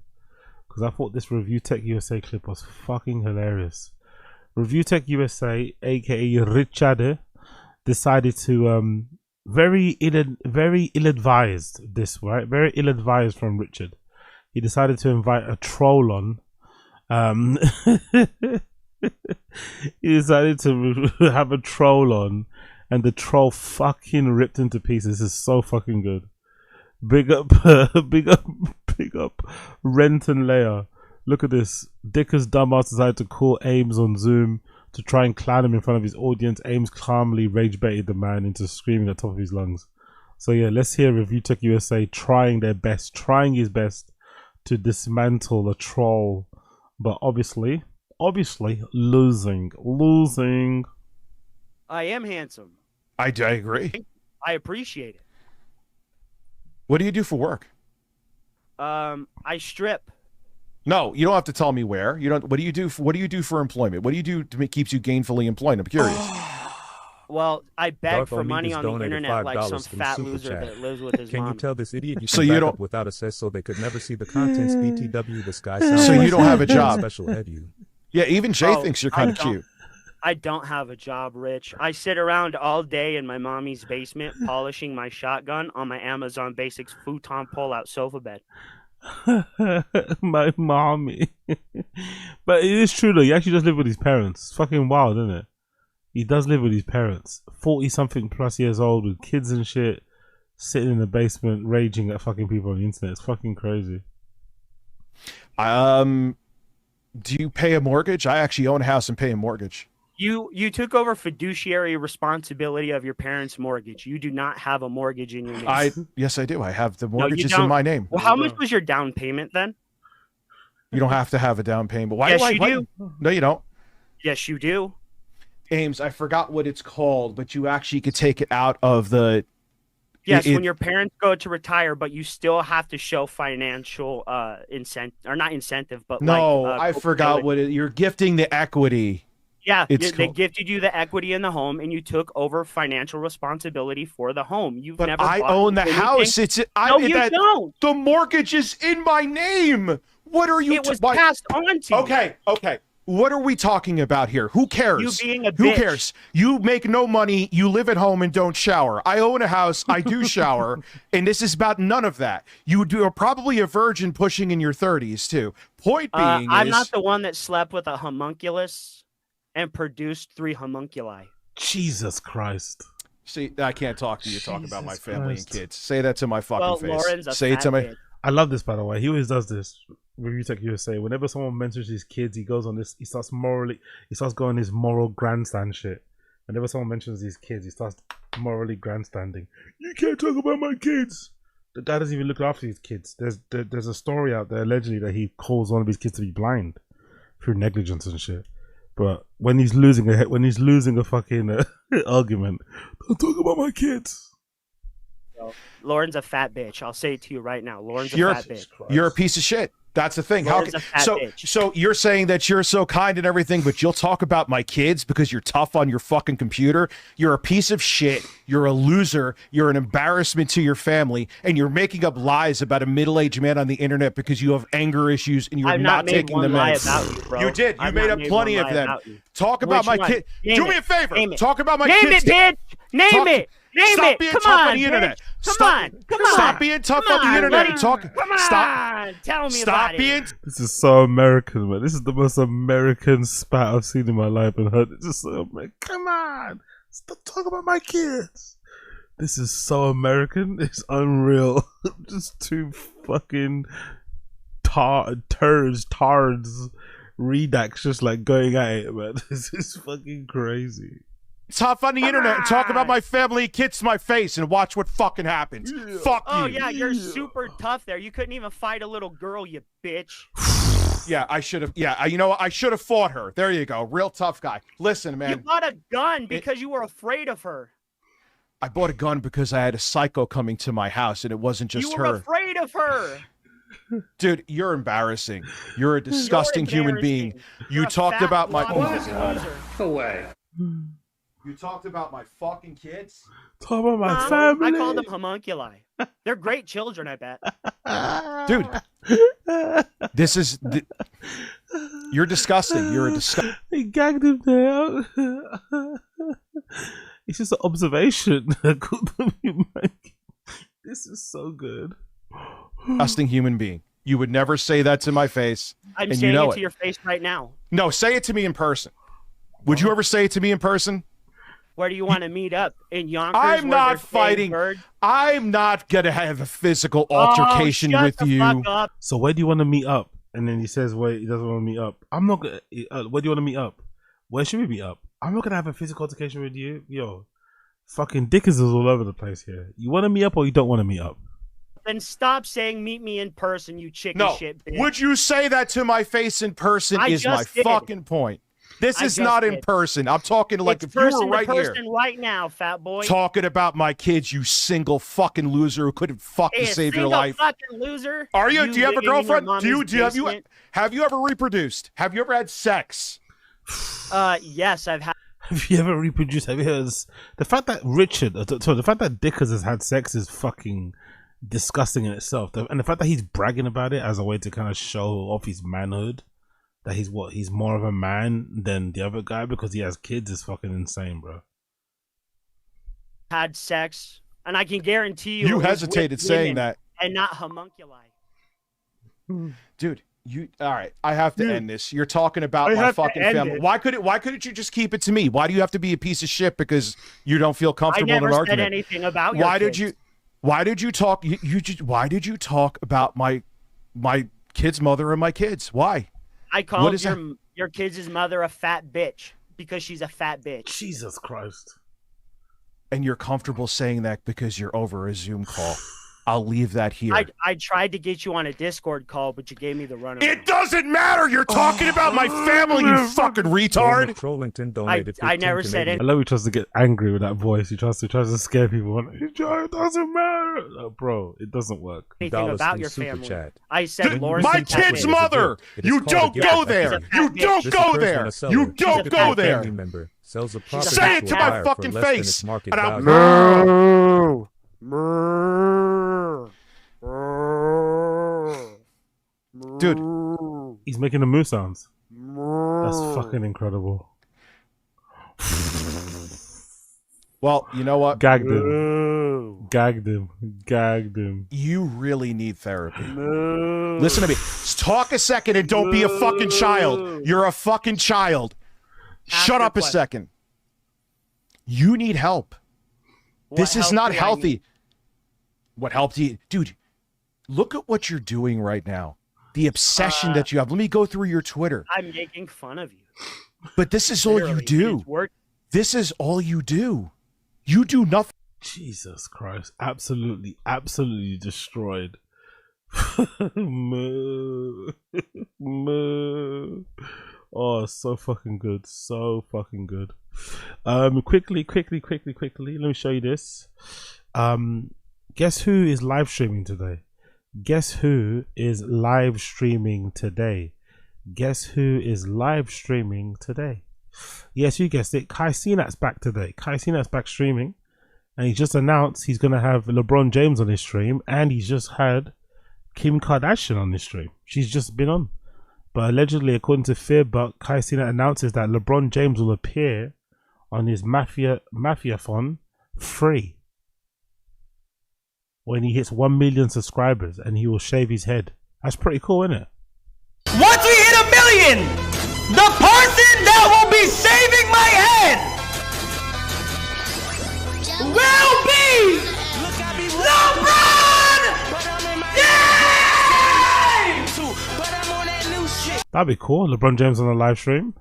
because I thought this Review Tech USA clip was fucking hilarious. Review Tech USA, aka Richard, decided to very ill-advised this, right? Very ill-advised from Richard. He decided to invite a troll on. He decided to have a troll on, and the troll fucking ripped into pieces. This is so fucking good. Big up Renton Leia. Look at this. Dicker's dumbass decided to call Ames on Zoom to try and clown him in front of his audience. Ames calmly rage baited the man into screaming at the top of his lungs. So yeah, let's hear Review Tech USA trying his best to dismantle a troll, but obviously losing. I am handsome. I agree. I appreciate it. What do you do for work? I strip. No, you don't have to tell me where. You don't. What do you do for employment? What do you do to keeps you gainfully employed? I'm curious. Well, I beg Dark for Onitas money on the donated internet like some $5 from fat Super loser Chat. that lives with his Can mom. you tell this idiot you So can you back don't- up without access so they could never see the contents? BTW, this guy sounds So like you don't have a some job. Special ed you. Yeah, even Jay Oh, thinks you're I kind of don't- cute. I don't have a job, Rich. I sit around all day in my mommy's basement polishing my shotgun on my Amazon Basics futon pull-out sofa bed. My mommy. But it is true though. He actually does live with his parents. It's fucking wild, isn't it? He does live with his parents. 40-something plus years old with kids and shit, sitting in the basement raging at fucking people on the internet. It's fucking crazy. Do you pay a mortgage? I actually own a house and pay a mortgage. You took over fiduciary responsibility of your parents' mortgage. You do not have a mortgage in your name. Yes, I do. I have the No, you mortgage is in don't. my name. Well, how much was your down payment then? You don't have to have a down payment. Why Yes, do I? you do. No, you don't. Yes, you do. Ames, I forgot what it's called, but you actually could take it out of the. Yes, when your parents go to retire, but you still have to show financial incentive, or not incentive, but No, like, I forgot what it. You're gifting the equity. Yeah, It's they called- gifted you the equity in the home, and you took over financial responsibility for the home. You've But never. I bought own the anything. house. No, you don't. The mortgage is in my name. What are you? It was passed on to you. Okay. What are we talking about here? Who cares? You being a Who bitch. cares? You make no money. You live at home and don't shower. I own a house. I do shower, and this is about none of that. Are probably a virgin pushing in your 30s too. Point being, I'm is, not the one that slept with a homunculus and produced 3 homunculi. Jesus Christ. See, I can't talk to you. Talk about my family Christ. and kids. Say that to my fucking Well, face. Lauren's a Say it fat to me. bitch. I love this, by the way. He always does this. Review Tech USA. Whenever someone mentions his kids, he goes on this. He starts going his moral grandstand shit. Whenever someone mentions his kids, he starts morally grandstanding. You can't talk about my kids. The guy doesn't even look after his kids. There's a story out there allegedly that he calls one of his kids to be blind through negligence and shit. But when he's losing a fucking argument, don't talk about my kids. Lauren's a fat bitch. I'll say it to you right now. Lauren's a You're fat bitch. you're a piece of shit. That's the thing. Lauren's a fat so bitch. so you're saying that you're so kind and everything, but you'll talk about my kids because you're tough on your fucking computer. You're a piece of shit. You're a loser. You're an embarrassment to your family, and you're making up lies about a middle-aged man on the internet because you have anger issues and you're I've not not made taking one the lie meds. about you, bro. You did. You I've made not up made plenty one of lie them. about you. Talk about Which my one? kid. Name Do me it. a favor. Name it. Talk about my Name kids. it, bitch. Name Talk- it. Name Stop it. being Come tough on, on the internet. bitch. Come Stop. on. Come on. Stop being tough on the internet. Come on. Tell me Stop about being. it. This is so American, man. This is the most American spat I've seen in my life and heard. It's just so American. Come on, stop talking about my kids. This is so American. It's unreal. Just two fucking tards, redacts, just like going at it, man. This is fucking crazy. Tough on the internet and talk about my family kids to my face and watch what fucking happens. Fuck you. Oh, yeah, you're super tough there. You couldn't even fight a little girl, you bitch. Yeah, I should have. Yeah, you know what? I should have fought her. There you go. Real tough guy. Listen, You man. bought a gun because you were afraid of her. I bought a gun because I had a psycho coming to my house and it wasn't just You were her. afraid of her. Dude, you're embarrassing. You're a disgusting human being. You talked about my. Go away. You talked about my fucking kids. Talk about my Mom, family. I call them homunculi. They're great children, I bet. Dude, this is. You're disgusting. You're a disgusting. He gagged him there. It's just an observation. This is so good. Disgusting human being. You would never say that to my face. I'm and saying you know it to your face right now. No, say it to me in person. Would you ever say it to me in person? Where do you want to meet up? In Yonkers? I'm where not there's fighting. birds? I'm not gonna have a physical altercation shut with the you. fuck up. So where do you want to meet up? And then he says, "Wait, he doesn't want to meet up." I'm not gonna. Where do you want to meet up? Where should we meet up? I'm not gonna have a physical altercation with you, yo. Fucking Dickens is all over the place here. You want to meet up or you don't want to meet up? Then stop saying meet me in person, you chicken No. shit bitch. Would you say that to my face in person? I Is my just did. fucking point. This I is just not in did. person. I'm talking like It's if you were person right to here person right now, fat boy. talking about my kids, you single fucking loser who couldn't fuck Hey, to a save your single life. fucking loser. Are you? Do you have a living in your girlfriend? Do you? mommy's Do you have you? basement? Have you ever reproduced? Have you ever had sex? Yes, I've had. Have you ever reproduced? Have you heard the fact that the fact that Dickers has had sex is fucking disgusting in itself, and the fact that he's bragging about it as a way to kind of show off his manhood, that he's more of a man than the other guy because he has kids is fucking insane, bro. Had sex, and I can guarantee you. You it was hesitated with saying women that. and not homunculi. Dude, you all right? I have to end this. You're talking about I my have to fucking end family. it. Why couldn't you just keep it to me? Why do you have to be a piece of shit because you don't feel I comfortable in never an said argument? anything about your Why kids. did you talk why did you talk about my kid's mother and my kids? Why? I What called is that? your kid's mother a fat bitch because she's a fat bitch. Jesus Christ. And you're comfortable saying that because you're over a Zoom call. I'll leave that here. I tried to get you on a Discord call, but you gave me the runaround. It doesn't matter. You're talking about my family, you fucking retard. Trollington donated I never said I love he tries to get angry with that voice. He tries to scare people. It doesn't matter. Bro, it doesn't work. Anything about your super family. chat. I said Lawrence. My is a fat kid's bitch. mother. You don't go there. You don't go there. You don't go there. Member sells a property Say it to my buyer fucking for less than face. its market And I'll- value. Dude, he's making the moo sounds. That's fucking incredible. Well, you know what? Gagged him. Gagged him. Gagged him. You really need therapy. Listen to me. Talk a second and don't be a fucking child. You're a fucking child. Shut up a second. You need help. This is help not do I healthy. need? What help do you, dude? Look at what you're doing right now. The obsession that you have. Let me go through your Twitter. I'm making fun of you. But this is all you Literally, do. it's work- This is all you do. You do nothing. Jesus Christ. Absolutely, absolutely destroyed. Moo. Moo. Oh, so fucking good. So fucking good. Quickly. Let me show you this. Guess who is live streaming today? Guess who is live streaming today? Guess who is live streaming today? Yes, you guessed it. Kai Cenat's back today. Kai Cenat's back streaming. And he just announced he's going to have LeBron James on his stream. And he's just had Kim Kardashian on his stream. She's just been on. But allegedly, according to Fearbuck, Kai Cenat announces that LeBron James will appear on his Mafia-thon free when he hits 1 million subscribers, and he will shave his head. That's pretty cool, isn't it? Once we hit 1 million, the person that will be shaving my head will be LeBron James! That'd be cool. LeBron James on the live stream.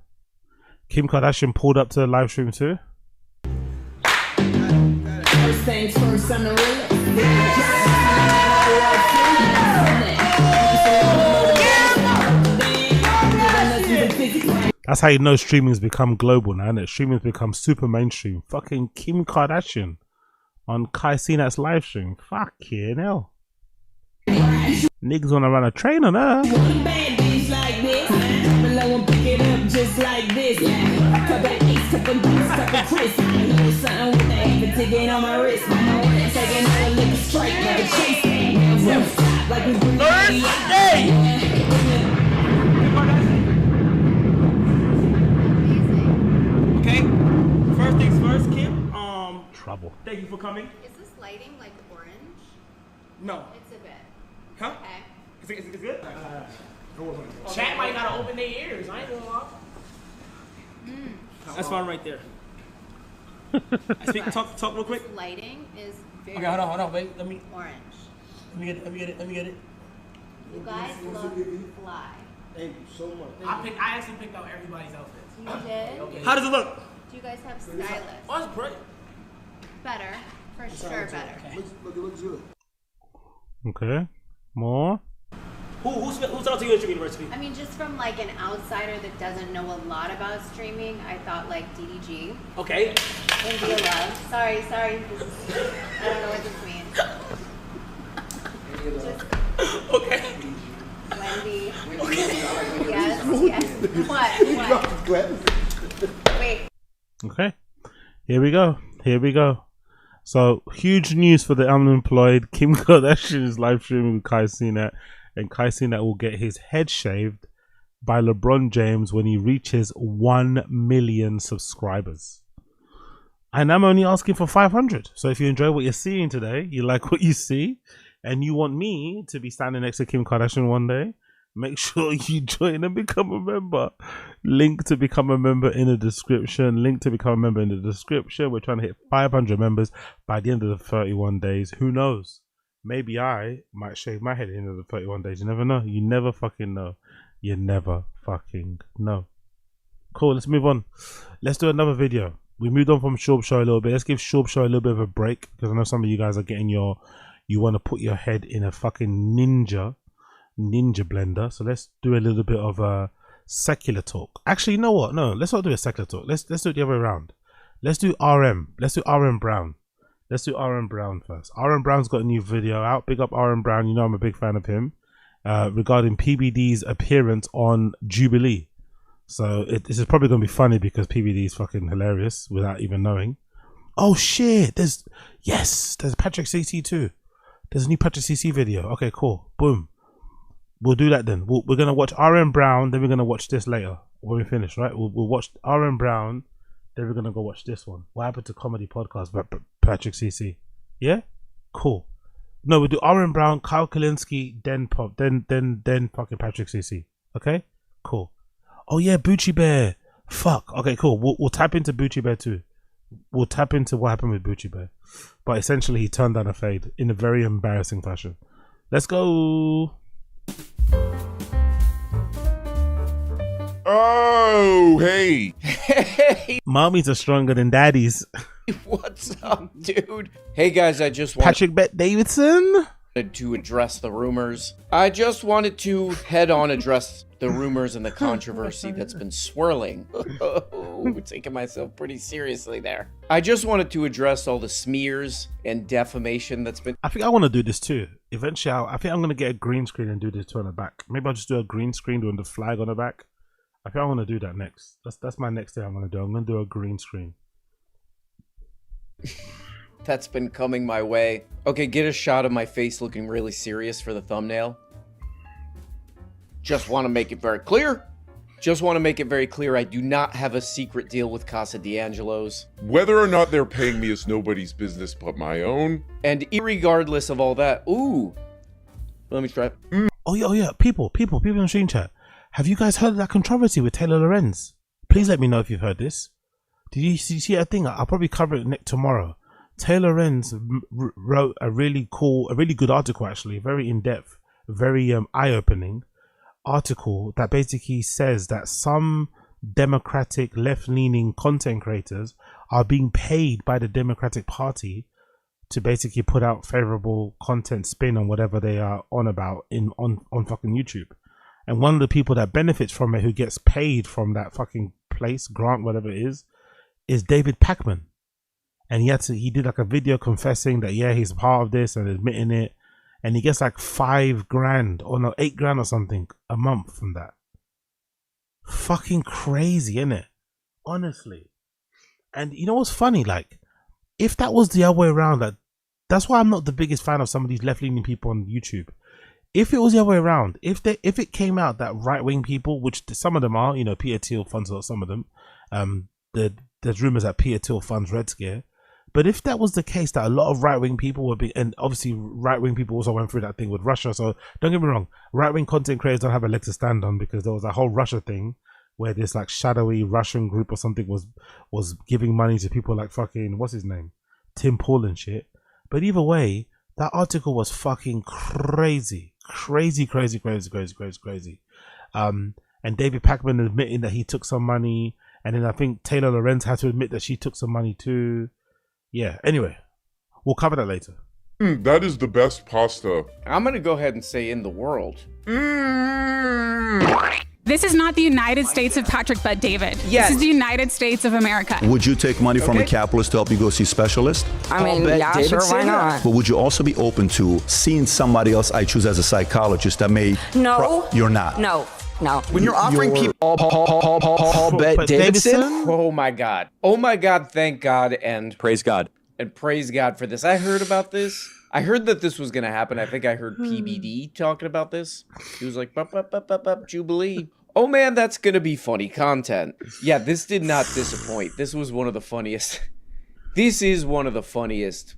Kim Kardashian pulled up to the live stream too. First things first, I'm the That's how you know streaming's become global now, innit? Streaming's become super mainstream. Fucking Kim Kardashian on Kai Cenat's live stream. Fucking hell. Niggas wanna run a train on her. bad bitch like this. Below and pick it up just like this. Cut back east, cut them boots, cut the twist. I ain't know something with the aim ticket on my wrist. Taking all the liquor straight, never chase. Never stop like we bring Okay, first things first, Kim. Trouble. Thank you for coming. Is this lighting like orange? No. It's a bit. Huh? Okay. Is it good? Chat might gotta open their ears. I ain't gonna lie. That's fine right there. Talk real quick. This lighting is very Okay, hold on, wait. Let me orange. get it. You guys look fly. Thank you so much. I actually picked out everybody's outfits. You did? Okay. How does it look? Do you guys have stylists? Oh, it's great. Better. For sure, better. It looks good. Okay. More. Who's out to you at your university? I mean, just from like an outsider that doesn't know a lot about streaming, I thought like DDG. Okay. India Love. Sorry. This is, I don't know what this means. Just Okay. Wendy. Yes. What? Wait. Okay. Here we go. So, huge news for the unemployed. Kim Kardashian is live streaming with Kai Cenat, and Kai Cenat will get his head shaved by LeBron James when he reaches 1 million subscribers. And I'm only asking for 500. So if you enjoy what you're seeing today, you like what you see, and you want me to be standing next to Kim Kardashian one day, make sure you join and become a member. Link to become a member in the description. Link to become a member in the description. We're trying to hit 500 members by the end of the 31 days. Who knows? Maybe I might shave my head at the end of the 31 days. You never know. You never fucking know. You never fucking know. Cool, let's move on. Let's do another video. We moved on from Shorb Show a little bit. Let's give Shorb Show a little bit of a break, because I know some of you guys are getting you want to put your head in a fucking ninja blender. So let's do a little bit of a secular talk. Actually, you know what? No, let's not do a secular talk. Let's do it the other way around. Let's do RM. Let's do RM Brown. Let's do RM Brown first. RM Brown's got a new video out. Big up RM Brown. You know I'm a big fan of him. Regarding PBD's appearance on Jubilee. So this is probably going to be funny because PBD is fucking hilarious without even knowing. Oh shit, there's Patrick CC too. There's a new Patrick CC video. Okay, cool. Boom. We'll do that then. We're going to watch RM Brown, then we're going to watch this later when we finish, right? We'll watch RM Brown, then we're going to go watch this one. What happened to Comedy Podcast by Patrick CC? Yeah? Cool. No, we'll do RM Brown, Kyle Kalinske, then fucking Patrick CC. Okay? Cool. Oh yeah, Bucci Bear. Fuck. Okay, cool. We'll tap into Bucci Bear too. We'll tap into what happened with Bucci Bear. But essentially he turned down a fade in a very embarrassing fashion. Let's go. Oh, hey. Hey. Mommies are stronger than daddies. What's up, dude? Hey guys, I just wanted Patrick Bet Davidson to address the rumors. I just wanted to head on address the rumors and the controversy that's been swirling. Taking myself pretty seriously there. I just wanted to address all the smears and defamation that's been... I think I want to do this too. Eventually, I think I'm going to get a green screen and do this too on the back. Maybe I'll just do a green screen doing the flag on the back. I think I want to do that next. That's my next thing I'm going to do. I'm going to do a green screen. That's been coming my way. Okay, get a shot of my face looking really serious for the thumbnail. Just want to make it very clear. I do not have a secret deal with Casa D'Angelo's. Whether or not they're paying me is nobody's business but my own. And irregardless of all that, ooh. Let me try. Oh yeah. People in the stream chat. Have you guys heard of that controversy with Taylor Lorenz? Please let me know if you've heard this. Did you see that thing? I'll probably cover it tomorrow. Taylor Lorenz wrote a really good article, actually, very in-depth, very eye-opening article that basically says that some Democratic left-leaning content creators are being paid by the Democratic Party to basically put out favorable content spin on whatever they are on about on fucking YouTube. And one of the people that benefits from it, who gets paid from that fucking place, grant, whatever it is David Pakman. And he did like a video confessing that, yeah, he's a part of this and admitting it. And he gets like $5,000 or no, $8,000 or something a month from that. Fucking crazy, isn't it? Honestly. And you know what's funny? Like, if that was the other way around, like, that's why I'm not the biggest fan of some of these left-leaning people on YouTube. If it was the other way around, if it came out that right-wing people, which some of them are, you know, Peter Thiel funds some of them, there's rumors that Peter Thiel funds Red Scare. But if that was the case, that a lot of right-wing people would be, and obviously right-wing people also went through that thing with Russia, so don't get me wrong, right-wing content creators don't have a leg to stand on, because there was a whole Russia thing where this like shadowy Russian group or something was giving money to people like fucking, what's his name? Tim Pool and shit. But either way, that article was fucking crazy. Crazy. And David Pakman admitting that he took some money, and then I think Taylor Lorenz had to admit that she took some money too. Yeah, anyway, we'll cover that later. That is the best pasta. I'm gonna go ahead and say in the world. This is not the United States of Patrick Bet David. Yes. This is the United States of America. Would you take money from a capitalist to help you go see specialists? I mean, yeah, sure, why not? But would you also be open to seeing somebody else I choose as a psychologist that may... No. You're not? No. When you're offering people Paul Bet Davidson? Oh my God, thank God, and praise God. And praise God for this. I heard about this. I heard that this was going to happen. I think I heard PBD talking about this. He was like, bup, Jubilee. Oh man, that's going to be funny content. Yeah, this did not disappoint. This was one of the funniest. This is one of the funniest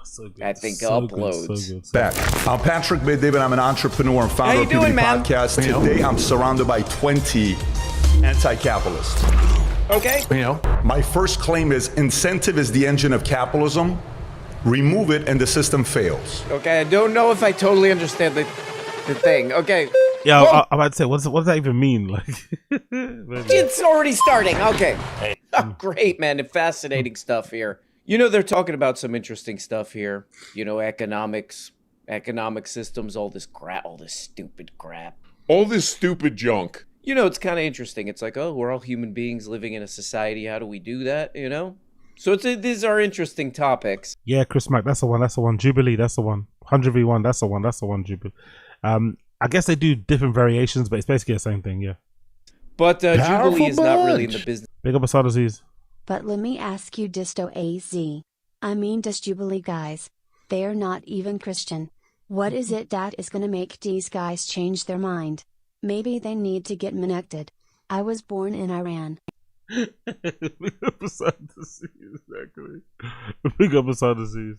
So good. I think So uploads. good, so good. Back. I'm Patrick Bet-David. I'm an entrepreneur and founder How you of doing, PBD man? Podcast. Today, I'm surrounded by 20 anti-capitalists. Okay. My first claim is incentive is the engine of capitalism. Remove it and the system fails. Okay, I don't know if I totally understand the thing. Okay. Yeah, Whoa. I'm about to say, what does that even mean? Like, It's already starting. Okay. Oh, great, man. And fascinating stuff here. You know, they're talking about some interesting stuff here. You know, economics, economic systems, all this crap, all this stupid crap. All this stupid junk. You know, it's kind of interesting. It's like, oh, we're all human beings living in a society. How do we do that? You know? So these are interesting topics. yeah, Chris Mack, that's the one. That's the one. Jubilee, that's the one. 100v1, that's the one. That's the one. Jubilee. I guess they do different variations, but it's basically the same thing. Yeah. But Jubilee is not really in the business. Big up Asad Aziz. But let me ask you, Disto AZ. I mean, Dis Jubilee guys. They are not even Christian. What is it that is gonna make these guys change their mind? Maybe they need to get connected. I was born in Iran. Big up Asad Aziz, exactly. Big up Asad Aziz.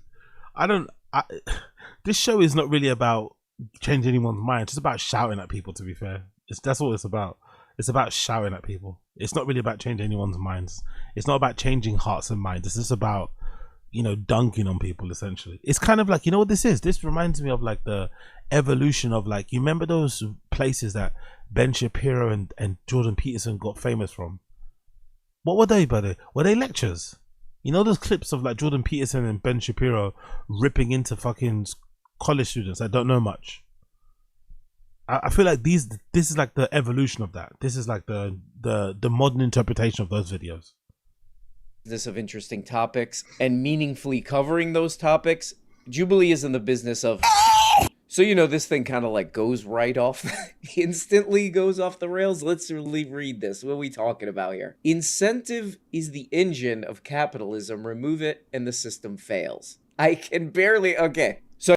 This show is not really about changing anyone's mind. It's just about shouting at people, to be fair. That's all it's about. It's about shouting at people. It's not really about changing anyone's minds. It's not about changing hearts and minds. It's just about, dunking on people, essentially. It's kind of like, you know what this is? This reminds me of like the evolution of like, you remember those places that Ben Shapiro and Jordan Peterson got famous from? What were they, buddy? Were they lectures? You know those clips of like Jordan Peterson and Ben Shapiro ripping into fucking college students that don't know much? I feel like this is like the evolution of that. This is like the modern interpretation of those videos. This of interesting topics and meaningfully covering those topics. Jubilee is in the business of... So, this thing kind of like goes right off, instantly goes off the rails. Let's really read this. What are we talking about here? Incentive is the engine of capitalism. Remove it and the system fails. I can barely... Okay. So...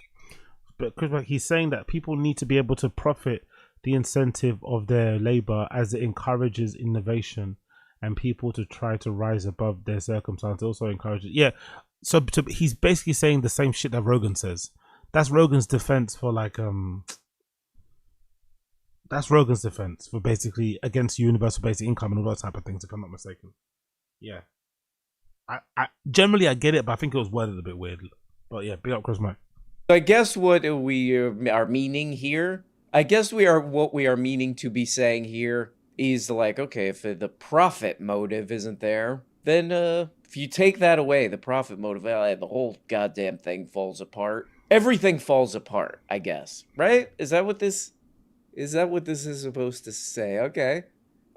But Chris, he's saying that people need to be able to profit the incentive of their labor as it encourages innovation and people to try to rise above their circumstances. Also encourages... Yeah. So he's basically saying the same shit that Rogan says. That's Rogan's defense for like that's Rogan's defense for basically against universal basic income and all that type of things, if I'm not mistaken. Yeah. I generally I get it, but I think it was worded a bit weird. But yeah, big up Chris Mack. I guess what we are meaning here, what we are meaning to be saying here is like, okay, if the profit motive isn't there, then if you take that away, the profit motive, the whole goddamn thing falls apart. Everything falls apart, I guess. Right? Is that what this is supposed to say? Okay.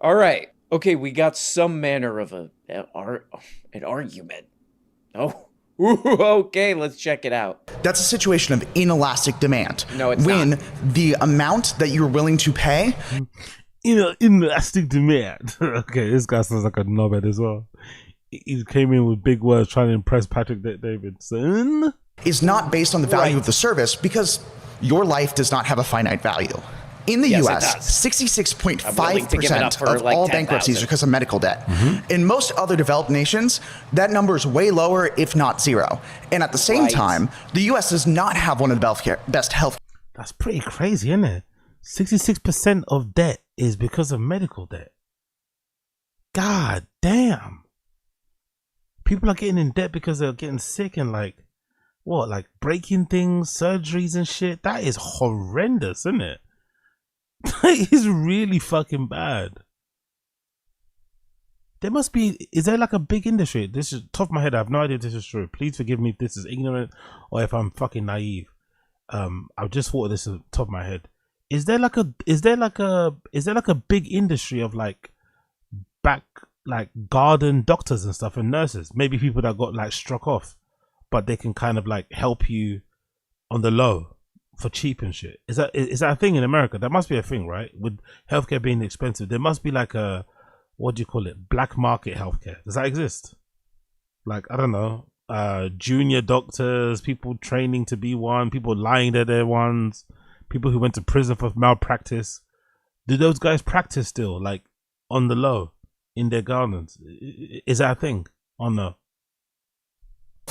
All right. Okay, we got some manner of an argument. Oh. Ooh, okay, let's check it out. That's a situation of inelastic demand. No, it's when not. The amount that you're willing to pay... Inelastic demand. Okay, this guy sounds like a knobhead as well. He came in with big words trying to impress Patrick Davidson. Is not based on the value of the service because your life does not have a finite value. In the US, 66.5% of all bankruptcies are because of medical debt. In most other developed nations, that number is way lower, if not zero. And at the same time, the US does not have one of the best health. That's pretty crazy, isn't it? 66% of debt is because of medical debt. God damn. People are getting in debt because they're getting sick and like breaking things, surgeries and shit. That is horrendous, isn't it? That is really fucking bad. Is there like a big industry? This is top of my head. I have no idea if this is true. Please forgive me if this is ignorant or if I'm fucking naive. I just thought of this at the top of my head. Is there like a big industry of like garden doctors and stuff and nurses? Maybe people that got like struck off, but they can kind of like help you on the low for cheap and shit. Is that a thing in America? That must be a thing, right? With healthcare being expensive, there must be like a, what do you call it? Black market healthcare. Does that exist? Like, I don't know, junior doctors, people training to be one, people lying that they're ones, people who went to prison for malpractice. Do those guys practice still, like on the low in their gardens? Is that a thing or no?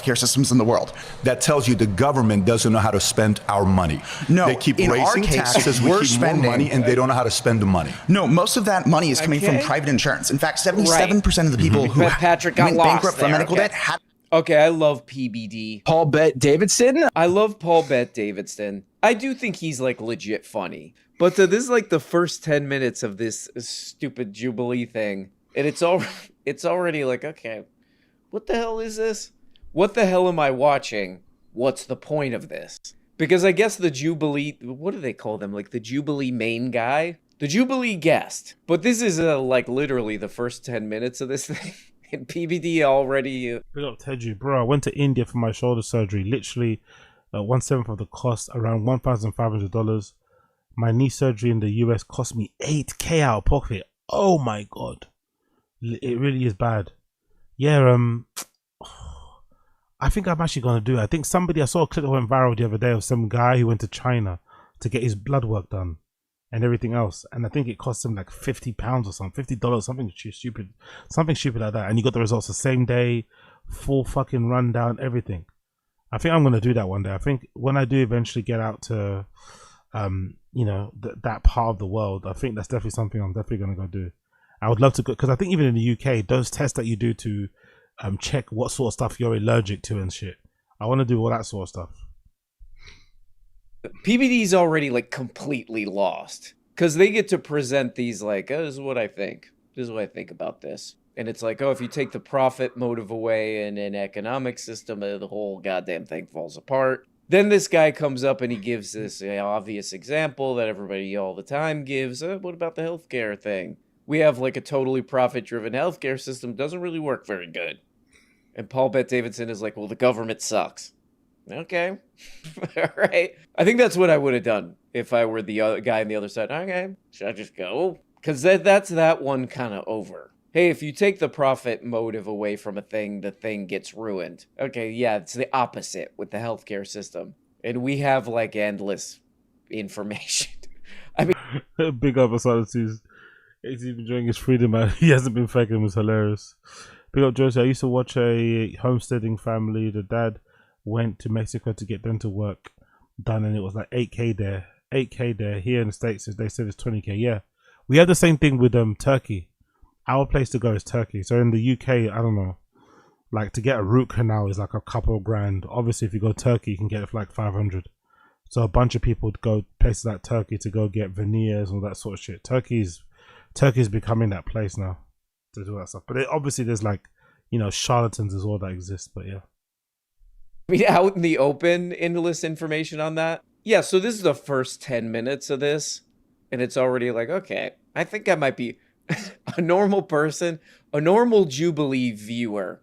care systems in the world. That tells you the government doesn't know how to spend our money. No, they keep in our raising case, taxes, we we're keep spending more money, and they don't know how to spend the money. No, most of that money is coming from private insurance. In fact, 77% of the people who Patrick got went lost bankrupt there. from medical Okay. debt had. Okay, I love PBD. Paul Bet Davidson? I love Paul Bet Davidson. I do think he's like legit funny. But this is like the first 10 minutes of this stupid Jubilee thing. And it's already like, okay, what the hell is this? What the hell am I watching? What's the point of this? Because I guess the Jubilee, what do they call them? Like the Jubilee main guy? The Jubilee guest. But this is like literally the first 10 minutes of this thing. And PBD already. Big up Teju, bro. I went to India for my shoulder surgery. Literally, 1/7 of the cost, around $1,500. My knee surgery in the US cost me $8,000 out of pocket. Oh my god, it really is bad. Yeah, I think I'm actually gonna do it. I think I saw a clip that went viral the other day of some guy who went to China to get his blood work done and everything else, and I think it cost him like £50 or something, $50, something stupid like that. And you got the results the same day, full fucking rundown, everything. I think I'm gonna do that one day. I think when I do eventually get out to, that part of the world, I think that's definitely something I'm definitely gonna go do. I would love to go, because I think even in the UK, those tests that you do to check what sort of stuff you're allergic to and shit, I want to do all that sort of stuff. PBD's already like completely lost because they get to present these like, oh, this is what I think. This is what I think about this. And it's like, oh, if you take the profit motive away in an economic system, the whole goddamn thing falls apart. Then this guy comes up and he gives this obvious example that everybody all the time gives. What about the healthcare thing? We have like a totally profit-driven healthcare system. Doesn't really work very good. And Paul Bet Davidson is like, well, the government sucks. Okay. All right. I think that's what I would have done if I were the other guy on the other side. Okay. Should I just go? Because that's that one kind of over. Hey, if you take the profit motive away from a thing, the thing gets ruined. Okay, yeah, it's the opposite with the healthcare system. And we have like endless information. I mean, big up Asada's. He's even enjoying his freedom, man. He hasn't been faking him. It's hilarious. Big up Josie. I used to watch a homesteading family. The dad went to Mexico to get dental work done, and it was like $8,000 there. $8,000 there. Here in the States, they said it's $20,000. Yeah. We have the same thing with Turkey. Our place to go is Turkey. So in the UK, I don't know, like to get a root canal is like a couple of grand. Obviously, if you go Turkey, you can get it for like 500. So a bunch of people go places like Turkey to go get veneers and all that sort of shit. Turkey's becoming that place now to do that stuff. But obviously, there's like, charlatans as well that exist. But yeah. I mean, out in the open, endless information on that. Yeah, so this is the first 10 minutes of this, and it's already like, okay, I think I might be a normal person, a normal Jubilee viewer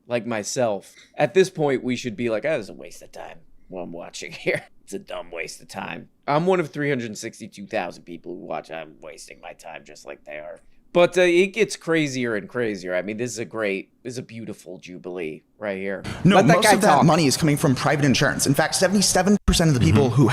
like myself. At this point, we should be like, oh, this is a waste of time what I'm watching here. It's a dumb waste of time. I'm one of 362,000 people who watch. I'm wasting my time just like they are. But it gets crazier and crazier. I mean, this is a beautiful Jubilee right here. No, most of that money is coming from private insurance. In fact, 77% of the people who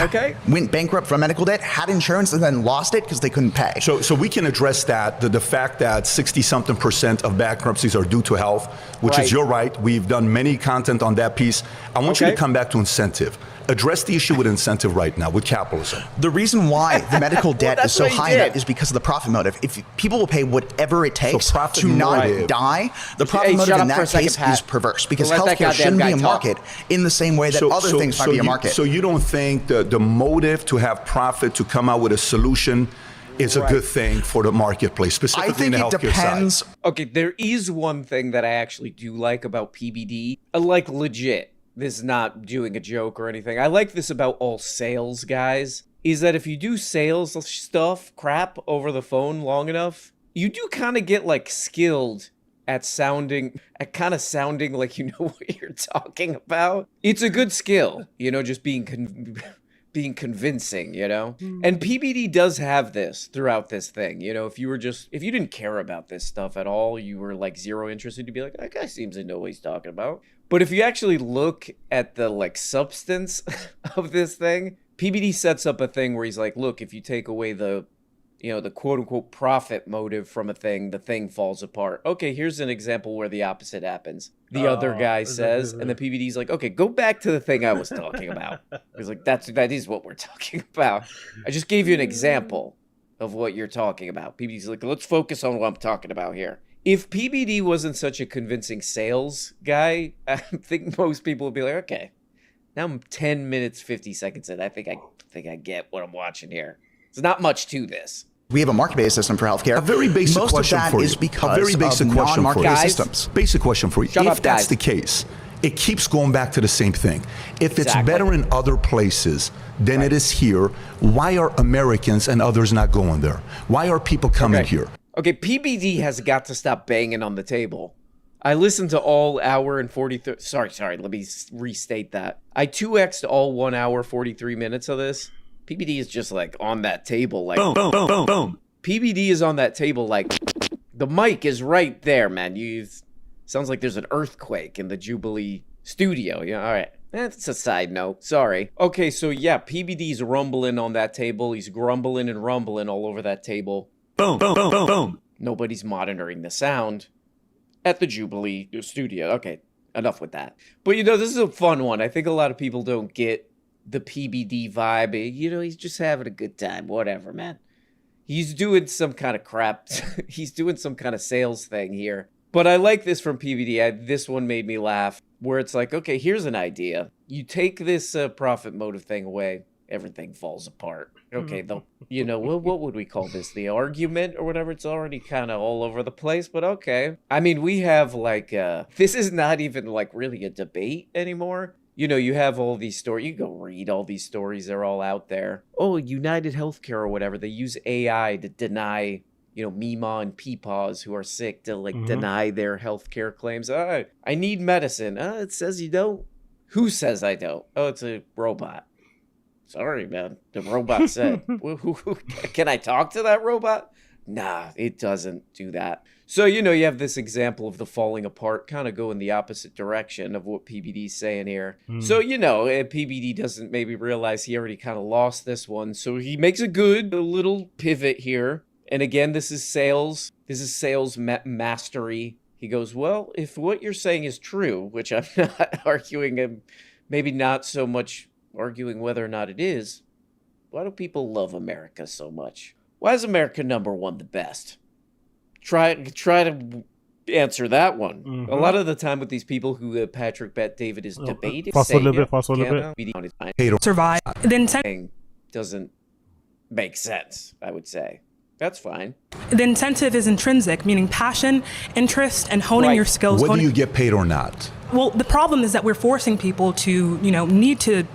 went bankrupt from medical debt had insurance and then lost it because they couldn't pay. So we can address that, the fact that 60-something% of bankruptcies are due to health, which is your right. We've done many content on that piece. I want you to come back to incentive. Address the issue with incentive right now, with capitalism. The reason why the medical debt is so high is because of the profit motive. If people will pay whatever it takes to not die, the profit motive in that case is perverse, because healthcare shouldn't be a market in the same way that other things might be a market. So you don't think the motive to have profit, to come out with a solution, is a good thing for the marketplace, specifically in the healthcare side? Okay, there is one thing that I actually do like about PBD, like legit. This is not doing a joke or anything. I like this about all sales guys, is that if you do sales stuff, crap, over the phone long enough, you do kind of get like skilled at kind of sounding like you know what you're talking about. It's a good skill, just being convincing, And PBD does have this throughout this thing. If you didn't care about this stuff at all, you were like zero interested, you'd be like, that guy seems to know what he's talking about. But if you actually look at the like substance of this thing, PBD sets up a thing where he's like, look, if you take away the the quote unquote profit motive from a thing, the thing falls apart. Okay, here's an example where the opposite happens. The other guy says, and the PBD's like, okay, go back to the thing I was talking about. He's like, that is what we're talking about. I just gave you an example of what you're talking about. PBD's like, let's focus on what I'm talking about here. If PBD wasn't such a convincing sales guy, I think most people would be like, okay, now I'm 10 minutes, 50 seconds in. I think I get what I'm watching here. There's not much to this. We have a market-based system for healthcare. A very basic Most question of that for you. is because a very basic of question non-market-based for you. systems. Basic question for you. Shut if up, that's guys. the case, it keeps going back to the same thing. If it's Exactly. better in other places than it is here, why are Americans and others not going there? Why are people coming here? Okay, PBD has got to stop banging on the table. I listened to all hour and 43... Sorry, let me restate that. I 2x'd all 1 hour, 43 minutes of this. PBD is just like on that table like... Boom, boom, boom, boom, boom. PBD is on that table like... The mic is right there, man. Sounds like there's an earthquake in the Jubilee studio. Yeah, all right. That's a side note. Sorry. Okay, so yeah, PBD's rumbling on that table. He's grumbling and rumbling all over that table. Boom, boom, boom, boom, boom. Nobody's monitoring the sound at the Jubilee studio. Okay, enough with that. But this is a fun one. I think a lot of people don't get the PBD vibe. He's just having a good time. Whatever, man. He's doing some kind of crap. He's doing some kind of sales thing here. But I like this from PBD. This one made me laugh. Where it's like, okay, here's an idea. You take this profit motive thing away, everything falls apart. Okay, what would we call this? The argument or whatever? It's already kind of all over the place, but okay. I mean, we have this is not even really a debate anymore. You have all these stories. You go read all these stories. They're all out there. Oh, United Healthcare or whatever. They use AI to deny, Mima and Peepaws who are sick to deny their healthcare claims. I need medicine. It says you don't. Who says I don't? Oh, it's a robot. Sorry, man. The robot said. Can I talk to that robot? Nah, it doesn't do that. So, you have this example of the falling apart kind of go in the opposite direction of what PBD's saying here. So, PBD doesn't maybe realize he already kind of lost this one. So he makes a little pivot here. And again, this is sales. This is sales mastery. He goes, well, if what you're saying is true, which I'm not arguing, and maybe not so much arguing whether or not it is, why do people love America so much? Why is America #1 the best? Try to answer that one. Mm-hmm. A lot of the time with these people who Patrick Bet David is debating, fast a little bit. survive. Then doesn't make sense. I would say that's fine. The incentive is intrinsic, meaning passion, interest, and honing your skills. Whether you get paid or not. Well, the problem is that we're forcing people to, need to,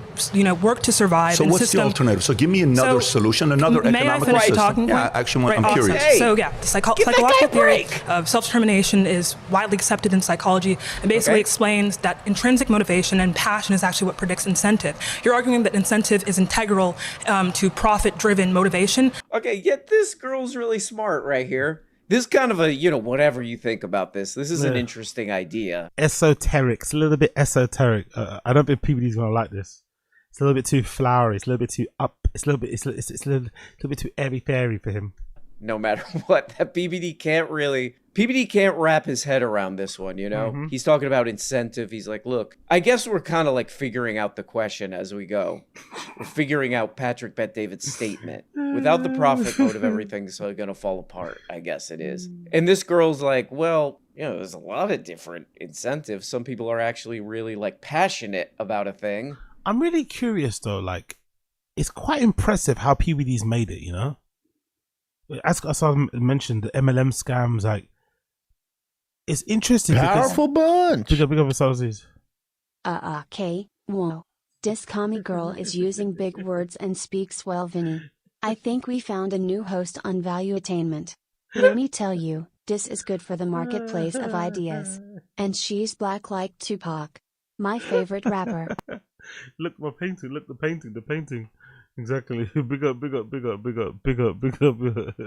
work to survive. So what's the alternative? So give me another solution, another economic system. May I finish talking? Yeah, actually, I'm awesome. curious. So yeah, the psychological theory of self-determination is widely accepted in psychology and basically explains that intrinsic motivation and passion is actually what predicts incentive. You're arguing that incentive is integral to profit-driven motivation. Okay, yet this girl's really smart right here. This kind of a, whatever you think about this is an interesting idea. Esoteric. It's a little bit esoteric. I don't think PBD's going to like this. It's a little bit too flowery. It's a little bit too up. It's a little bit too airy-fairy for him. No matter what, that PBD can't wrap his head around this one, Mm-hmm. He's talking about incentive. He's like, look, I guess we're kind of figuring out the question as we go. We're figuring out Patrick Bet David's statement. Without the profit motive, everything's going to fall apart. I guess it is. And this girl's like, well, there's a lot of different incentives. Some people are actually really passionate about a thing. I'm really curious though. It's quite impressive how PBD's made it, As I mentioned, the MLM scams, it's interesting. Powerful bunch. Big up ourselves. Okay, whoa. This commie girl is using big words and speaks well, Vinny. I think we found a new host on value attainment. Let me tell you, this is good for the marketplace of ideas. And she's black like Tfatk, my favorite rapper. Look my painting, the painting. Exactly. Big up.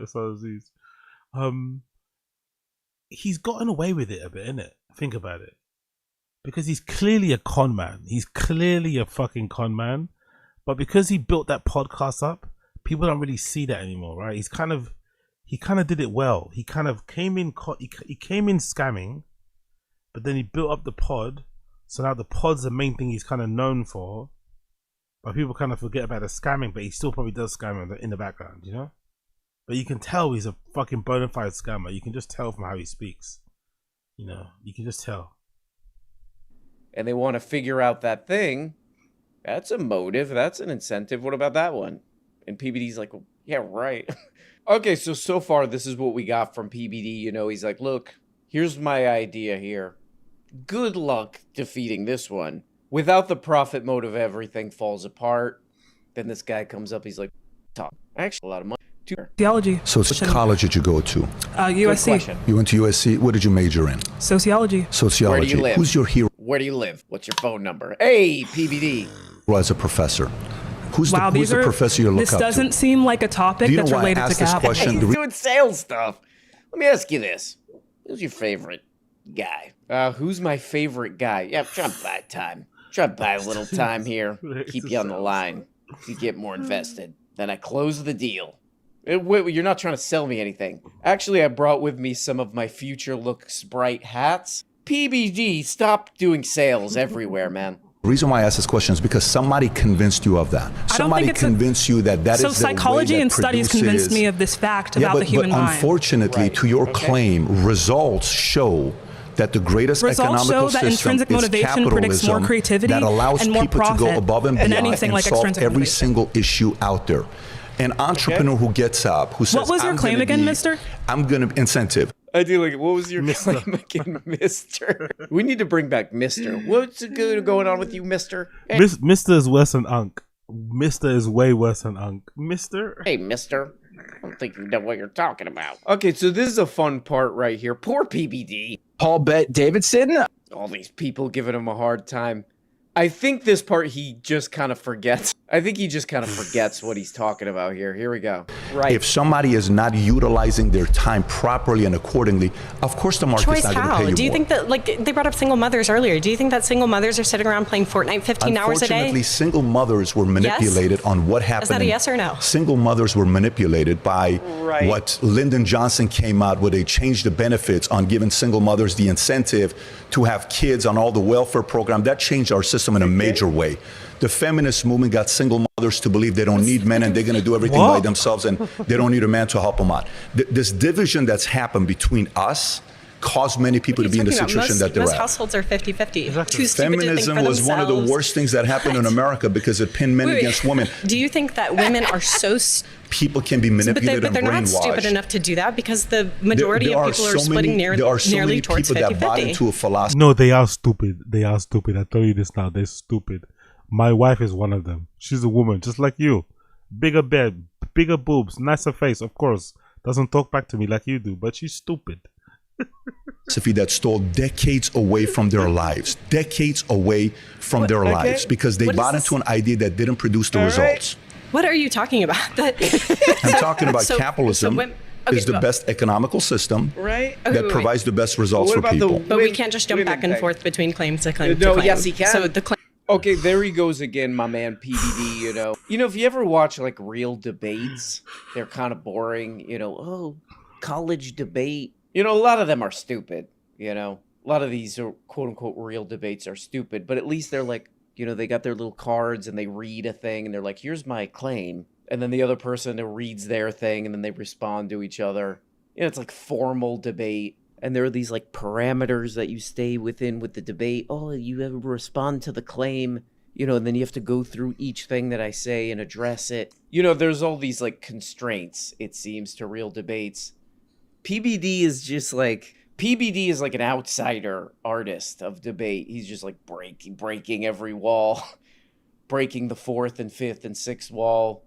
Sounds he's gotten away with it a bit, innit? Think about it. Because he's clearly a con man. He's clearly a fucking con man. But because he built that podcast up, people don't really see that anymore, right? He kind of did it well. He kind of came in scamming, but then he built up the pod. So now the pod's the main thing he's kind of known for. But people kind of forget about the scamming, but he still probably does scam in the background, you know? But you can tell he's a fucking bona fide scammer. You can just tell from how he speaks. You know, you can just tell. And they want to figure out that thing. That's a motive. That's an incentive. What about that one? And PBD's like, well, yeah, right. Okay, so far, this is what we got from PBD. You know, he's like, look, here's my idea here. Good luck defeating this one. Without the profit motive, everything falls apart. Then this guy comes up, he's like, top. Actually, a lot of money. Theology. So what college did you go to? USC. You went to USC. What did you major in? Sociology. Sociology. Where do you live? Who's your hero Where do you live? What's your phone number? Hey, PBD. as a professor? Who's Wow, the professor you look this up to? doesn't seem like a topic Do you know that's why I related to asked this Gap. question? He's doing sales stuff. Let me ask you this. Who's your favorite guy? Who's my favorite guy? Yeah, try to buy time. Try to buy a little time here. Keep you on the line. You get more invested. Then I close the deal. Wait, you're not trying to sell me anything. Actually, I brought with me some of my Future Looks Bright hats. PBD, stop doing sales everywhere, man. The reason why I asked this question is because somebody convinced you of that. Somebody convinced you that that is the way that psychology and studies convinced me of this fact about the human mind. Unfortunately, to your claim, results show that the greatest economical that system intrinsic is motivation predicts more capitalism creativity that allows and more people to go profit above and than beyond anything and like solve extrinsic every motivation. single issue out there. An entrepreneur who gets up, who says, What was your claim again, mister? I'm going to incentive. I do like, what was your claim again, mister? We need to bring back mister. What's good going on with you, mister? Hey. Mr. is worse than Unc. Mr. is way worse than Unc. Mister? Hey, mister. I don't think you know what you're talking about. Okay, so this is a fun part right here. Poor PBD. Paul Bet Davidson. All these people giving him a hard time. I think this part he just kind of forgets. I think he just kind of forgets what he's talking about here. Here we go. Right. If somebody is not utilizing their time properly and accordingly, of course the market's Choice not going to pay how? you Do you more. think that, like, they brought up single mothers earlier. Do you think that single mothers are sitting around playing Fortnite 15 hours a day? Unfortunately, single mothers were manipulated on what happened. Is that a yes or no? Single mothers were manipulated by what Lyndon Johnson came out with. They changed the benefits on giving single mothers the incentive to have kids on all the welfare program. That changed our system in a major way. The feminist movement got single mothers to believe they don't need men and they're going to do everything by themselves and they don't need a man to help them out. This division that's happened between us caused many people to be in the situation that they're most at. households are 50-50. Feminism was one of the worst things that happened in America because it pinned men against women. Do you think that women are so People can be manipulated but they're and not brainwashed. stupid enough to do that because the majority There of are people so are splitting many- there are so nearly many towards people that bought 50-50. into a philosophy. No, they are stupid. They are stupid. I tell you this now. They're stupid. My wife is one of them. She's a woman, just like you. Bigger bed, bigger boobs, nicer face, of course. Doesn't talk back to me like you do, but she's stupid. That stole decades away from their lives. Decades away from their lives because they bought into an idea that didn't produce the results. What are you talking about? I'm talking about capitalism is the but- best economical system Right? that provides the best results for people. But we can't just jump back and forth between claim to claim to No, claim. yes, he can. So the claim. Okay, there he goes again, my man PBD, you know. You know, if you ever watch, like, real debates, they're kind of boring, you know. Oh, college debate. You know, a lot of them are stupid, you know. A lot of these are quote-unquote real debates are stupid, but at least they're like, you know, they got their little cards and they read a thing and they're like, here's my claim. And then the other person reads their thing and then they respond to each other. You know, it's like formal debate. And there are these like parameters that you stay within with the debate. Oh, you ever respond to the claim, you know, and then you have to go through each thing that I say and address it. You know, there's all these like constraints, it seems, to real debates. PBD is like an outsider artist of debate. He's just like breaking every wall, breaking the fourth and fifth and sixth wall.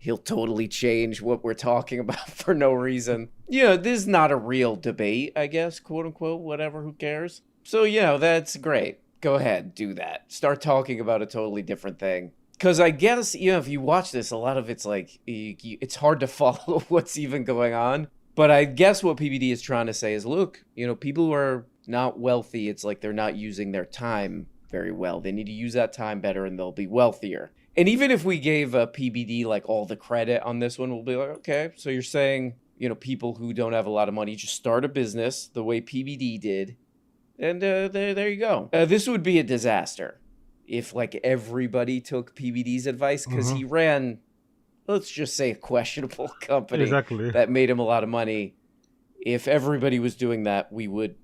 He'll totally change what we're talking about for no reason. You know, this is not a real debate, I guess, quote unquote, whatever, who cares? So, you know, that's great. Go ahead, do that. Start talking about a totally different thing. Because I guess, you know, if you watch this, a lot of it's like, it's hard to follow what's even going on. But I guess what PBD is trying to say is, look, you know, people who are not wealthy, it's like they're not using their time very well. They need to use that time better and they'll be wealthier. And even if we gave PBD like all the credit on this one, we'll be like, okay, so you're saying, you know, people who don't have a lot of money just start a business the way PBD did, and there you go. This would be a disaster if like everybody took PBD's advice, because he ran, let's just say, a questionable company that made him a lot of money. If everybody was doing that, we would,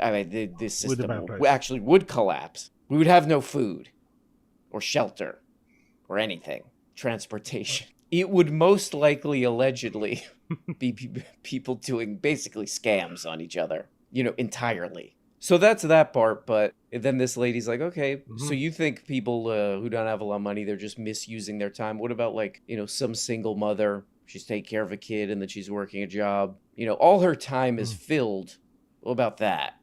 I mean, this system actually would collapse. We would have no food or shelter or anything, transportation. It would most likely, allegedly, be people doing basically scams on each other, you know, entirely. So that's that part. But then this lady's like, okay, so you think people who don't have a lot of money, they're just misusing their time. What about like, you know, some single mother, she's taking care of a kid and then she's working a job. You know, all her time is filled. What about that?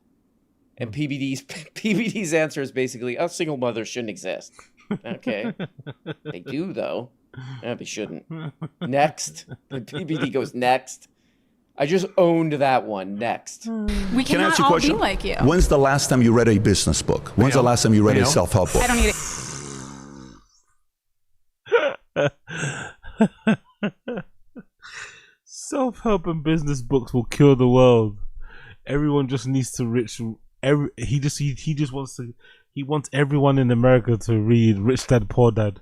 And PBD's answer is basically, us single mothers shouldn't exist. Okay. They do, though. No, they shouldn't. Next. The PBD goes next. I just owned that one. Next. We Can I cannot ask you a all question? be like you. When's the last time you read a business book? When's the last time you read a self-help book? I don't need it. Self-help and business books will kill the world. Everyone just needs to he wants everyone in America to read Rich Dad Poor Dad.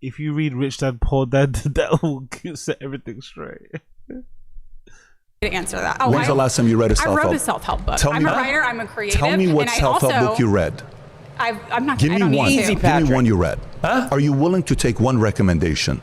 If you read Rich Dad Poor Dad, that will set everything straight. To answer that. When's the last time you read a self-help? I wrote a self-help book. Tell I'm me- a writer. I'm a creative. Tell me what and self-help book you read. I'm not. Give I me don't one. need to. Give me one you read. Are you willing to take one recommendation?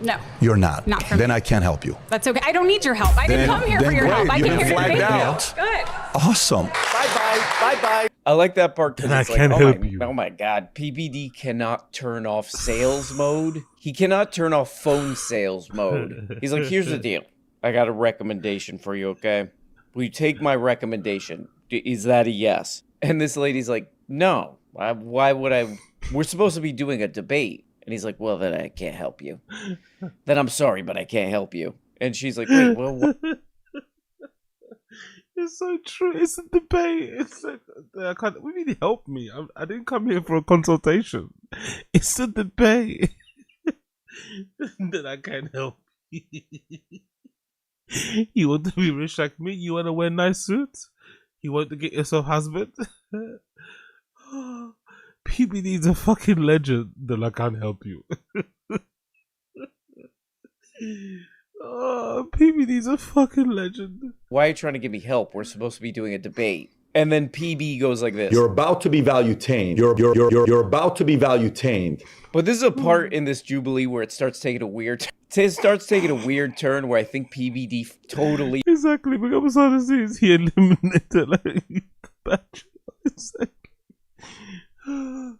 No. You're not. Not for Then me. I can't help you. That's okay. I don't need your help. I didn't come here for your help. I You've came been here to flagged thank out. you. Good. Awesome. Bye-bye. I like that part because And it's I like, can't help you. oh my God, PBD cannot turn off sales mode. He cannot turn off phone sales mode. He's like, here's the deal. I got a recommendation for you, okay? Will you take my recommendation? Is that a yes? And this lady's like, no. Why would I? We're supposed to be doing a debate. And he's like, well, then I can't help you. Then I'm sorry, but I can't help you. And she's like, wait, well, what? It's so true. It's a debate. It's like, I can't. What do you mean help me? I didn't come here for a consultation. It's a debate. Then I can't help you. You want to be rich like me? You want to wear nice suits? You want to get yourself husband? PBD's a fucking legend. Then I can't help you. Oh, PBD's a fucking legend. Why are you trying to give me help? We're supposed to be doing a debate. And then PB goes like this. You're about to be value tamed. You're about to be value tamed. But this is a part in this Jubilee where it starts taking a weird turn where I think PBD totally Exactly. Because honestly, he eliminated like the batch. It's like, then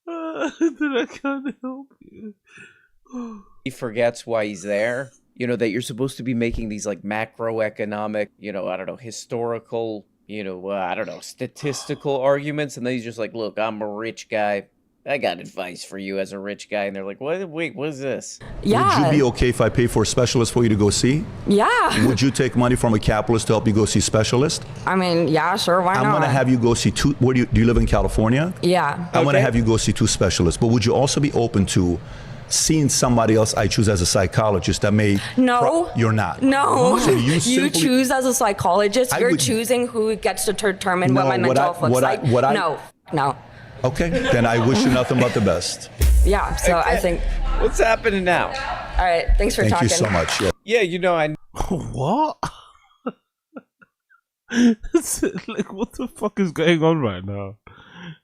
I can't help you. he forgets why he's there. You know, that you're supposed to be making these like macroeconomic, you know, I don't know, historical, you know, I don't know, statistical arguments. And then he's just like, look, I'm a rich guy. I got advice for you as a rich guy. And they're like, what? Wait, what is this? Would you be okay if I pay for a specialist for you to go see? Yeah. Would you take money from a capitalist to help you go see specialist? I mean, yeah, sure, why not? I'm going to have you go see two. Do you live in California? Yeah. I'm going to have you go see two specialists. But would you also be open to seeing somebody else I choose as a psychologist that may... No. You're not. No. So you simply choose as a psychologist. I You're would- choosing who gets to determine No, what my mental health looks like. what I- No. Okay, then I wish you nothing but the best. Yeah, so I think... What's happening now? All right, thanks for Thank talking. you so much. Yeah. Yeah, you know, I What? It's like, what the fuck is going on right now?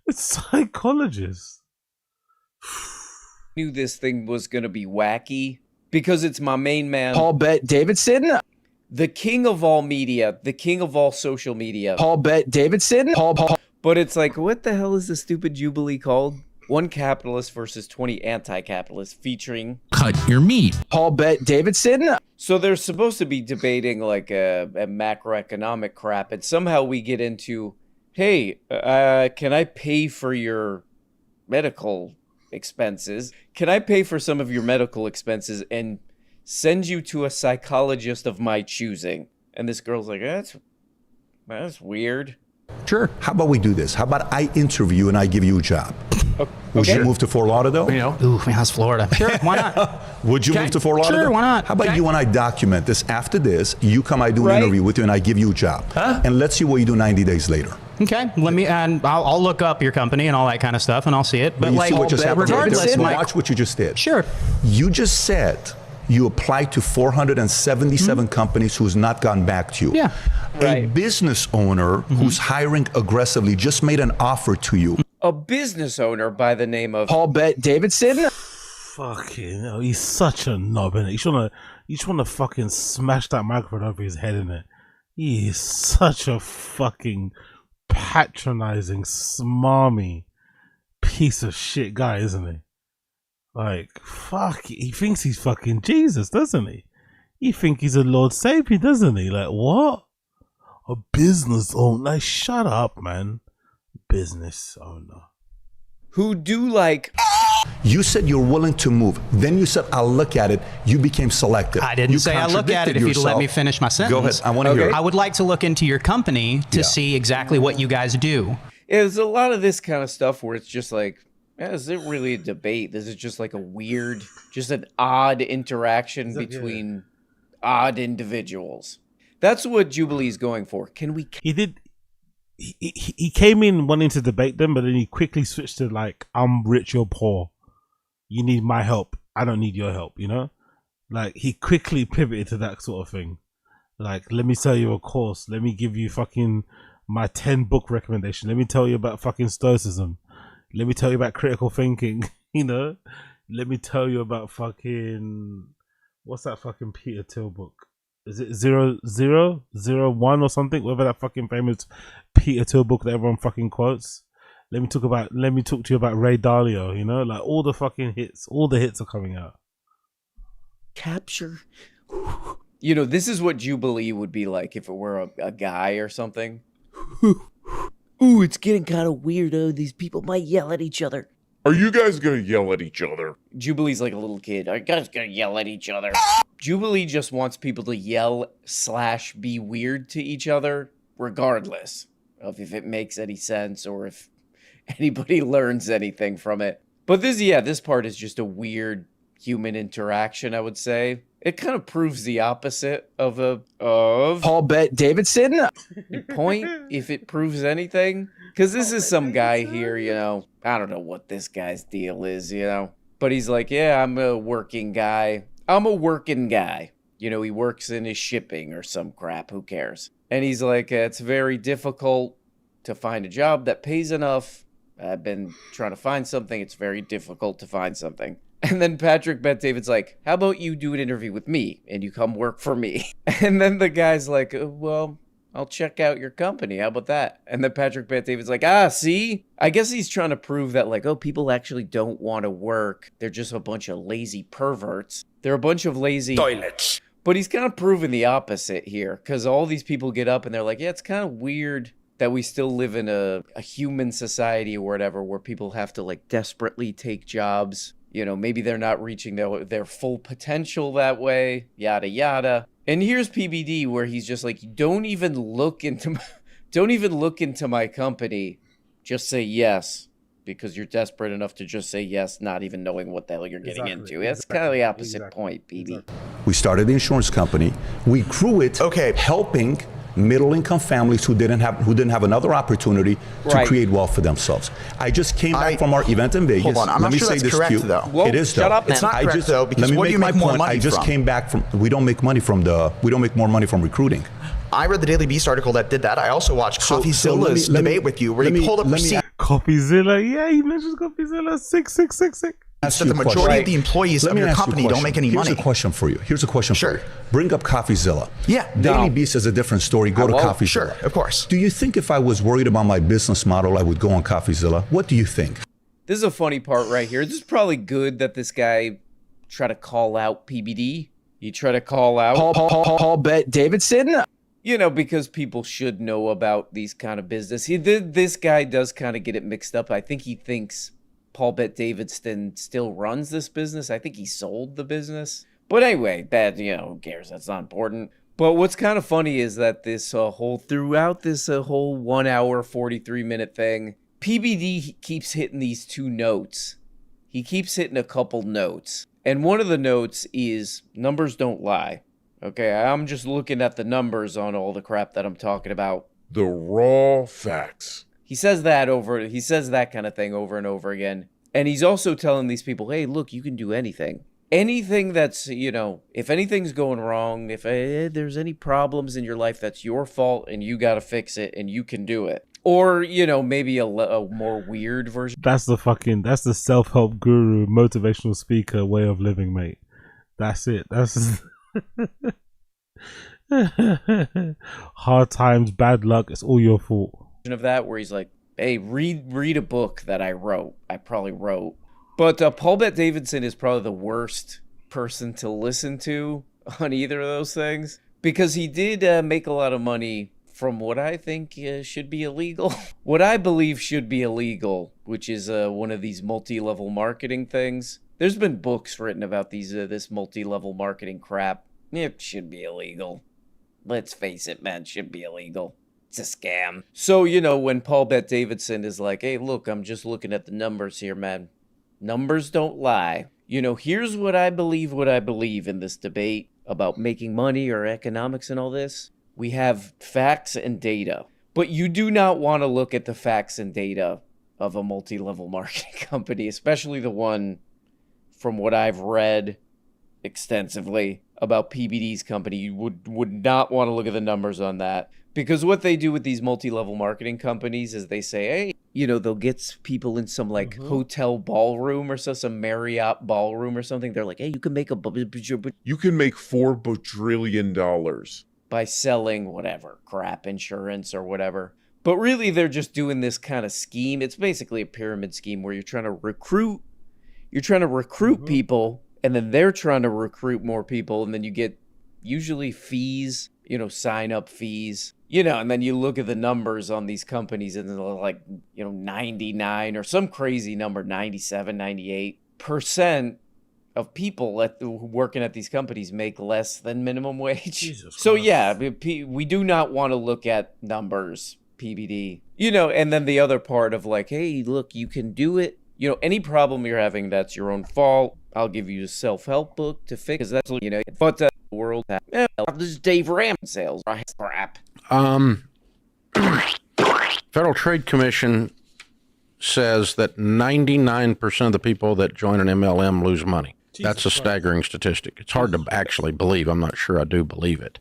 It's psychologists. knew this thing was going to be wacky because it's my main man, Paul Bet Davidson. the king of all media, the king of all social media. Paul Bet Davidson. Paul. But it's like, what the hell is the stupid Jubilee called? One capitalist versus 20 anti-capitalists featuring Cut your meat. Paul Bet Davidson. So they're supposed to be debating like a macroeconomic crap, and somehow we get into, hey, can I pay for your medical expenses? Can I pay for some of your medical expenses and send you to a psychologist of my choosing? And this girl's like, that's weird. Sure. How about we do this? How about I interview and I give you a job? Would you move to Fort Lauderdale? Ooh, man, that's Florida. Sure, why not? Would you move to Fort Lauderdale? Sure, why not? How about you and I document this? After this, you come, I do an interview with you, and I give you a job. And let's see what you do 90 days later. Okay, and I'll look up your company and all that kind of stuff, and I'll see it. But you like, see what just happened right regardless, there? Mike, Watch what you just did. Sure. You just said you applied to 477 companies who's not gotten back to you. Yeah. A business owner who's hiring aggressively just made an offer to you. A business owner by the name of Paul Bet Davidson. Fucking hell, he's such a knob, innit? You just wanna fucking smash that microphone over his head, innit? He is such a fucking patronizing, smarmy piece of shit guy, isn't he? Like, fuck, he thinks he's fucking Jesus, doesn't he? He thinks he's a Lord Savior, doesn't he? Like, what? A business owner? Like, shut up, man. Business owner. who do like... You said you're willing to move. Then you said, I'll look at it. You became selective. I didn't say I look at it if you'd let me finish my sentence. Go ahead. I want to hear it. I would like to look into your company to see exactly what you guys do. There's a lot of this kind of stuff where it's just like, is it really a debate? This is just like a weird, just an odd interaction between odd individuals. That's what Jubilee's going for. Can we... He came in wanting to debate them, but then he quickly switched to like, I'm rich, you're poor. You need my help. I don't need your help, you know? Like, he quickly pivoted to that sort of thing. Like, let me sell you a course. Let me give you fucking my 10 book recommendation. Let me tell you about fucking stoicism. Let me tell you about critical thinking, you know? Let me tell you about fucking... What's that fucking Peter Thiel book? Is it 001 or something? Whatever that fucking famous Peter Thiel book that everyone fucking quotes. Let me talk to you about Ray Dalio, you know? Like, all the fucking hits, all the hits are coming out. Capture. You know, this is what Jubilee would be like if it were a guy or something. Ooh, it's getting kind of weird. Oh, these people might yell at each other. Are you guys gonna yell at each other? Jubilee's like a little kid. Are you guys gonna yell at each other? Jubilee just wants people to yell / be weird to each other, regardless of if it makes any sense or if anybody learns anything from it. But this part is just a weird human interaction, I would say. It kind of proves the opposite of Paul Bet Davidson point, if it proves anything. Because this is some guy here, you know, I don't know what this guy's deal is, you know. But he's like, yeah, I'm a working guy. You know, he works in his shipping or some crap, who cares? And he's like, it's very difficult to find a job that pays enough. I've been trying to find something. It's very difficult to find something. And then Patrick Bet David's like, how about you do an interview with me and you come work for me? And then the guy's like, well, I'll check out your company. How about that? And then Patrick Bet David's like, see? I guess he's trying to prove that, like, oh, people actually don't want to work. They're just a bunch of lazy perverts. They're a bunch of lazy... toilets. But he's kind of proving the opposite here, because all these people get up and they're like, yeah, it's kind of weird that we still live in a human society or whatever where people have to, like, desperately take jobs. You know, maybe they're not reaching their full potential that way, yada, yada. And here's PBD where he's just like, don't even look into my company. Just say yes, because you're desperate enough to just say yes, not even knowing what the hell you're getting into. That's kind of the opposite point, BB. We started the insurance company. We grew it, helping middle-income families who didn't have another opportunity to create wealth for themselves. I just came back from our event in Vegas. Hold on, I'm not sure that's correct, though. Whoa, it is, though. Shut up, man. It's not correct, though, because where do you make more money I just from? came back from, we don't make more money from recruiting. I read the Daily Beast article that did that. I also watched CoffeeZilla's debate with you, where he pulled up receipts. CoffeeZilla, yeah, he mentions CoffeeZilla, 666. So the majority of the employees of your company don't make any money. Here's a question for you. For you. Bring up CoffeeZilla. Yeah. Daily Beast is a different story. Go to CoffeeZilla. Sure, of course. Do you think if I was worried about my business model, I would go on CoffeeZilla? What do you think? This is a funny part right here. This is probably good that this guy tried to call out PBD. He tried to call out Paul Bet Davidson. You know, because people should know about these kind of business. This guy does kind of get it mixed up. I think he thinks Paul Bet Davidson still runs this business. I think he sold the business. But anyway, who cares? That's not important. But what's kind of funny is that this throughout this whole 1 hour, 43-minute thing, PBD keeps hitting these two notes. He keeps hitting a couple notes. And one of the notes is numbers don't lie. Okay, I'm just looking at the numbers on all the crap that I'm talking about. The raw facts. He says that kind of thing over and over again. And he's also telling these people, hey, look, you can do anything. Anything that's, if anything's going wrong, if there's any problems in your life, that's your fault and you got to fix it and you can do it. Or, maybe a more weird version. That's the self-help guru, motivational speaker way of living, mate. That's it. That's hard times, bad luck, it's all your fault. Of that where he's like, hey, read a book that I probably wrote. But Paul Bet Davidson is probably the worst person to listen to on either of those things, because he did make a lot of money from what I think should be illegal. What I believe should be illegal, which is one of these multi-level marketing things. There's been books written about this multi-level marketing crap. It should be illegal. Let's face it, man, it should be illegal. It's a scam. So, when Paul Bet Davidson is like, hey, look, I'm just looking at the numbers here, man. Numbers don't lie. Here's what I believe in this debate about making money or economics and all this. We have facts and data. But you do not want to look at the facts and data of a multi-level marketing company, especially the one from what I've read extensively about PBD's company. You would not want to look at the numbers on that. Because what they do with these multi-level marketing companies is they say, hey, they'll get people in some hotel ballroom or some Marriott ballroom or something. They're like, hey, you can make $4 bajillion by selling whatever crap insurance or whatever. But really, they're just doing this kind of scheme. It's basically a pyramid scheme where you're trying to recruit people, and then they're trying to recruit more people, and then you get usually fees, sign up fees, and then you look at the numbers on these companies and they're like, 99 or some crazy number, 97, 98% of people working at these companies make less than minimum wage. Jesus so Christ. Yeah, we do not want to look at numbers, PBD, and then the other part of like, hey, look, you can do it. Any problem you're having, that's your own fault. I'll give you a self-help book to fix. That's but the world. This is Dave Ram sales crap. Federal Trade Commission says that 99% of the people that join an MLM lose money. Jesus That's a Christ. Staggering statistic. It's hard to actually believe. I'm not sure I do believe it.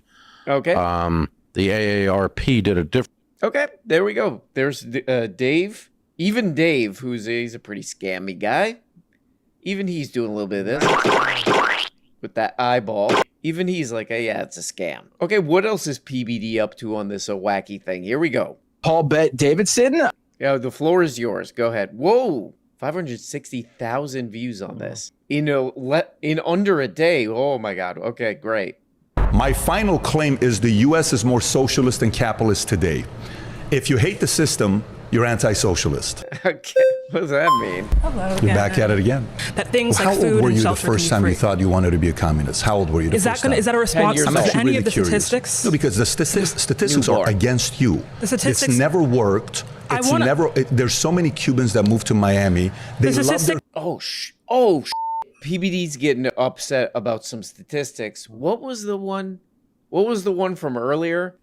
Okay. The AARP did a different. Okay, there we go. There's Dave. Even Dave, he's a pretty scammy guy. Even he's doing a little bit of this with that eyeball. Even he's like, hey, yeah, it's a scam. Okay, what else is PBD up to on this wacky thing? Here we go. Paul Bet Davidson. Yeah, the floor is yours. Go ahead. Whoa, 560,000 views on this in under a day. Oh my God. Okay, great. My final claim is the U.S. is more socialist than capitalist today. If you hate the system, you're anti-socialist. Okay, what does that mean? Hello. You're back at it again. That things How like food old were and you the shelter first time you thought you wanted to be a communist? How old were you the first time? Is that a response to any of the curious. statistics? No, because the statistics are against you. The statistics. It's never worked. There's so many Cubans that moved to Miami. They love their. PBD's getting upset about some statistics. What was the one from earlier?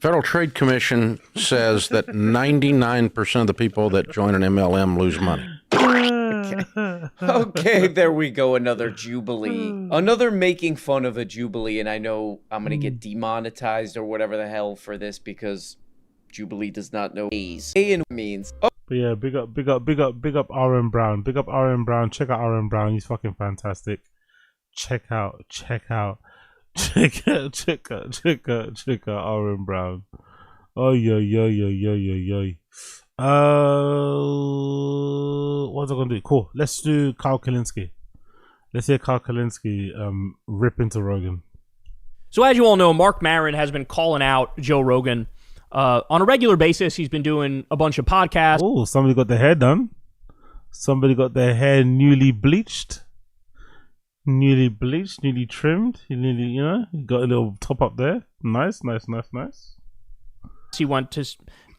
Federal Trade Commission says that 99% of the people that join an MLM lose money. Okay, there we go. Another Jubilee. Another making fun of a Jubilee. And I know I'm going to get demonetized or whatever the hell for this because Jubilee does not know A's. A means. Oh. But yeah, big up RM Brown. Big up RM Brown. Check out RM Brown. He's fucking fantastic. Check out RM Brown. Oh yo. What's I gonna do? Cool. Let's do Kyle Kalinske. Let's hear Kyle Kalinske rip into Rogan. So as you all know, Mark Maron has been calling out Joe Rogan on a regular basis. He's been doing a bunch of podcasts. Oh, somebody got their hair done. Somebody got their hair newly bleached. Newly bleached, newly trimmed. You got a little top up there. Nice. He went to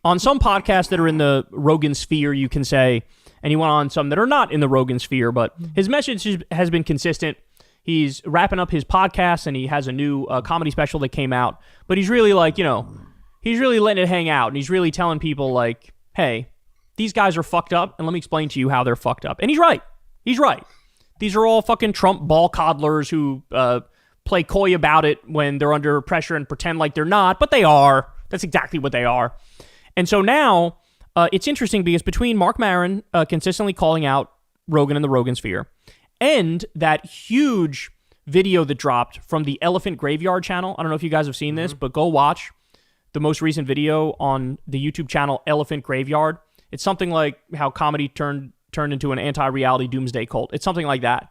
on some podcasts that are in the Rogan sphere, you can say, and he went on some that are not in the Rogan sphere, but his message has been consistent. He's wrapping up his podcast, and he has a new comedy special that came out, but he's really he's really letting it hang out, and he's really telling people like, hey, these guys are fucked up, and let me explain to you how they're fucked up. And he's right. These are all fucking Trump ball coddlers who play coy about it when they're under pressure and pretend like they're not, but they are. That's exactly what they are. And so now it's interesting because between Mark Maron consistently calling out Rogan and the Rogan sphere and that huge video that dropped from the Elephant Graveyard channel. I don't know if you guys have seen this, but go watch the most recent video on the YouTube channel Elephant Graveyard. It's something like how comedy turned into an anti-reality doomsday cult. It's something like that.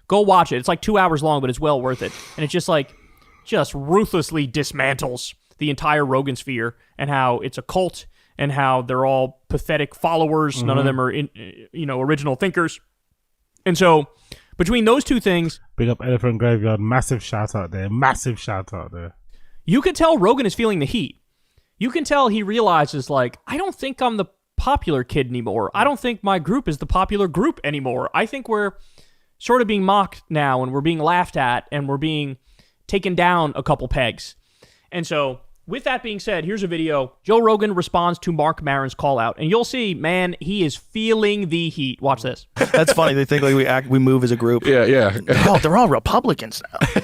Go watch it. It's like 2 hours long, but it's well worth it. And it's just ruthlessly dismantles the entire Rogan sphere and how it's a cult and how they're all pathetic followers. None of them are original thinkers. And so between those two things, big up Elephant Graveyard. Massive shout out there. You can tell Rogan is feeling the heat. You can tell he realizes I don't think I'm the popular kid anymore. I don't think my group is the popular group anymore. I think we're sort of being mocked now, and we're being laughed at, and we're being taken down a couple pegs. And so with that being said, here's a video. Joe Rogan responds to Mark Maron's call out, and you'll see, man, he is feeling the heat. Watch this. That's funny. They think we move as a group. Yeah. They're all Republicans now.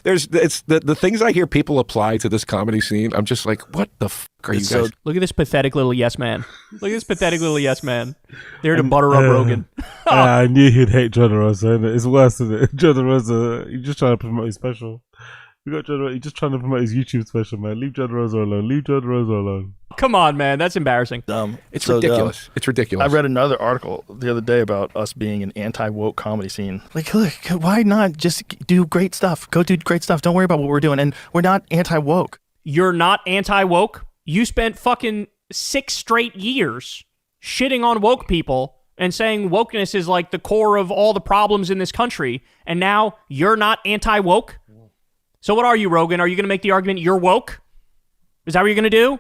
It's the things I hear people apply to this comedy scene. I'm just like, what the fuck are you guys? Look at this pathetic little yes man. There to butter up Rogan. I knew he'd hate John Rosa. It's worse than it. John Rosa, he's just trying to promote his special. He's just trying to promote his YouTube special, man. Leave John Rosa alone. Come on, man. That's embarrassing. Dumb. It's so ridiculous. Dumb. It's ridiculous. I read another article the other day about us being an anti-woke comedy scene. Look, why not just do great stuff? Go do great stuff. Don't worry about what we're doing. And we're not anti-woke. You're not anti-woke? You spent fucking 6 straight years shitting on woke people and saying wokeness is like the core of all the problems in this country. And now you're not anti-woke? So what are you, Rogan? Are you going to make the argument you're woke? Is that what you're going to do?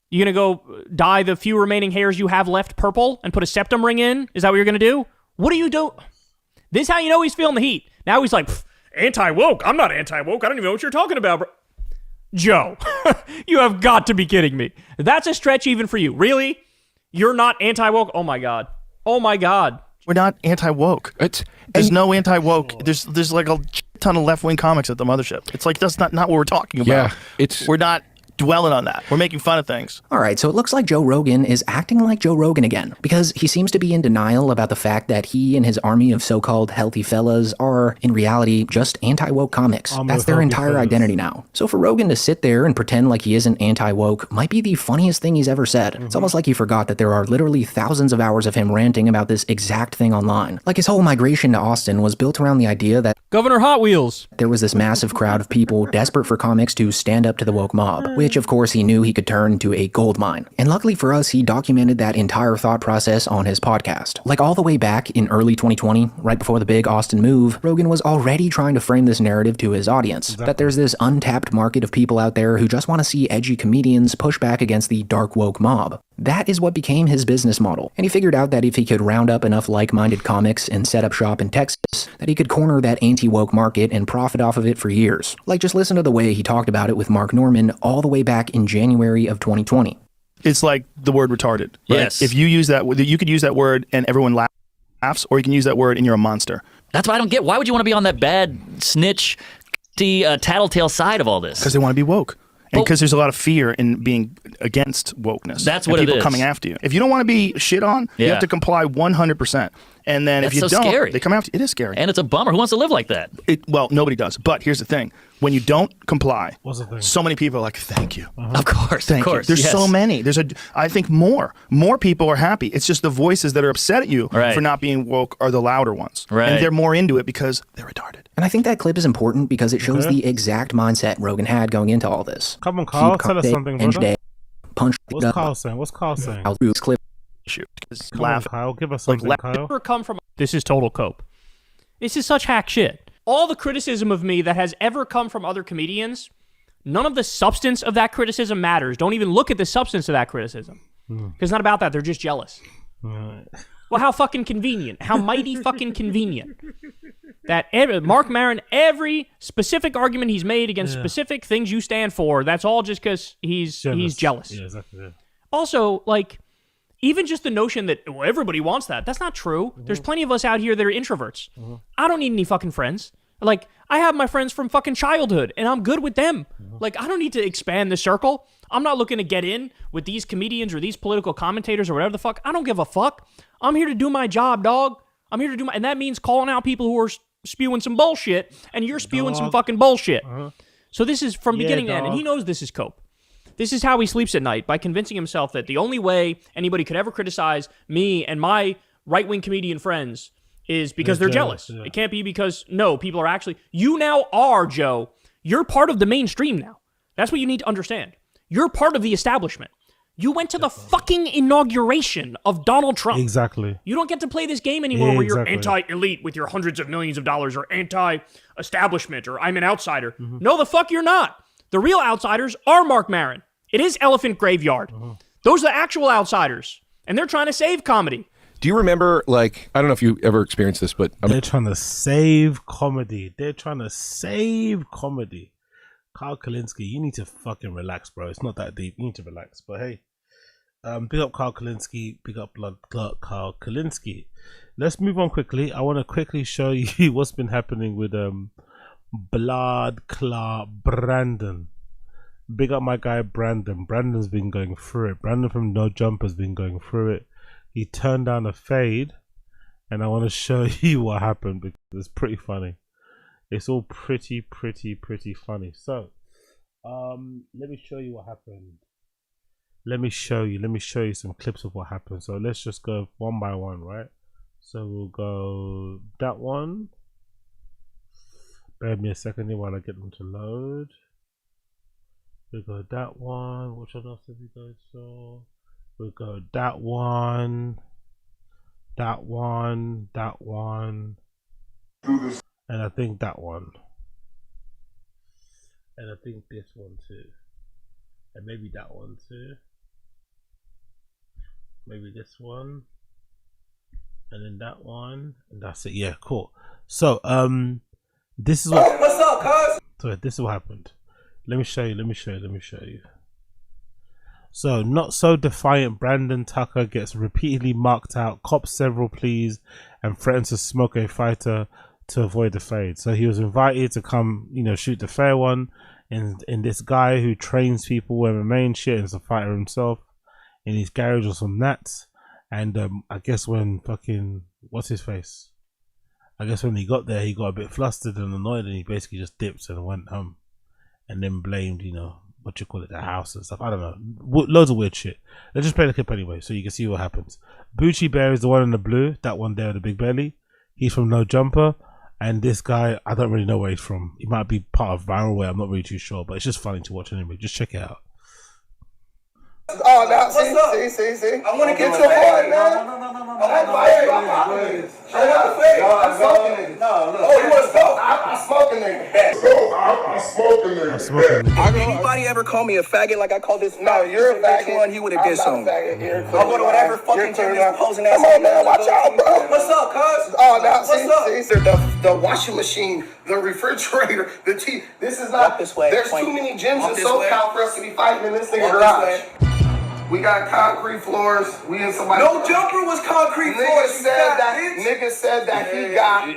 You going to go dye the few remaining hairs you have left purple and put a septum ring in? Is that what you're going to do? What do you do? This is how you know he's feeling the heat. Now he's like, anti-woke? I'm not anti-woke. I don't even know what you're talking about, bro. Joe, you have got to be kidding me. That's a stretch even for you. Really? You're not anti-woke? Oh, my God. We're not anti-woke. There's no anti-woke. There's like a ton of left-wing comics at the mothership. It's like that's not what we're talking about. Yeah, we're not dwelling on that. We're making fun of things. All right, so it looks like Joe Rogan is acting like Joe Rogan again, because he seems to be in denial about the fact that he and his army of so-called healthy fellas are, in reality, just anti-woke comics. That's their entire identity now. So for Rogan to sit there and pretend like he isn't anti-woke might be the funniest thing he's ever said. It's almost like he forgot that there are literally thousands of hours of him ranting about this exact thing online. Like his whole migration to Austin was built around the idea that Governor Hot Wheels. There was this massive crowd of people desperate for comics to stand up to the woke mob, which of course he knew he could turn into a gold mine. And luckily for us, he documented that entire thought process on his podcast. Like all the way back in early 2020, right before the big Austin move, Rogan was already trying to frame this narrative to his audience. That there's this untapped market of people out there who just want to see edgy comedians push back against the dark woke mob. That is what became his business model. And he figured out that if he could round up enough like-minded comics and set up shop in Texas, that he could corner that anti-woke market and profit off of it for years. Like just listen to the way he talked about it with Mark Norman all the way back in January of 2020. It's like the word retarded. Right? Yes. If you use that, you could use that word and everyone laughs, or you can use that word and you're a monster. That's why I don't get. Why would you want to be on that bad snitch, tattletale side of all this? Because they want to be woke. And because there's a lot of fear in being against wokeness. That's what it is. People coming after you. If you don't want to be shit on, you have to comply 100%. And then if you don't, scary. They come after you. It is scary. And it's a bummer. Who wants to live like that? Well, nobody does. But here's the thing. When you don't comply, so many people are like, thank you. Of course, thank you. There's so many. I think more people are happy. It's just the voices that are upset at you for not being woke are the louder ones. Right. And they're more into it because they're retarded. And I think that clip is important because it shows the exact mindset Rogan had going into all this. Come on, Carl, tell us something, brother. What's Carl saying? I'll do clip. Come on, Kyle, give us something, Kyle. This is total cope. This is such hack shit. All the criticism of me that has ever come from other comedians, none of the substance of that criticism matters. Don't even look at the substance of that criticism. Because it's not about that. They're just jealous. Well, how fucking convenient. How mighty fucking convenient. That Mark Maron, every specific argument he's made against specific things you stand for, that's all just because he's jealous. Yeah, exactly. Yeah. Also, like, even just the notion that everybody wants that's not true. There's plenty of us out here that are introverts. I don't need any fucking friends. Like, I have my friends from fucking childhood, and I'm good with them. Like, I don't need to expand the circle. I'm not looking to get in with these comedians or these political commentators or whatever the fuck. I don't give a fuck. I'm here to do my job, dog. I'm here to do and that means calling out people who are spewing some bullshit, and you're spewing some fucking bullshit. So this is from beginning to end, and he knows this is cope. This is how he sleeps at night, by convincing himself that the only way anybody could ever criticize me and my right-wing comedian friends is because they're jealous. Yeah. It can't be because, no, people are actually... You now are, Joe. You're part of the mainstream now. That's what you need to understand. You're part of the establishment. You went to the fucking inauguration of Donald Trump. Exactly. You don't get to play this game anymore where you're anti-elite with your hundreds of millions of dollars, or anti-establishment, or I'm an outsider. No, the fuck you're not. The real outsiders are Mark Maron. It is Elephant Graveyard. Those are the actual outsiders. And they're trying to save comedy. Do you remember, like, I don't know if you ever experienced this, but... They're trying to save comedy. They're trying to save comedy. Carl Kalinske, you need to fucking relax, bro. It's not that deep. You need to relax. But hey, big up Carl Kalinske. Big up Blood Clot Carl Kalinske. Let's move on quickly. I want to quickly show you what's been happening with Blood Clot Brandon. Big up my guy Brandon. Brandon's been going through it. Brandon from No Jump has been going through it. He turned down a fade, and I want to show you what happened because it's pretty funny. It's all pretty funny. So, let me show you what happened. Let me show you some clips of what happened. So let's just go one by one, right? So we'll go that one. Bear me a second here while I get them to load. We'll go that one. Which one else did we go to? We'll go that one. That one. That one. And I think that one. And I think this one too. And maybe that one too. Maybe this one. And then that one. And that's it. Yeah, cool. So this is what what's up, cuz? So this is what happened. Let me show you. So, not so defiant Brandon Tucker gets repeatedly marked out, cops several pleas, and threatens to smoke a fighter to avoid the fade. So he was invited to come, shoot the fair one, and this guy who trains people MMA and shit, and is a fighter himself, in his garage or some nats. And I guess when fucking what's his face? I guess when he got there, he got a bit flustered and annoyed, and he basically just dipped and went home, and then blamed, the house and stuff. I don't know, loads of weird shit. Let's just play the clip anyway, so you can see what happens. Bucci Bear is the one in the blue, that one there with the big belly. He's from No Jumper. And this guy, I don't really know where he's from. He might be part of Viral Way. I'm not really too sure, but it's just funny to watch anyway. Just check it out. Oh, now see. I want to get your boy, man. I'm smoking. Oh, you want to smoke? I'm smoking nigga. Anybody ever call me a faggot like I called this? No, you're a faggot. One, he would have did something. I'll go to whatever fucking gym is posing ass. Come on, man. Watch out, bro. What's up, cuz? Oh, now see. The washing machine, the refrigerator, the tea. This is not this way. There's too many gyms in SoCal for us to be fighting in this nigga garage. We got concrete floors. We in somebody. No Jumper was concrete floors. Nigga said that he got.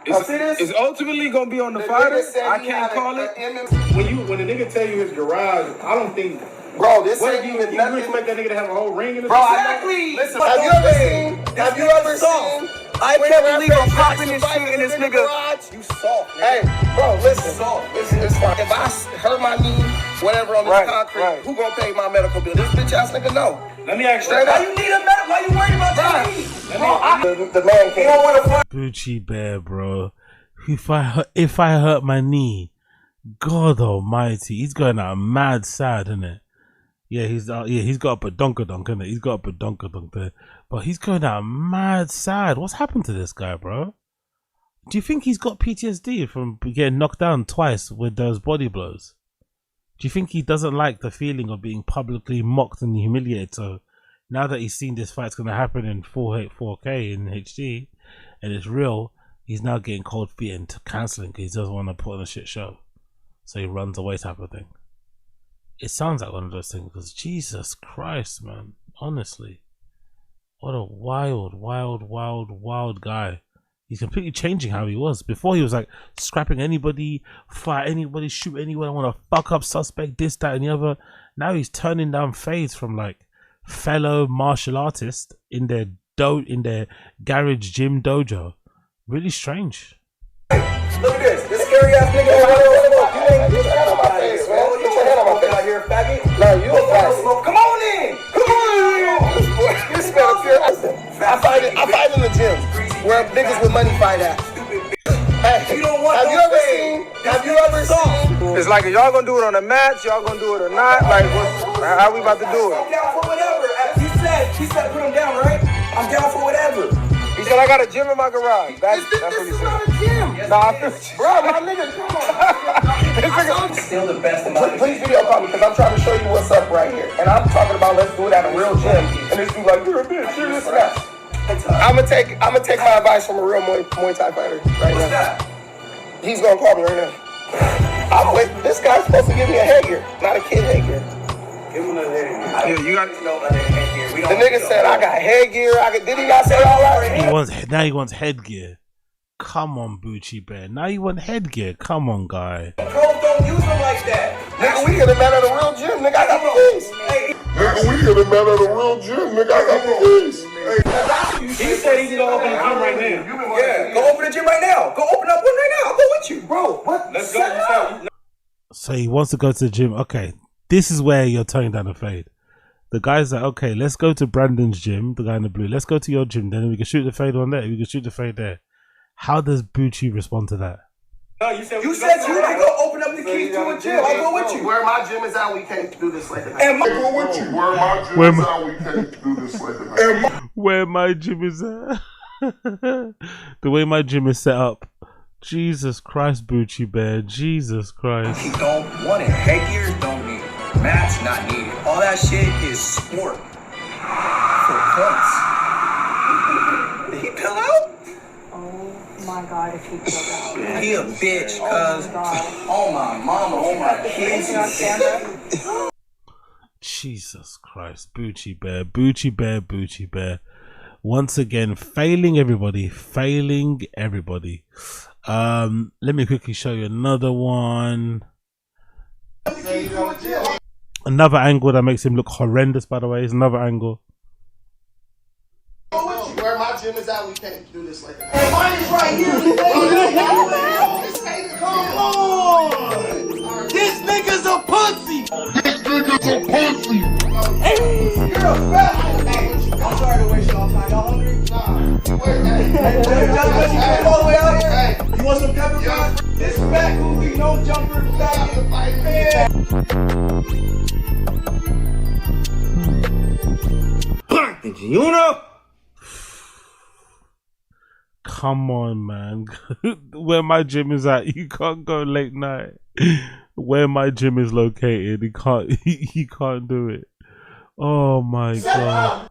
It's ultimately gonna be on the fighter. I can't call it. When a nigga tell you his garage, I don't think. Bro, this ain't even nothing. You expect that nigga to have a whole ring in his garage? Exactly. Listen, have you ever seen? I can't believe I'm popping this shit in this nigga. You soft, man. Hey, bro, listen, it's fine. If I hurt my knee, whatever on this concrete, who gonna pay my medical bill? This bitch ass nigga, no. Let me ask you, why you need a medical? Why you worried about that knee? The man can't. Bucci Bear, bro. If I hurt my knee, God Almighty, he's going out mad sad, isn't it? Yeah, he's got a badonkadonk, innit? He's got a badonkadonk there. But he's going out mad sad. What's happened to this guy, bro? Do you think he's got PTSD from getting knocked down twice with those body blows? Do you think he doesn't like the feeling of being publicly mocked and humiliated? So now that he's seen this fight's going to happen in 4K in HD and it's real, he's now getting cold feet and cancelling because he doesn't want to put on a shit show. So he runs away type of thing. It sounds like one of those things because Jesus Christ, man. Honestly. What a wild guy. He's completely changing how he was. Before he was like scrapping anybody, fight anybody, shoot anyone, I want to fuck up suspect, this, that and the other. Now he's turning down fades from like fellow martial artists in their garage gym dojo. Really strange. Look at this. This scary ass nigga. Put your hand on my face, man. Put your hand on my face. You're a faggot? No, you a faggot. Come on in. Come on in. This man pure. I fight in the gym where niggas with money fight at. Hey, have you ever seen? It's like, if y'all gonna do it on a match, y'all gonna do it or not? Like, how we about to do it? I'm down for whatever. He said put him down, right? I'm down for whatever. He said I got a gym in my garage. That's what he said. Not a gym. Nah, bro, my nigga, come on. Still the best in my life. Please video call me because I'm trying to show you what's up right here. And I'm talking about let's do it at a real gym. And this dude like, you're a bitch, you're this and that. I'm gonna take my advice from a real Muay Thai fighter right now. That? He's gonna call me right now. This guy's supposed to give me a headgear, not a kid headgear. Give him a headgear. You got to know about headgear. The nigga said I got headgear. Did he not say all right? He wants headgear. Come on, Bucci Bear. Now you want headgear. Come on, guy. Bro, don't use them like that. Nigga, we could have met at a real gym. Nigga, I got the keys. Nigga, we could have met at a real gym. Nigga, I got the keys. He said he can go open a gym right now. Yeah, go open a gym right now. Go open up one right now. I'll go with you. Bro, what? Let's go. So he wants to go to the gym. Okay, this is where you're turning down a fade. The guy's like, okay, let's go to Brandon's gym, the guy in the blue. Let's go to your gym, then we can shoot the fade on there. We can shoot the fade there. How does Bucci respond to that? No, you said you could go open up the keys to a gym. I'll go with you. Where my gym is at, we can't do this like that. And I'll go with you. Where my gym is at, we can't do this like that. Where my gym is at. The way my gym is set up. Jesus Christ, Bucci Bear. Jesus Christ. He don't want it. Headgears don't need it. Mats not needed. All that shit is sport. For points. Did he pill out? My God, if he killed out. He a bitch, cuz. Oh my mama, oh my kids. Jesus Christ. Bucci Bear, Bucci Bear, Bucci Bear. Once again, failing everybody. Let me quickly show you another one. Another angle that makes him look horrendous, by the way, is another angle. Where my gym is at, we can't do this like that. And mine is right here. Come on! This nigga's a pussy! Hey, you're a fat. Hey, I'm sorry to waste y'all time. Y'all hungry? Nah. Wait, you came all the way out here? Hey, you want some pepper pot? This fat goofy, no jumper, faggot. Did you know? Come on, man. Where my gym is at, you can't go late night. Where my gym is located, he can't do it. Oh my God.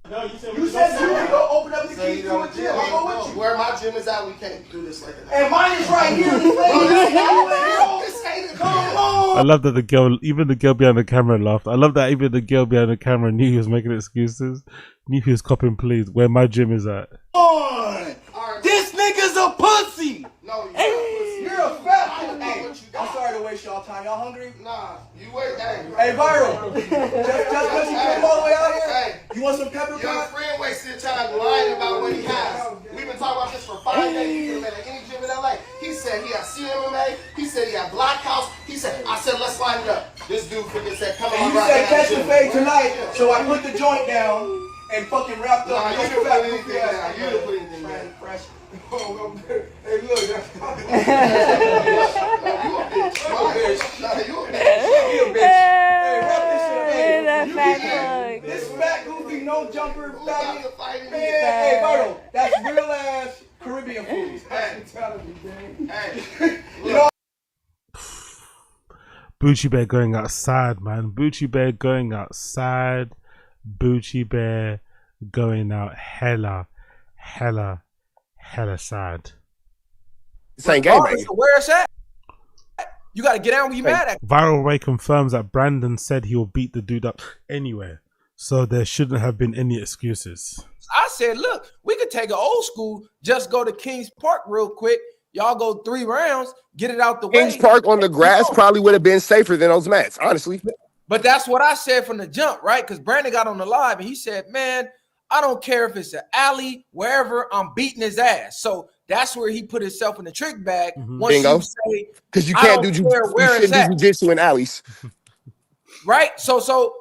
No, you said you can go open up the keys to a gym. I'll go with you. Where my gym is at, we can't do this like that. And mine is right here. Come on. I love that even the girl behind the camera laughed. I love that even the girl behind the camera knew he was making excuses. Knew he was copping pleas. Where my gym is at. On. This nigga's a pussy. No, you're a fat one. Hey, I'm sorry to waste y'all time. Y'all hungry? Nah, you wait. Hey, Viral. Just because you came all the way out here, you want some pepper pot? Your friend wasted time lying about what he has. We've been talking about this for 5 days. He could have been at any gym in LA. He said he had CMMA. He said he had Black House. He said, I said, let's line it up. This dude freaking said, come on. You said catch the fade tonight, so I put the joint down and fucking wrapped up. You didn't put anything down. You didn't put anything down. Fresh. Hey, look. You a bitch. You a bitch. Hey, wrap this shit up. Hey, this fat goofy, no no jumper, faggot. Man, hey, Virgo, that's real ass Caribbean food. I'm telling you, man. Hey, you know. Bucci Bear going outside, man. Bucci Bear going outside. Bucci Bear going out hella sad. Same game, baby. Where it's at? You gotta get out when you mad at. Viral Ray confirms that Brandon said he will beat the dude up anywhere, so there shouldn't have been any excuses. I said, look, we could take an old school, just go to Kings Park real quick. Y'all go 3 rounds, get it out the way. Kings Park on the grass probably would have been safer than those mats, honestly. But that's what I said from the jump, right? Because Brandon got on the live and he said, man, I don't care if it's an alley, wherever, I'm beating his ass. So that's where he put himself in the trick bag. Once Bingo. you say, because you I can't don't do care where it's at. jiu-jitsu in alleys. Right? So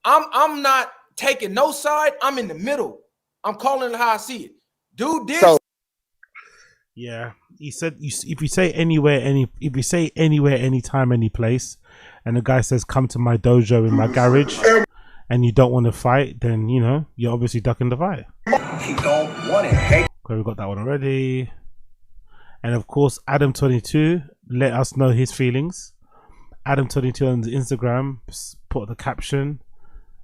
I'm not taking no side. I'm in the middle. I'm calling it how I see it. Dude did. So, yeah, he said if you say anywhere, anytime, any place, and the guy says come to my dojo in my garage, and you don't want to fight, then you know you're obviously ducking the fight. He don't want it. Hey. Okay, we got that one already, and of course Adam22 let us know his feelings. Adam22 on Instagram put the caption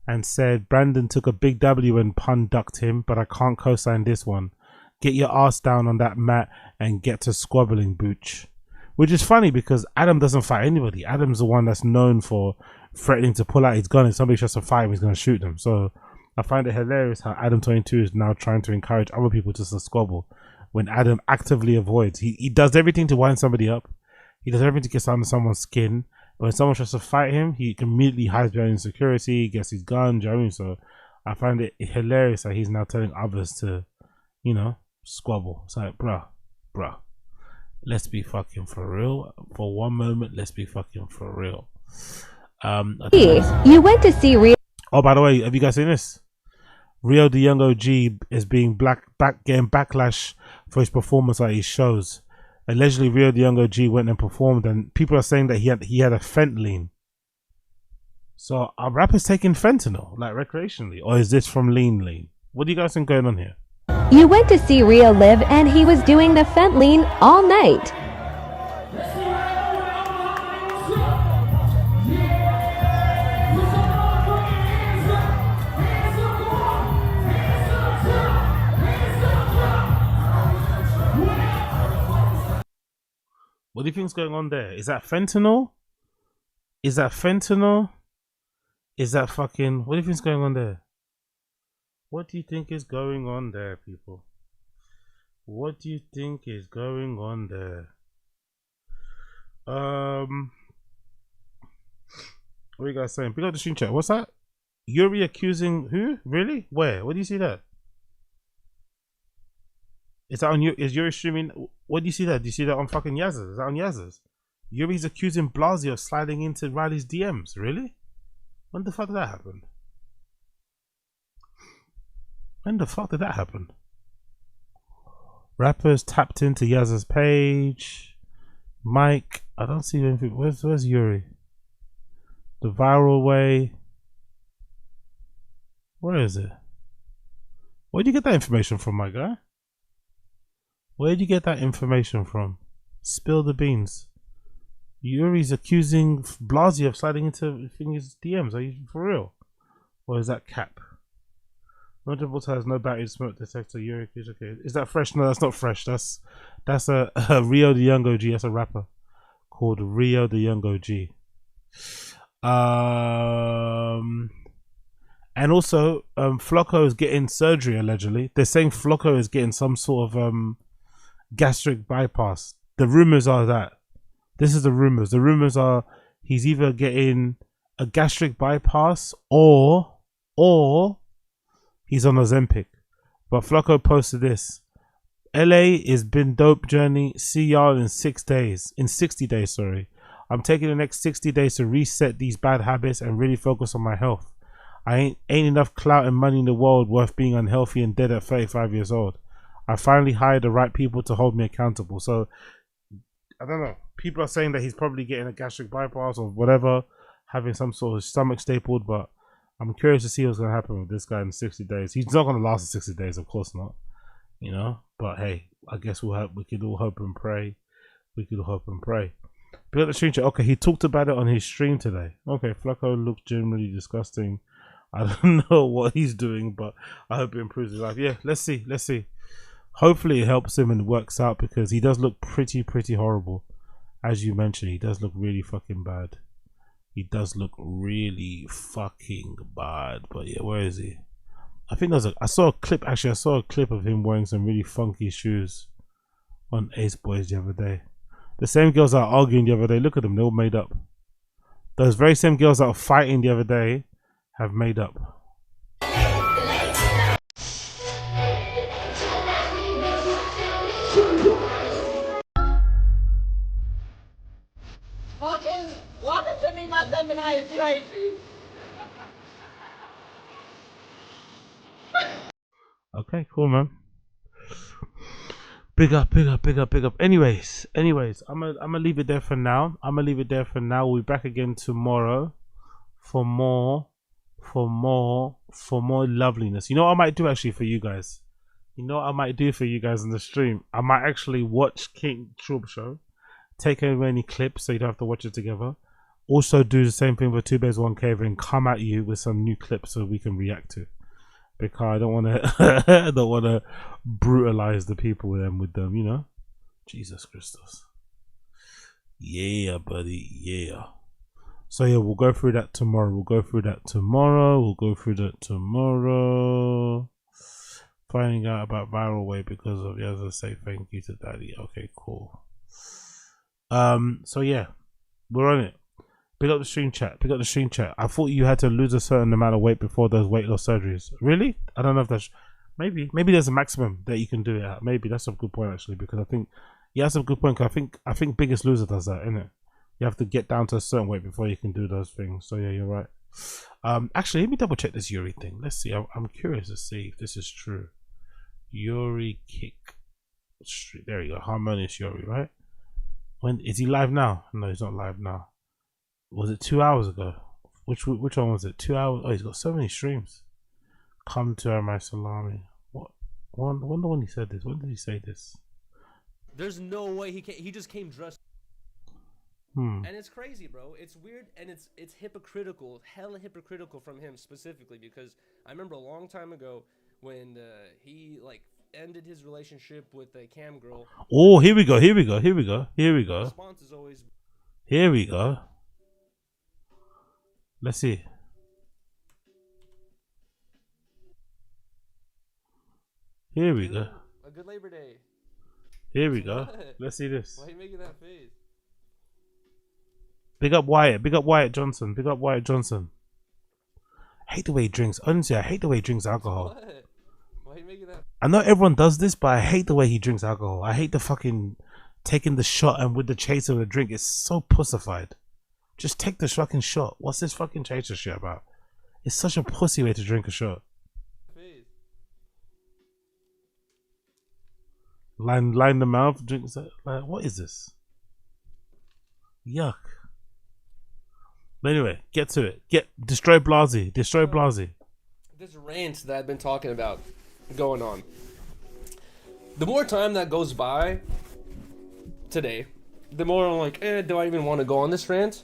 and said Brandon took a big W and pun ducked him, but I can't co-sign this one. Get your ass down on that mat and get to squabbling, Booch. Which is funny because Adam doesn't fight anybody. Adam's the one that's known for threatening to pull out his gun. If somebody tries to fight him, he's going to shoot them. So I find it hilarious how Adam22 is now trying to encourage other people just to squabble when Adam actively avoids. He does everything to wind somebody up. He does everything to get under someone's skin. But when someone tries to fight him, he immediately hides behind insecurity, gets his gun, do you know what I mean? So I find it hilarious that he's now telling others to, you know, squabble. It's like, bruh, let's be fucking for real. For one moment, let's be fucking for real. You went to see Rio. Oh, by the way, have you guys seen this? Rio the Young OG is being getting backlash for his performance at his shows. Allegedly, Rio the Young OG went and performed, and people are saying that he had a fentanyl. So are rappers taking fentanyl, like recreationally, or is this from lean? What do you guys think going on here? You went to see Rio live, and he was doing the fentanyl all night. What do you think's going on there? Is that fentanyl? Is that fentanyl? Is that fucking... What do you think's going on there? What do you think is going on there, people? What do you think is going on there? What are you guys saying? Pick up the stream chat. What's that? Yuri accusing who? Really? Where? Where do you see that? Is that on you? Is Yuri streaming? What do you see that? Do you see that on fucking Yaz's? Is that on Yaz's? Yuri's accusing Blasio of sliding into Riley's DMs. Really? When the fuck did that happen? When the fuck did that happen? Rappers tapped into Yaz's page. Mike, I don't see anything. Where's Yuri? The viral way. Where is it? Where'd you get that information from, my guy? Where'd you get that information from? Spill the beans. Yuri's accusing Blasio of sliding into his DMs. Are you for real? Or is that cap? Notable has no battery smoke detector. Yuri is okay. Is that fresh? No, that's not fresh. That's a Rio the Young OG. That's a rapper called Rio the Young OG. And also, Flocko is getting surgery allegedly. They're saying Flocko is getting some sort of gastric bypass. The rumors are that. This is the rumors. The rumors are he's either getting a gastric bypass or he's on Ozempic. But Flocko posted this. LA is been dope journey. See y'all in 60 days, sorry. I'm taking the next 60 days to reset these bad habits and really focus on my health. I ain't enough clout and money in the world worth being unhealthy and dead at 35 years old. I finally hired the right people to hold me accountable. So, I don't know. People are saying that he's probably getting a gastric bypass or whatever, having some sort of stomach stapled, but I'm curious to see what's gonna happen with this guy in 60 days. He's not gonna last the 60 days, of course not. You know, but hey, I guess we could all hope and pray. We could hope and pray. Pick up the stream chat. Okay, he talked about it on his stream today. Okay, Flacco looked generally disgusting. I don't know what he's doing, but I hope it improves his life. Yeah, let's see. Let's see. Hopefully it helps him and works out, because he does look pretty horrible. As you mentioned, he does look really fucking bad. He does look really fucking bad. But yeah, where is he? I think there's I saw a clip of him wearing some really funky shoes on Ace Boys the other day. The same girls that are arguing the other day, look at them, they're all made up. Those very same girls that are fighting the other day have made up. Okay, cool, man. Big up. Anyways, I'm gonna leave it there for now. We'll be back again tomorrow for more loveliness. You know what I might do actually for you guys? You know what I might do for you guys in the stream? I might actually watch King Trouble Show, take over any clips so you don't have to watch it together. Also do the same thing for 2 Bears 1 Cave and come at you with some new clips so we can react to. Because I don't want to brutalize the people with them, you know. Jesus Christus. Yeah, buddy. Yeah. So yeah, we'll go through that tomorrow. Finding out about viral way because of Yaza say thank you to Daddy. Okay, cool. So yeah, we're on it. Pick up the stream chat. I thought you had to lose a certain amount of weight before those weight loss surgeries. Really? I don't know if that's maybe there's a maximum that you can do it at. Maybe that's a good point actually, because I think that's a good point. Cause I think Biggest Loser does that, innit? You have to get down to a certain weight before you can do those things. So yeah, you're right. Actually, let me double check this Yuri thing. Let's see. I'm curious to see if this is true. Yuri kick. There you go. Harmonious Yuri, right? When is he live now? No, he's not live now. Was it 2 hours ago? Which one was it? 2 hours? Oh, he's got so many streams. Come to my salami. What? Wonder when he said this. When did he say this? There's no way he just came dressed. And it's crazy, bro. It's weird and it's hypocritical, hella hypocritical from him specifically, because I remember a long time ago when he like ended his relationship with a cam girl. Oh, here we go. Response is always. Here we go. Let's see. Here we go. A good Labor Day. Here we go. Let's see this. Why are you making that face? Big up Wyatt Johnson. I hate the way he drinks. Honestly, I hate the way he drinks alcohol. What? Why are you making that? I know everyone does this, but I hate the way he drinks alcohol. I hate the fucking taking the shot and with the chaser of the drink. It's so pussified. Just take the fucking shot. What's this fucking chaser shit about? It's such a pussy way to drink a shot. Line the mouth, drink. Like, what is this? Yuck. But anyway, get to it. Destroy Blasey. This rant that I've been talking about going on. The more time that goes by today, the more I'm like, do I even want to go on this rant?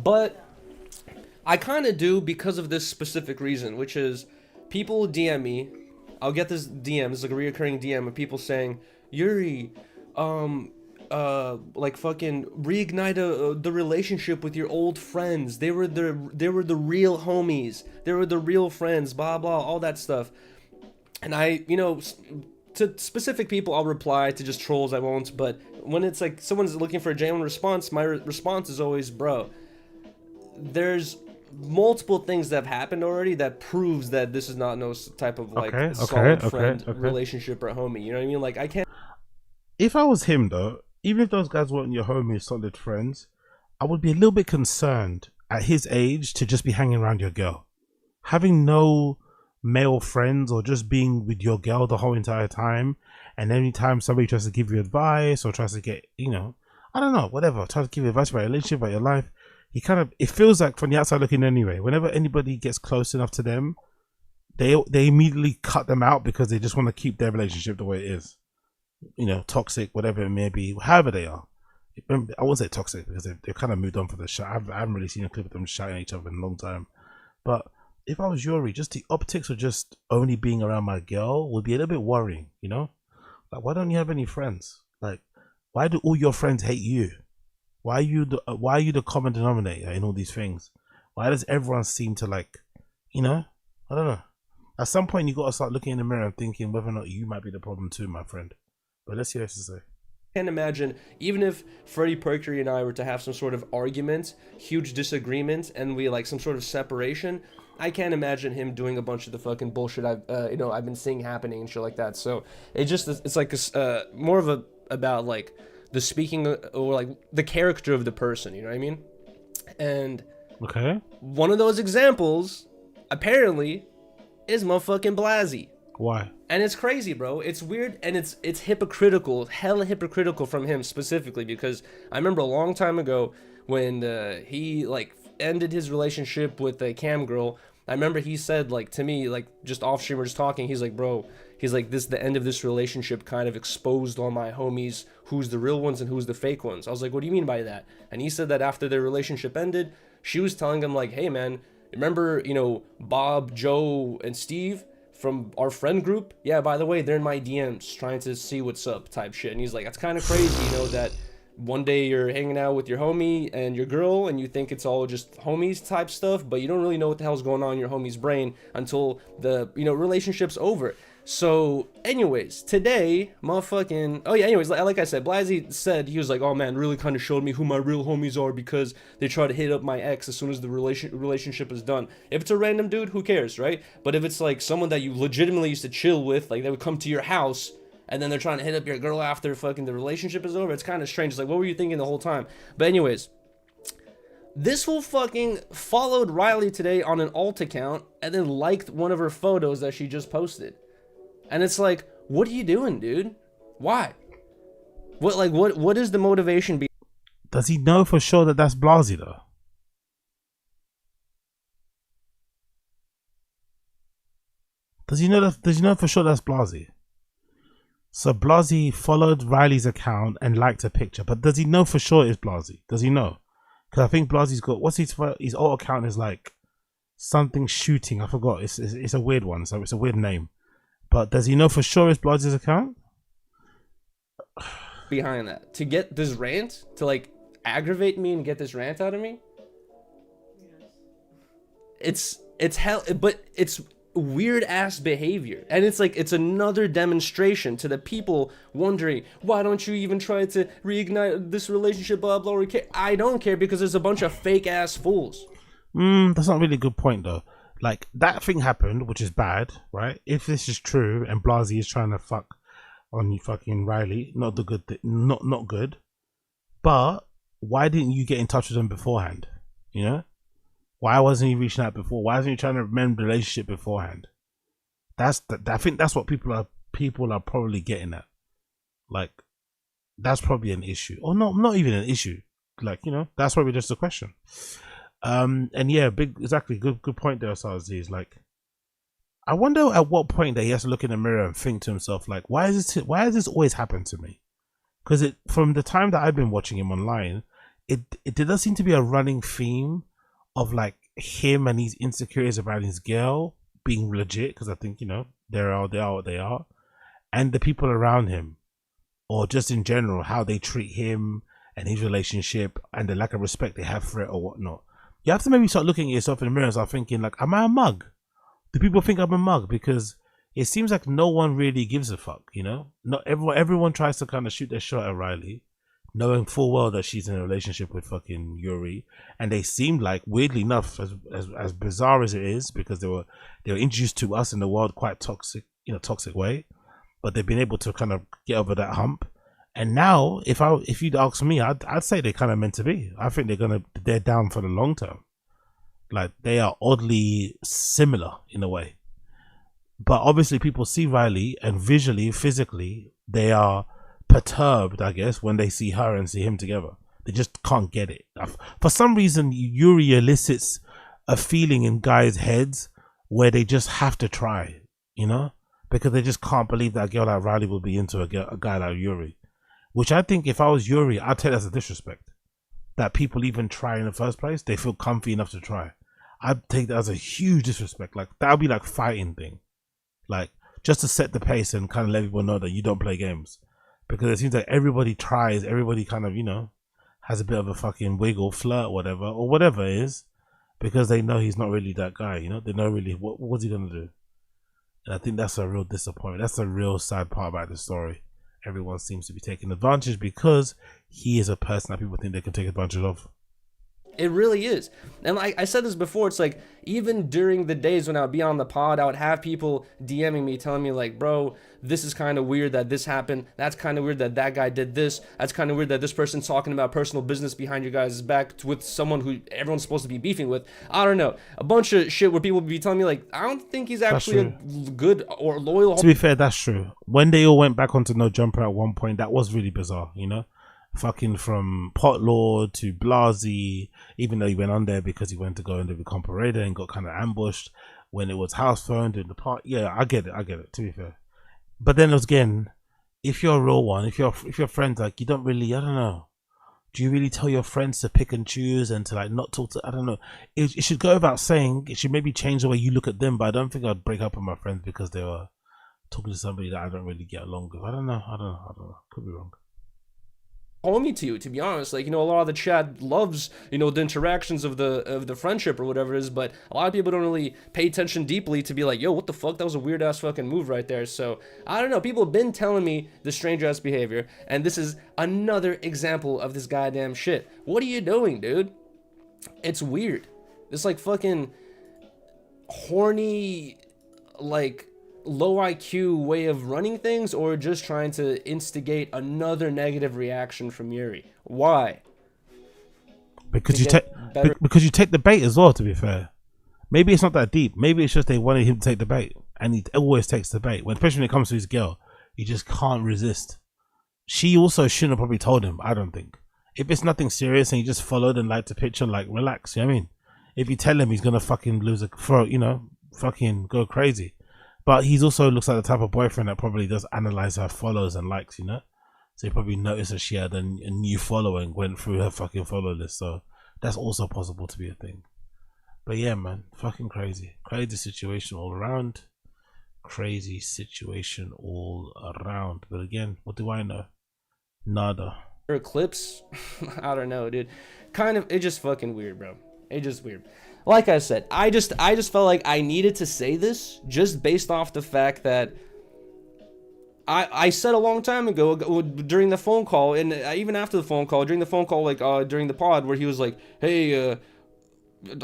But I kind of do because of this specific reason, which is people DM me. I'll get this DM. It's like a reoccurring DM of people saying, Yuri, like fucking reignite the relationship with your old friends. They were the real homies. They were the real friends. Blah blah, all that stuff. And I, to specific people, I'll reply. To just trolls, I won't. But when it's like someone's looking for a genuine response, my response is always, bro, there's multiple things that have happened already that proves that this is not no type of like solid friend relationship or homie. You know what I mean? Like I can't. If I was him though, even if those guys weren't your homies, solid friends, I would be a little bit concerned at his age to just be hanging around your girl, having no male friends, or just being with your girl the whole entire time. And anytime somebody tries to give you advice or tries to get, I don't know, whatever, tries to give you advice about your relationship, about your life, it feels like from the outside looking anyway, whenever anybody gets close enough to them, they immediately cut them out because they just want to keep their relationship the way it is. You know, toxic, whatever it may be, however they are. I won't say toxic because they've kind of moved on for the show. I haven't really seen a clip of them shouting at each other in a long time. But if I was Yuri, just the optics of just only being around my girl would be a little bit worrying, you know? Like, why don't you have any friends? Like, why do all your friends hate you? Why are you the common denominator in all these things? Why does everyone seem to like, you know? I don't know. At some point, you got to start looking in the mirror and thinking whether or not you might be the problem too, my friend. But let's see what to say. Can't imagine, even if Freddie Mercury and I were to have some sort of argument, huge disagreement, and we like some sort of separation, I can't imagine him doing a bunch of the fucking bullshit I've been seeing happening and shit like that. So it's like more of about like the speaking or like the character of the person, you know what I mean? And okay, one of those examples apparently is motherfucking Blasey. Why? And it's crazy, bro. It's weird and it's hypocritical, hella hypocritical from him specifically, because I remember a long time ago when he like ended his relationship with a cam girl. I remember he said like to me, like just off streamers talking, he's like, bro, he's like, the end of this relationship kind of exposed all my homies, who's the real ones and who's the fake ones. I was like, what do you mean by that? And he said that after their relationship ended, she was telling him like, hey man, remember, you know, Bob, Joe, and Steve from our friend group? Yeah, by the way, they're in my DMs trying to see what's up type shit. And he's like, that's kind of crazy, you know, that one day you're hanging out with your homie and your girl and you think it's all just homies type stuff, but you don't really know what the hell's going on in your homie's brain until the, you know, relationship's over. So anyways, today, anyways, like I said, Blasey said, he was like, oh man, really kind of showed me who my real homies are because they try to hit up my ex as soon as the relationship is done. If it's a random dude, who cares, right? But if it's like someone that you legitimately used to chill with, like they would come to your house and then they're trying to hit up your girl after fucking the relationship is over, it's kind of strange. It's like, what were you thinking the whole time? But anyways, this fool fucking followed Riley today on an alt account and then liked one of her photos that she just posted. And it's like, what are you doing, dude? Why? What is the motivation? Does he know for sure that that's Blasey though? Does he know for sure that's Blasey? So Blasey followed Riley's account and liked a picture, but does he know for sure it's Blasey? Does he know? Because I think Blasey's got, what's his alt account is like something shooting. I forgot. It's a weird one, so it's a weird name. But does he know for sure it's Blasey's account? Behind that, to get this rant, to like aggravate me and get this rant out of me. It's hell, but it's weird ass behavior, and it's like it's another demonstration to the people wondering, why don't you even try to reignite this relationship, blah blah. I don't care, because there's a bunch of fake ass fools. That's not really a good point though. Like, that thing happened, which is bad, right? If this is true and Blasey is trying to fuck on you fucking Riley, not the good not good. But why didn't you get in touch with him beforehand? You know? Why wasn't he reaching out before? Why wasn't he trying to mend the relationship beforehand? I think that's what people are probably getting at. Like, that's probably an issue. Or not even an issue. Like, you know, that's probably just a question. And yeah, good point there, Sazi. Is like, I wonder at what point that he has to look in the mirror and think to himself, like, why has this always happened to me? Because from the time that I've been watching him online, it does seem to be a running theme of like him and his insecurities about his girl being legit, because I think, you know, they are what they are, and the people around him, or just in general how they treat him and his relationship and the lack of respect they have for it or whatnot. You have to maybe start looking at yourself in the mirror and start thinking, like, am I a mug? Do people think I'm a mug? Because it seems like no one really gives a fuck, you know? Not everyone tries to kind of shoot their shot at Riley, knowing full well that she's in a relationship with fucking Yuri. And they seemed like, weirdly enough, as bizarre as it is, because they were introduced to us in the world quite toxic, in a toxic way, but they've been able to kind of get over that hump. And now, if you'd ask me, I'd say they're kind of meant to be. I think they're down for the long term. Like, they are oddly similar in a way. But obviously people see Riley and visually, physically, they are perturbed, I guess, when they see her and see him together. They just can't get it. For some reason, Yuri elicits a feeling in guys' heads where they just have to try, you know, because they just can't believe that a girl like Riley will be into a guy like Yuri. Which I think if I was Yuri, I'd take that as a disrespect. That people even try in the first place, they feel comfy enough to try. I'd take that as a huge disrespect. Like, that would be like fighting thing. Like, just to set the pace and kind of let people know that you don't play games. Because it seems like everybody tries, everybody kind of, you know, has a bit of a fucking wiggle, flirt, whatever, or whatever it is. Because they know he's not really that guy, you know? They know really, what's he going to do? And I think that's a real disappointment. That's a real sad part about the story. Everyone seems to be taking advantage because he is a person that people think they can take advantage of. It really is. And like I said this before, it's like even during the days when I would be on the pod, I would have people DMing me telling me like, bro, this is kind of weird that this happened. That's kind of weird that that guy did this. That's kind of weird that this person's talking about personal business behind your guys' back with someone who everyone's supposed to be beefing with. I don't know. A bunch of shit where people would be telling me like, I don't think he's actually a good or loyal. To be fair, that's true. When they all went back onto No Jumper at one point, that was really bizarre, you know? Fucking from Potlord to Blasey, even though he went on there because he went to go into the comparator and got kind of ambushed when it was house phoned in the part. Yeah, I get it, to be fair. But then again, if you're a real one, if your friends, like, you don't really, I don't know, do you really tell your friends to pick and choose and to like not talk to, I don't know. It should go without saying, it should maybe change the way you look at them, but I don't think I'd break up with my friends because they were talking to somebody that I don't really get along with. I don't know. Could be wrong. Homie to you, to be honest. Like, you know, a lot of the chat loves, you know, the interactions of the friendship or whatever it is, but a lot of people don't really pay attention deeply to be like, yo, what the fuck, that was a weird ass fucking move right there. So I don't know, people have been telling me the strange ass behavior, and this is another example of this goddamn shit. What are you doing, dude? It's weird. This like fucking horny, like low IQ way of running things, or just trying to instigate another negative reaction from Yuri? Why? Because you take the bait as well, to be fair. Maybe it's not that deep. Maybe it's just they wanted him to take the bait, and he always takes the bait. Especially when it comes to his girl, he just can't resist. She also shouldn't have probably told him, I don't think. If it's nothing serious and he just followed and liked the picture, like, relax, you know what I mean? If you tell him he's gonna fucking lose a throat, you know, fucking go crazy. But he's also looks like the type of boyfriend that probably does analyze her follows and likes, you know? So he probably noticed that she had a new following, went through her fucking follow list. So that's also possible to be a thing. But yeah, man, fucking crazy. Crazy situation all around. Crazy situation all around. But again, what do I know? Nada. Or clips? I don't know, dude. Kind of, it's just fucking weird, bro. It's just weird. Like I said, I just felt like I needed to say this just based off the fact that I said a long time ago during the phone call, and even after the phone call, during the phone call, like during the pod, where he was like, hey, I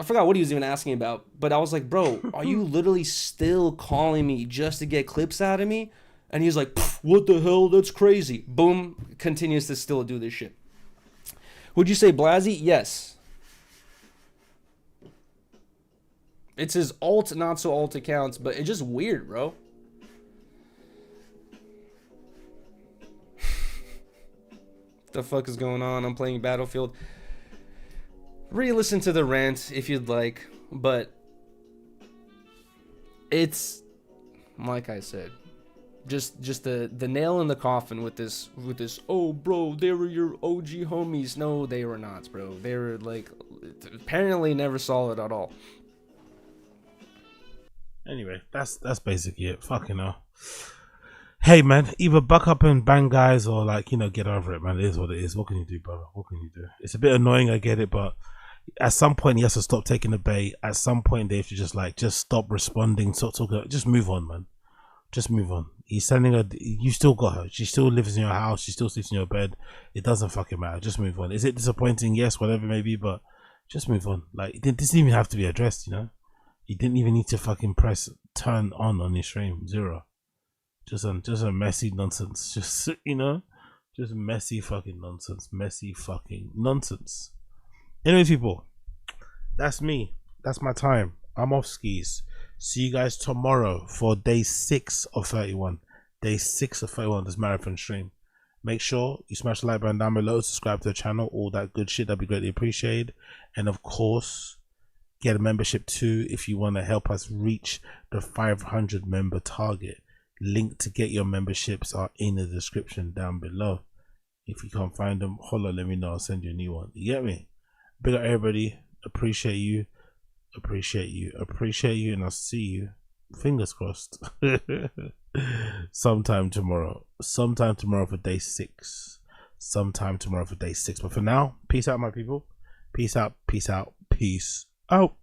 forgot what he was even asking about, but I was like, bro, are you literally still calling me just to get clips out of me? And he's like, what the hell? That's crazy. Boom, continues to still do this shit. Would you say Blasey? Yes. It's his alt, not so alt accounts, but it's just weird, bro. What the fuck is going on? I'm playing Battlefield. Re-listen to the rant if you'd like, but it's, like I said, just the nail in the coffin with this. Oh, bro, they were your OG homies. No, they were not, bro. They were like apparently never saw it at all. Anyway, that's basically it. Fucking hell. Hey, man, either buck up and bang guys or, like, you know, get over it, man. It is what it is. What can you do, brother? What can you do? It's a bit annoying, I get it, but at some point he has to stop taking the bait. At some point they have to just stop responding. Just move on, man. Just move on. He's sending her. You still got her. She still lives in your house. She still sleeps in your bed. It doesn't fucking matter. Just move on. Is it disappointing? Yes, whatever it may be, but just move on. Like, it doesn't even have to be addressed, you know? You didn't even need to fucking press turn on your stream. Zero. Just a messy nonsense. Just, you know, just messy fucking nonsense. Messy fucking nonsense. Anyway, people, that's me. That's my time. I'm off skis. See you guys tomorrow for day 6 of 31. Day 6 of 31, this marathon stream. Make sure you smash the like button down below, subscribe to the channel, all that good shit. That'd be greatly appreciated. And of course, get a membership too if you want to help us reach the 500 member target. Link to get your memberships are in the description down below. If you can't find them, holla, let me know. I'll send you a new one. You get me? Big up everybody. Appreciate you. Appreciate you. Appreciate you. And I'll see you, fingers crossed, sometime tomorrow. Sometime tomorrow for day 6. Sometime tomorrow for day 6. But for now, peace out, my people. Peace out. Peace out. Peace out.